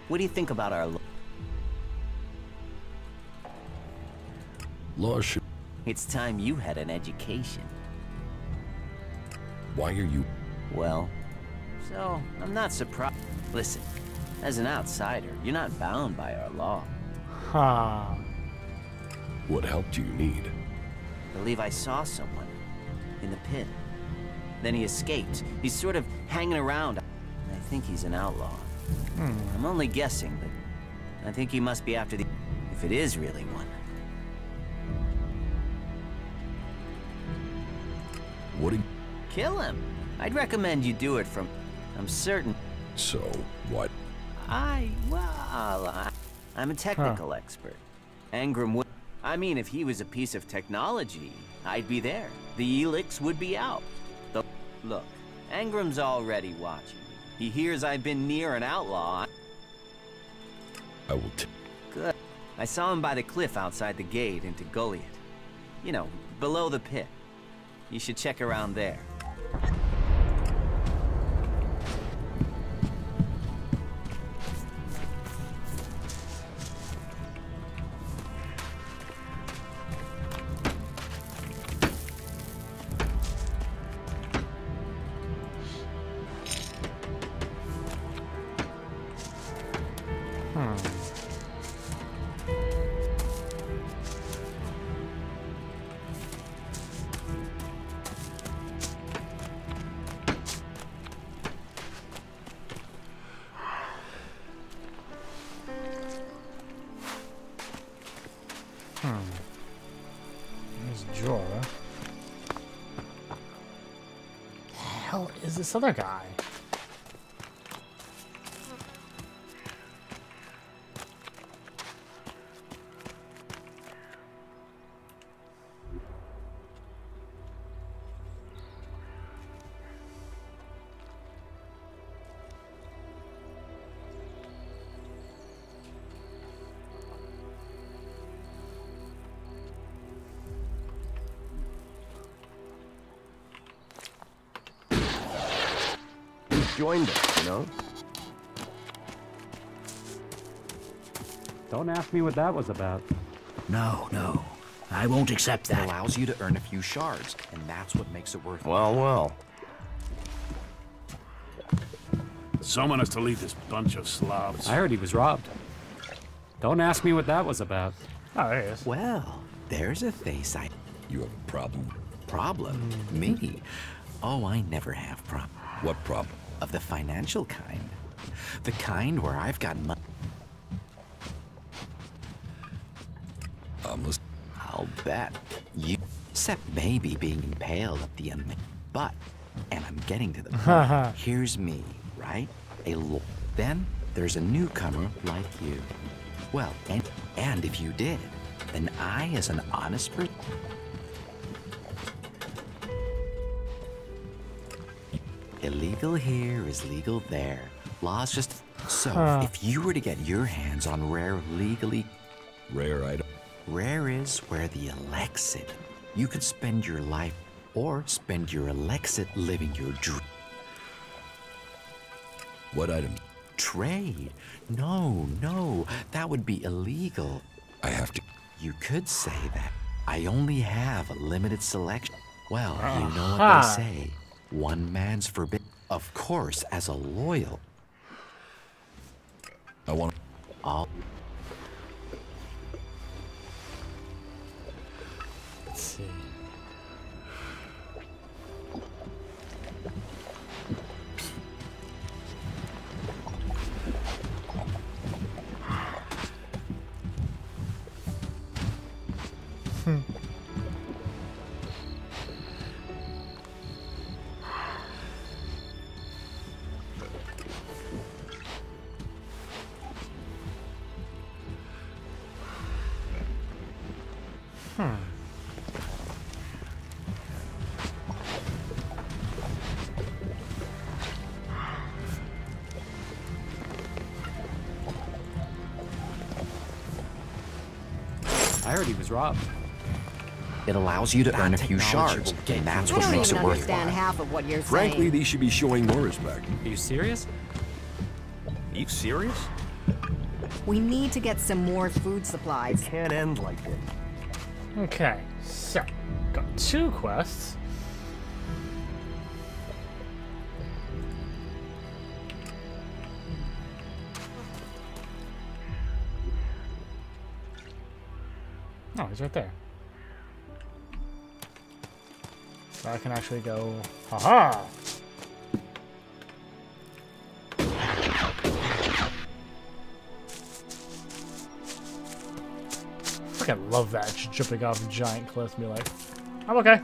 what do you think about our laws should... It's time you had an education. Why are you... Well, so, I'm not surprised. Listen, as an outsider, you're not bound by our law. Huh. What help do you need? I believe I saw someone in the pit. Then he escaped. He's sort of hanging around. I think he's an outlaw. I'm only guessing, but I think he must be after the... if it is really one. What do you... Kill him. I'd recommend you do it from... I'm certain... So, what? I'm a technical expert. Engram would... I mean, if he was a piece of technology, I'd be there. The ELEX would be out. Look, Engram's already watching. He hears I've been near an outlaw. I will Good. I saw him by the cliff outside the gate into Goliath. You know, below the pit. You should check around there. hell is this other guy? Joined us, you know? Don't ask me what that was about. No, no. I won't accept that. It allows you to earn a few shards, and that's what makes it worth it. Well, well. Someone has to lead this bunch of slobs. I heard he was robbed. Don't ask me what that was about. Oh, there he is. Well, there's a face I... You have a problem? Problem? Me? Oh, I never have problem. What problem? Of the financial kind. The kind where I've got money. I'll bet. You... Except maybe being impaled at the end. But, and I'm getting to the point. Here's me, right? Then, there's a newcomer like you. Well, and if you did, then I, as an honest person... Illegal here is legal there. Law's just... So, if you were to get your hands on rare legally... Rare item? Rare is where the ELEX. You could spend your life, or spend your ELEX living your dream. What item? Trade. No, no, that would be illegal. I have to... You could say that. I only have a limited selection. Well, you know what they say. One man's forbidden. Of course, as a loyal. I want... All... Let's see. I heard he was robbed. It allows you to earn a few shards, and that's what makes it worthwhile. I don't even understand half of what you're Frankly, saying. these should be showing more respect. Are you serious? Are you serious? We need to get some more food supplies. It can't end like this. Okay, so got 2 quests. Oh, he's right there. So I can actually go. Haha! I love that, just jumping off a giant cliff and be like, I'm okay.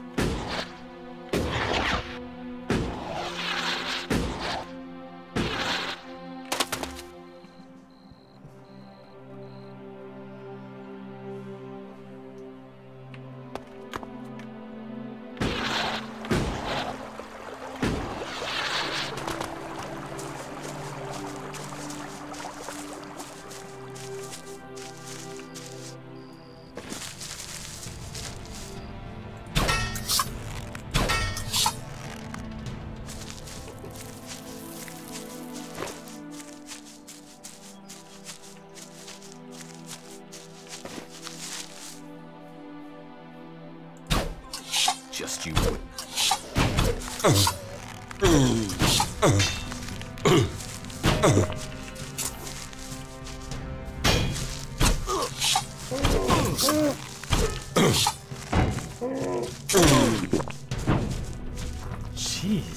Just you wait. Jeez.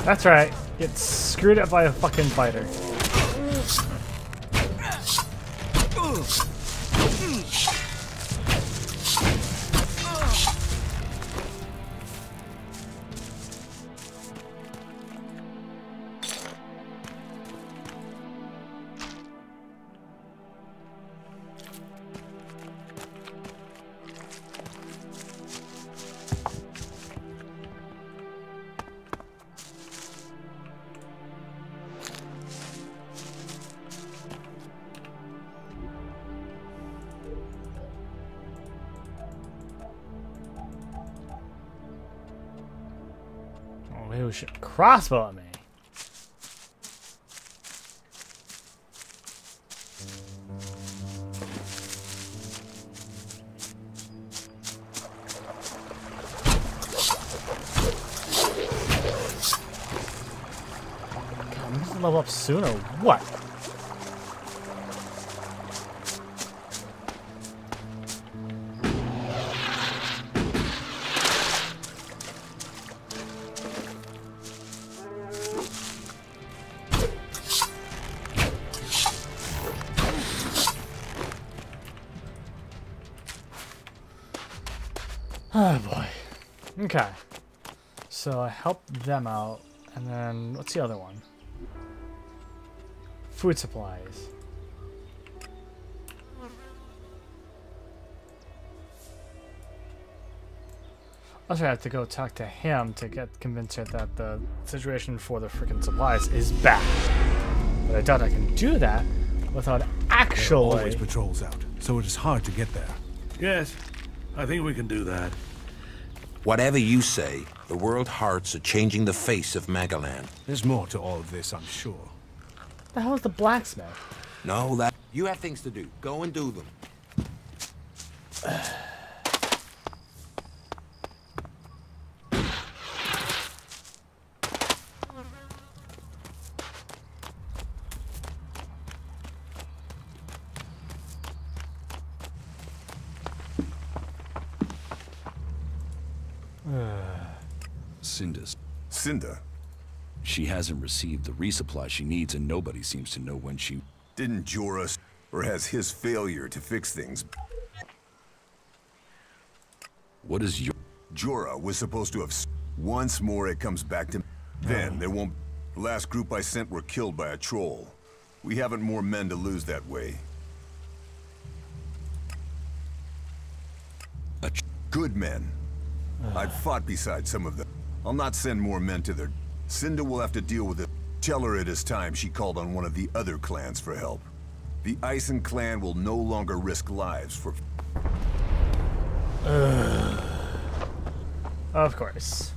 That's right. Get screwed up by a fucking fighter. who should crossbow at me. God, I'm gonna level up soon or what? Oh boy. Okay. So I helped them out, and then what's the other one? Food supplies. Also, I have to go talk to him to convince her that the situation for the freaking supplies is bad. But I doubt I can do that without actually. There are always patrols out, so it is hard to get there. Yes, I think we can do that. Whatever you say, the World Hearts are changing the face of Magalan. There's more to all of this, I'm sure. The hell is the blacksmith? No, that... You have things to do. Go and do them. Cinda? She hasn't received the resupply she needs, and nobody seems to know when she... Didn't Jorah, or has his failure to fix things... What is your... Jorah was supposed to have... Once more it comes back to... Then there won't... The last group I sent were killed by a troll. We haven't more men to lose that way. Good men. I've fought beside some of them. I'll not send more men to their... Cinda will have to deal with it. Tell her it is time she called on one of the other clans for help. The Ison clan will no longer risk lives for... Of course.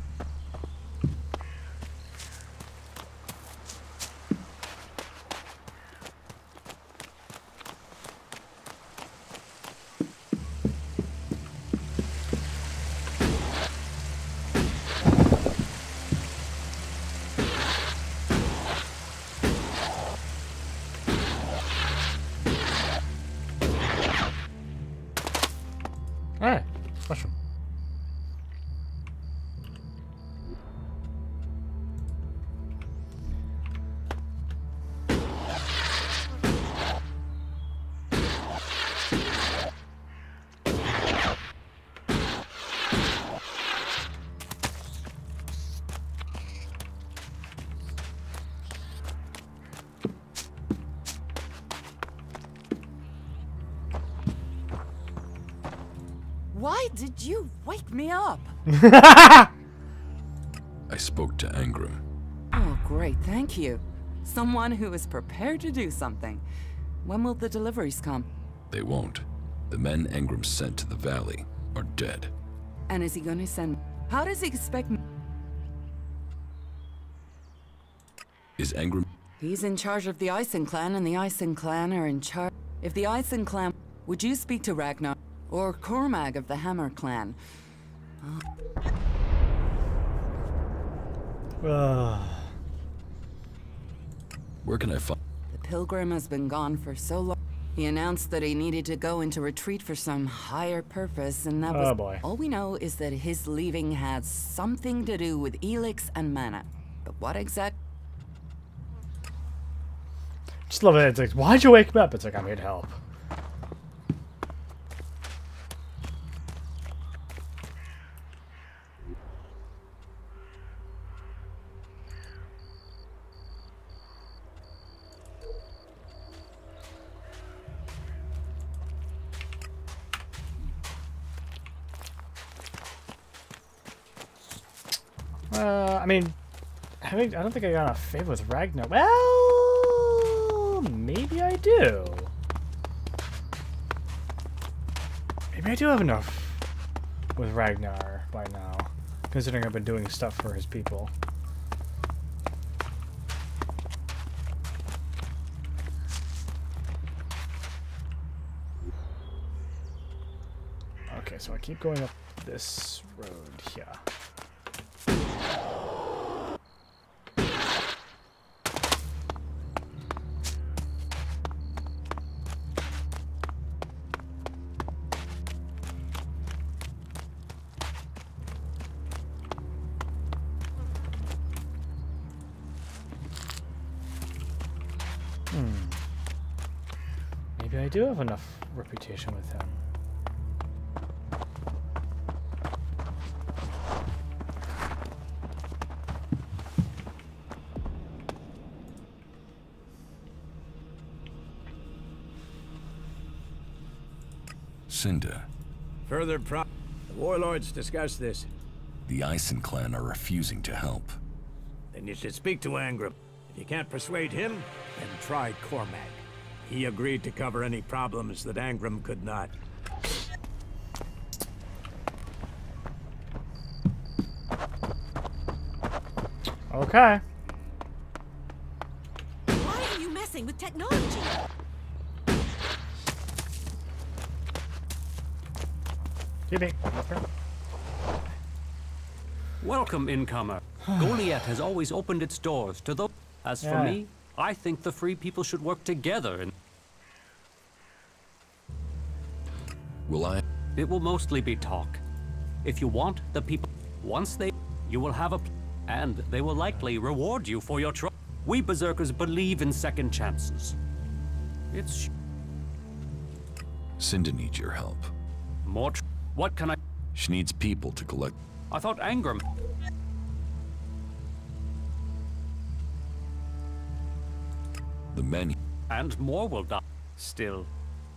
Alright, mushroom. Why did you wake me up? I spoke to Angram. Oh, great, thank you. Someone who is prepared to do something. When will the deliveries come? They won't. The men Angram sent to the valley are dead. And is he going to send... How does he expect me... Is Angram... He's in charge of the Ison clan, and the Ison clan are in charge... If the Ison clan... Would you speak to Ragnar? Or Cormag of the Hammer clan? Where can I find... The Pilgrim has been gone for so long. He announced that he needed to go into retreat for some higher purpose, and that was... Oh boy. All we know is that his leaving had something to do with ELEX and mana. But what exact... Just love it. It's like, why'd you wake me up? It's like, I'm here to help. I mean, I don't think I got a favor with Ragnar. Well, maybe I do. Maybe I do have enough with Ragnar by now, considering I've been doing stuff for his people. so I keep going up this road here. Maybe I do have enough reputation with him. Cinda. The warlords discuss this. The Ison clan are refusing to help. Then you should speak to Angram. If you can't persuade him, then try Cormac. He agreed to cover any problems that Angram could not. Okay. Why are you messing with technology? Welcome, incomer. Goliath has always opened its doors to those. As for me, I think the free people should work together and... Will I? It will mostly be talk. If you want the people, once they, you will have a, and they will likely reward you for your trouble. We Berserkers believe in second chances. It's... Cinda needs your help. More what can I... She needs people to collect... I thought Angram... The men... And more will die. Still,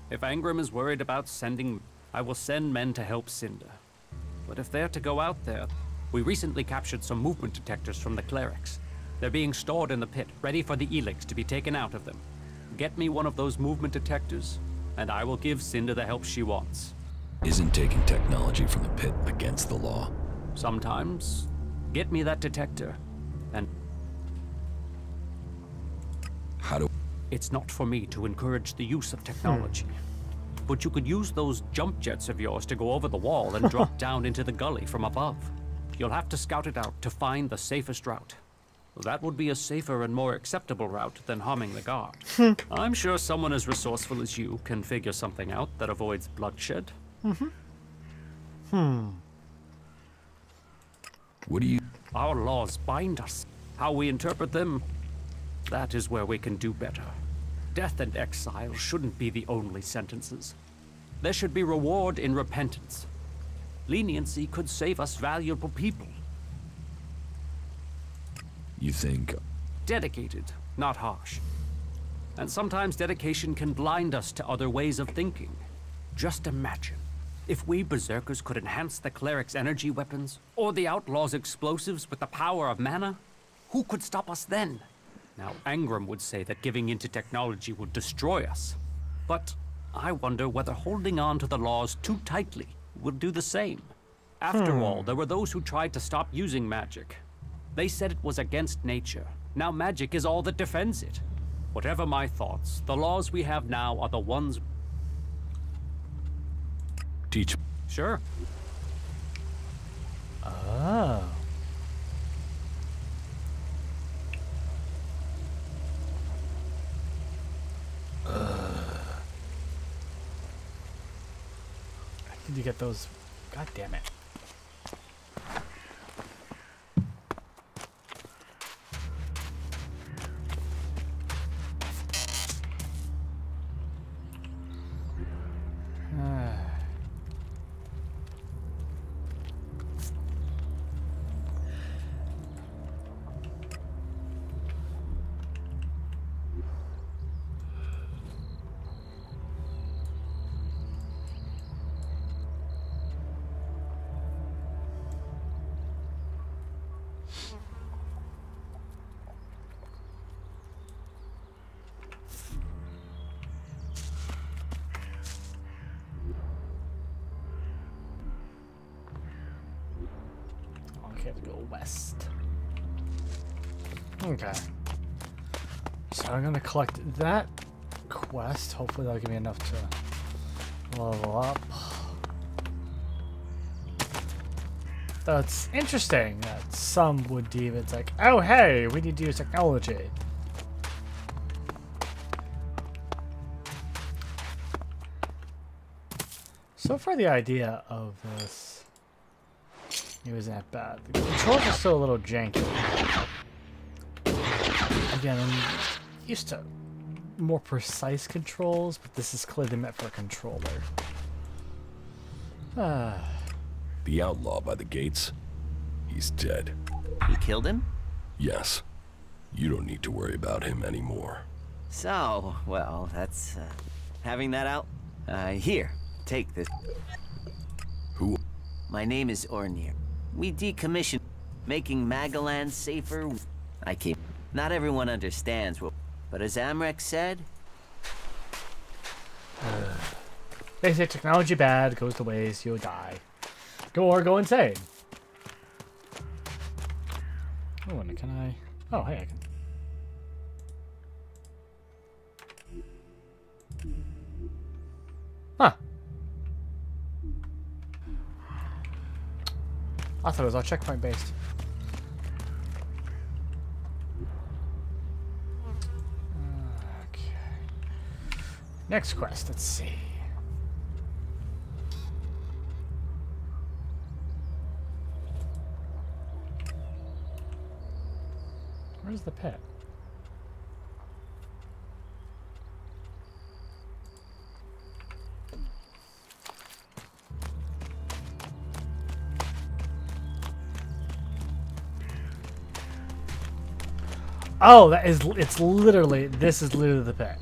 if Angram is worried about sending... I will send men to help Cinda. But if they're to go out there... We recently captured some movement detectors from the clerics. They're being stored in the pit, ready for the ELEX to be taken out of them. Get me one of those movement detectors, and I will give Cinda the help she wants. Isn't taking technology from the pit against the law? Sometimes. Get me that detector, and... How do... It's not for me to encourage the use of technology. But you could use those jump jets of yours to go over the wall and drop down into the gully from above. You'll have to scout it out to find the safest route. That would be a safer and more acceptable route than harming the guard. I'm sure someone as resourceful as you can figure something out that avoids bloodshed. What do you... Our laws bind us. How we interpret them, that is where we can do better. Death and exile shouldn't be the only sentences. There should be reward in repentance. Leniency could save us valuable people. You think... Dedicated, not harsh. And sometimes dedication can blind us to other ways of thinking. Just imagine, if we Berserkers could enhance the cleric's energy weapons, or the outlaws' explosives with the power of mana, who could stop us then? Now, Angram would say that giving into technology would destroy us. But I wonder whether holding on to the laws too tightly will do the same. After all, there were those who tried to stop using magic. They said it was against nature. Now magic is all that defends it. Whatever my thoughts, the laws we have now are the ones... Teach... Sure. Oh. Did you get those? God damn it. West. Okay. So I'm gonna collect that quest. Hopefully that'll give me enough to level up. That's interesting that some would deem it's like, oh hey, we need to use technology. So far the idea of this, it wasn't that bad. The controls are still a little janky. Again, I'm used to more precise controls, but this is clearly meant for a controller. The outlaw by the gates, he's dead. You killed him? Yes. You don't need to worry about him anymore. So, well, that's, having that out. Here, take this. Who? My name is Ornir. We decommissioned, making Magalan safer. I keep. Not everyone understands what, but as Amrek said, they say technology bad, goes to waste, you'll die. Go insane. Oh, and can I? Oh, hey, I can. Huh. I thought it was all checkpoint based. Okay. Next quest, let's see. Where's the pit? Oh, that is, it's literally, this is literally the pit.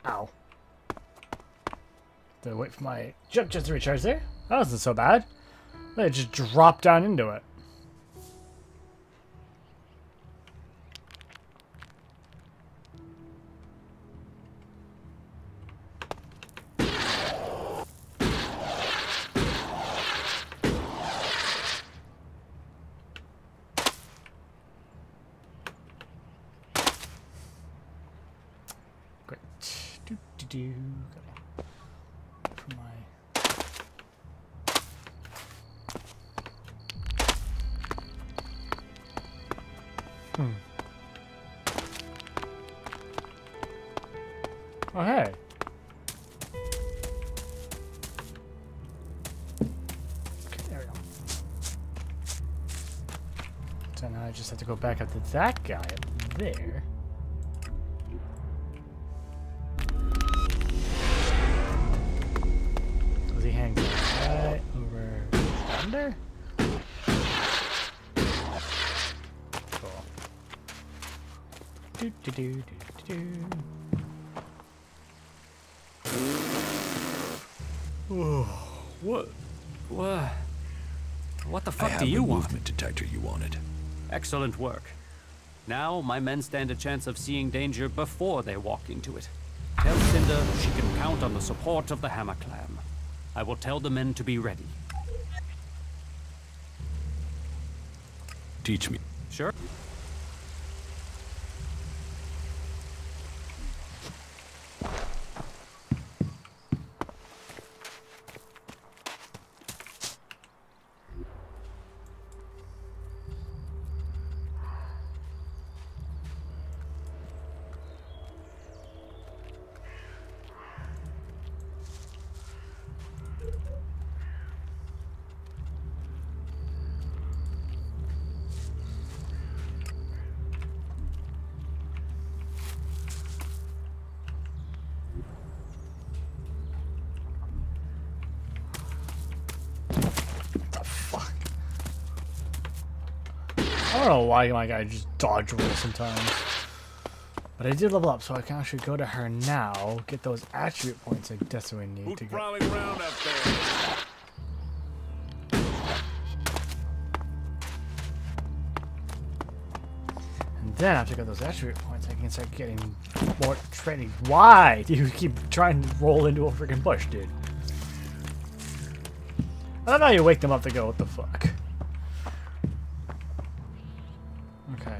Ow. To wait for my jump just to recharge there. That wasn't so bad. I just dropped down into it. For my Oh hey. Okay, there we go. So now I just have to go back up to that guy up there. He hangs right over under. Cool. Do do do do do. What the fuck I have do you the want? movement detector you wanted. Excellent work. Now my men stand a chance of seeing danger before they walk into it. Tell Cinder she can count on the support of the Hammer Clan. I will tell the men to be ready. Teach me. Sure. I don't know why my guy just dodge rolls sometimes. But I did level up, so I can actually go to her now, get those attribute points I desperately need to get. Prowling around up there? And then after I get those attribute points, I can start getting more training. Why do you keep trying to roll into a freaking bush, dude? I don't know how you wake them up to go, what the fuck? Okay.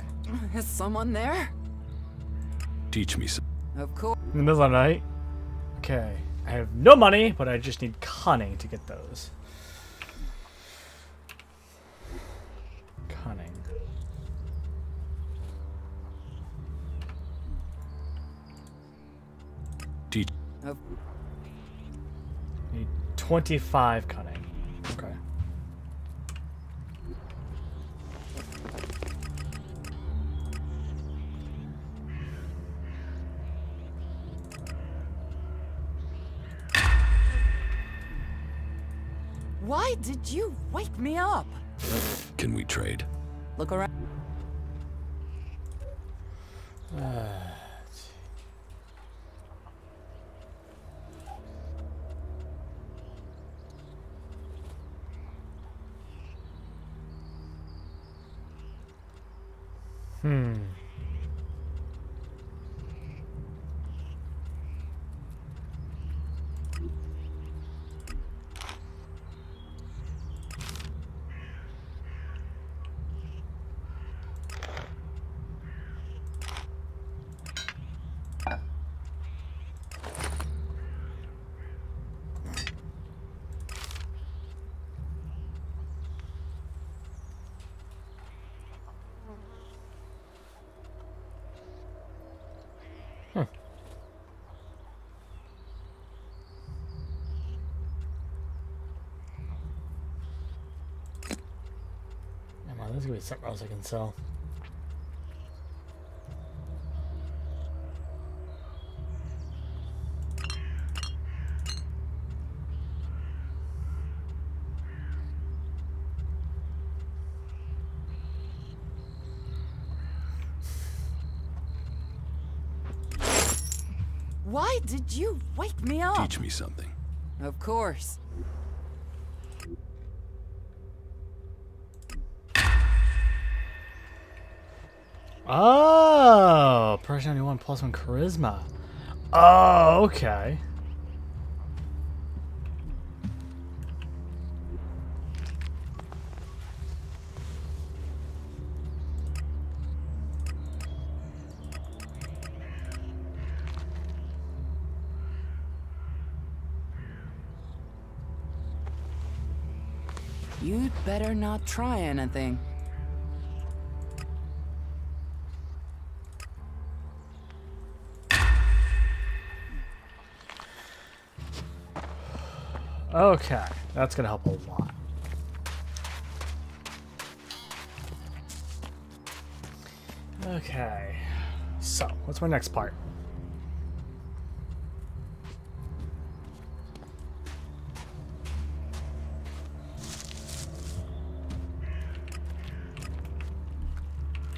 Is someone there? Teach me some. Of course. In the middle of the night? Okay. I have no money, but I just need cunning to get those. Cunning. Teach. Need 25 cunning. Okay. Why did you wake me up? Can we trade? Look around. There's gonna be something else I can sell. Why did you wake me up? Teach me something. Of course. Oh, personality 1 plus 1 charisma. Oh, okay. You'd better not try anything. Okay, that's gonna help a lot. Okay, so what's my next part?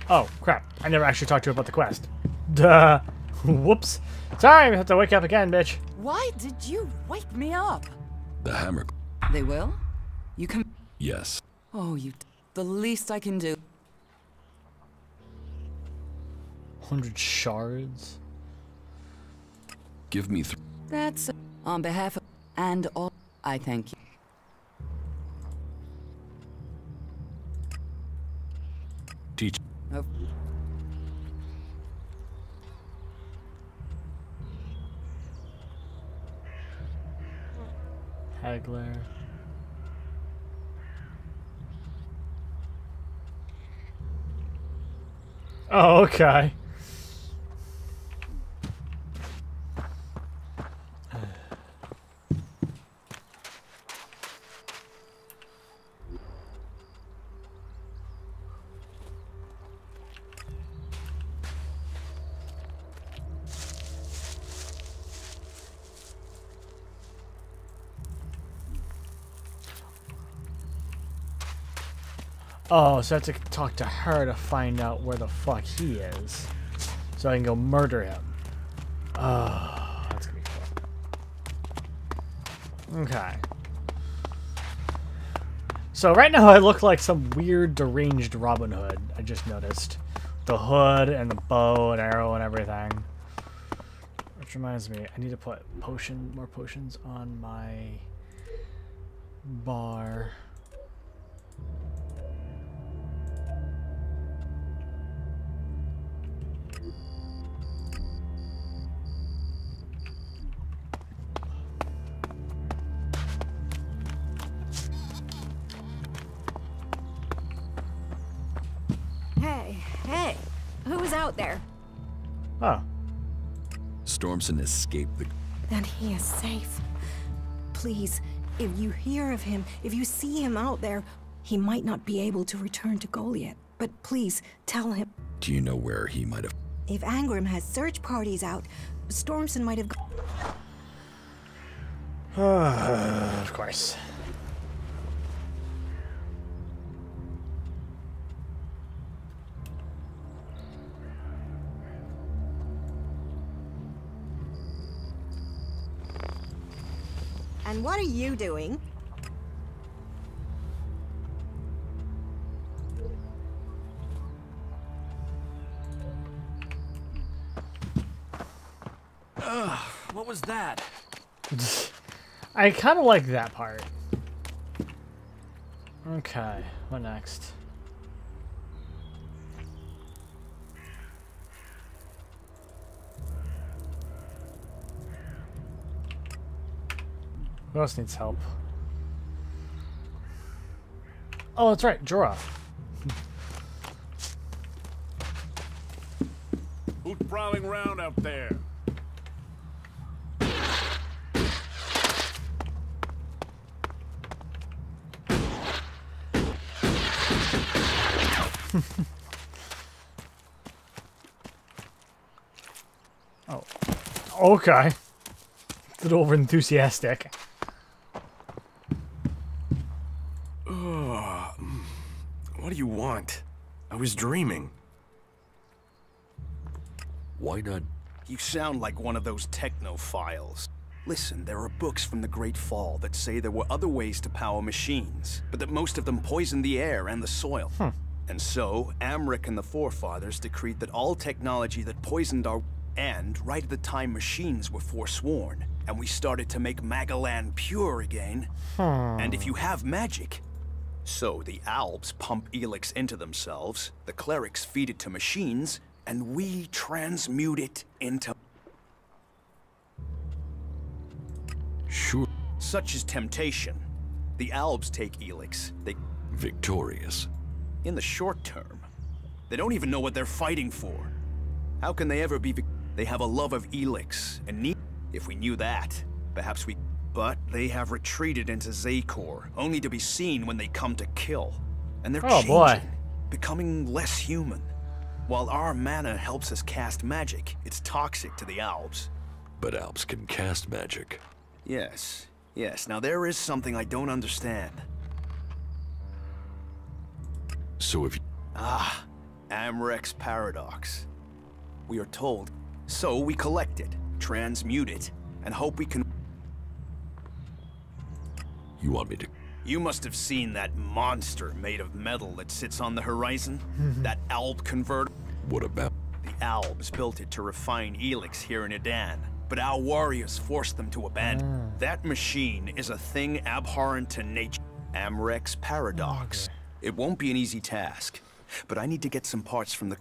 Oh, crap. I never actually talked to you about the quest. Duh. Whoops. Sorry, we have to wake up again, bitch. Why did you wake me up? The hammer. They will? You can... Yes. Oh, the least I can do. 100 shards? Give me That's... On behalf of... And all... I thank you. Teach. Oh. Haggler. Oh, okay. Oh, so I have to talk to her to find out where the fuck he is. So I can go murder him. Oh, that's gonna be cool. Okay. So right now I look like some weird deranged Robin Hood, I just noticed. The hood and the bow and arrow and everything. Which reminds me, I need to put more potions on my bar. Hey, who was out there? Oh. Stormson escaped the... Then he is safe. Please, if you hear of him, if you see him out there, he might not be able to return to Goliath. But please, tell him. Do you know where he might have... If Angrim has search parties out, Stormson might have... Of course. And what are you doing? What was that? I kind of like that part. Okay, what next? Who else needs help? Oh, that's right, Jorah. Who's prowling around out there? Oh, okay. A little over enthusiastic. What do you want? I was dreaming. Why not? You sound like one of those technophiles. Listen, there are books from the Great Fall that say there were other ways to power machines, but that most of them poisoned the air and the soil. And so, Amric and the Forefathers decreed that all technology that poisoned our... And right at the time machines were forsworn, and we started to make Magalan pure again. And if you have magic... So the Albs pump ELEX into themselves, the clerics feed it to machines, and we transmute it into... Sure. Such is temptation. The Albs take ELEX. They... Victorious. In the short term. They don't even know what they're fighting for. How can they ever be... They have a love of ELEX, and need... If we knew that, perhaps we... But they have retreated into Zakor, only to be seen when they come to kill. And they're changing, becoming less human. While our mana helps us cast magic, it's toxic to the Albs. But Albs can cast magic. Yes, yes. Now there is something I don't understand. So if... Ah, Amrek's paradox. We are told. So we collect it, transmute it, and hope we can... You want me to... You must have seen that monster made of metal that sits on the horizon? That Alb converter? What about... The Albs built it to refine ELEX here in Edan, but our warriors forced them to abandon. That machine is a thing abhorrent to nature. Amrek's paradox. It won't be an easy task, but I need to get some parts from the...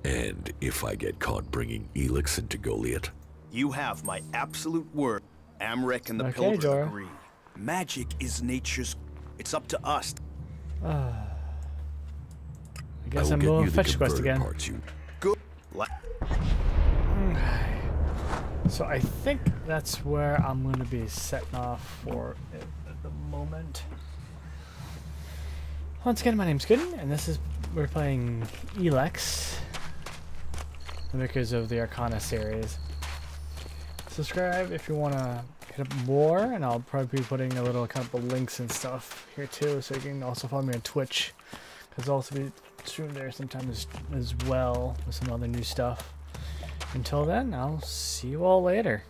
And if I get caught bringing ELEX into Goliath? You have my absolute word. Amrek and the Pilgrim agree. Magic is nature's... It's up to us. I guess I'm going to fetch quest again. Good. Okay. So I think that's where I'm going to be setting off for it at the moment. Once again, my name's Gooden, and this is... We're playing ELEX. The makers of the Arcana series. Subscribe if you want to hit up more, and I'll probably be putting a couple links and stuff here too, so you can also follow me on Twitch, because I'll also be streaming there sometimes as well with some other new stuff. Until then, I'll see you all later.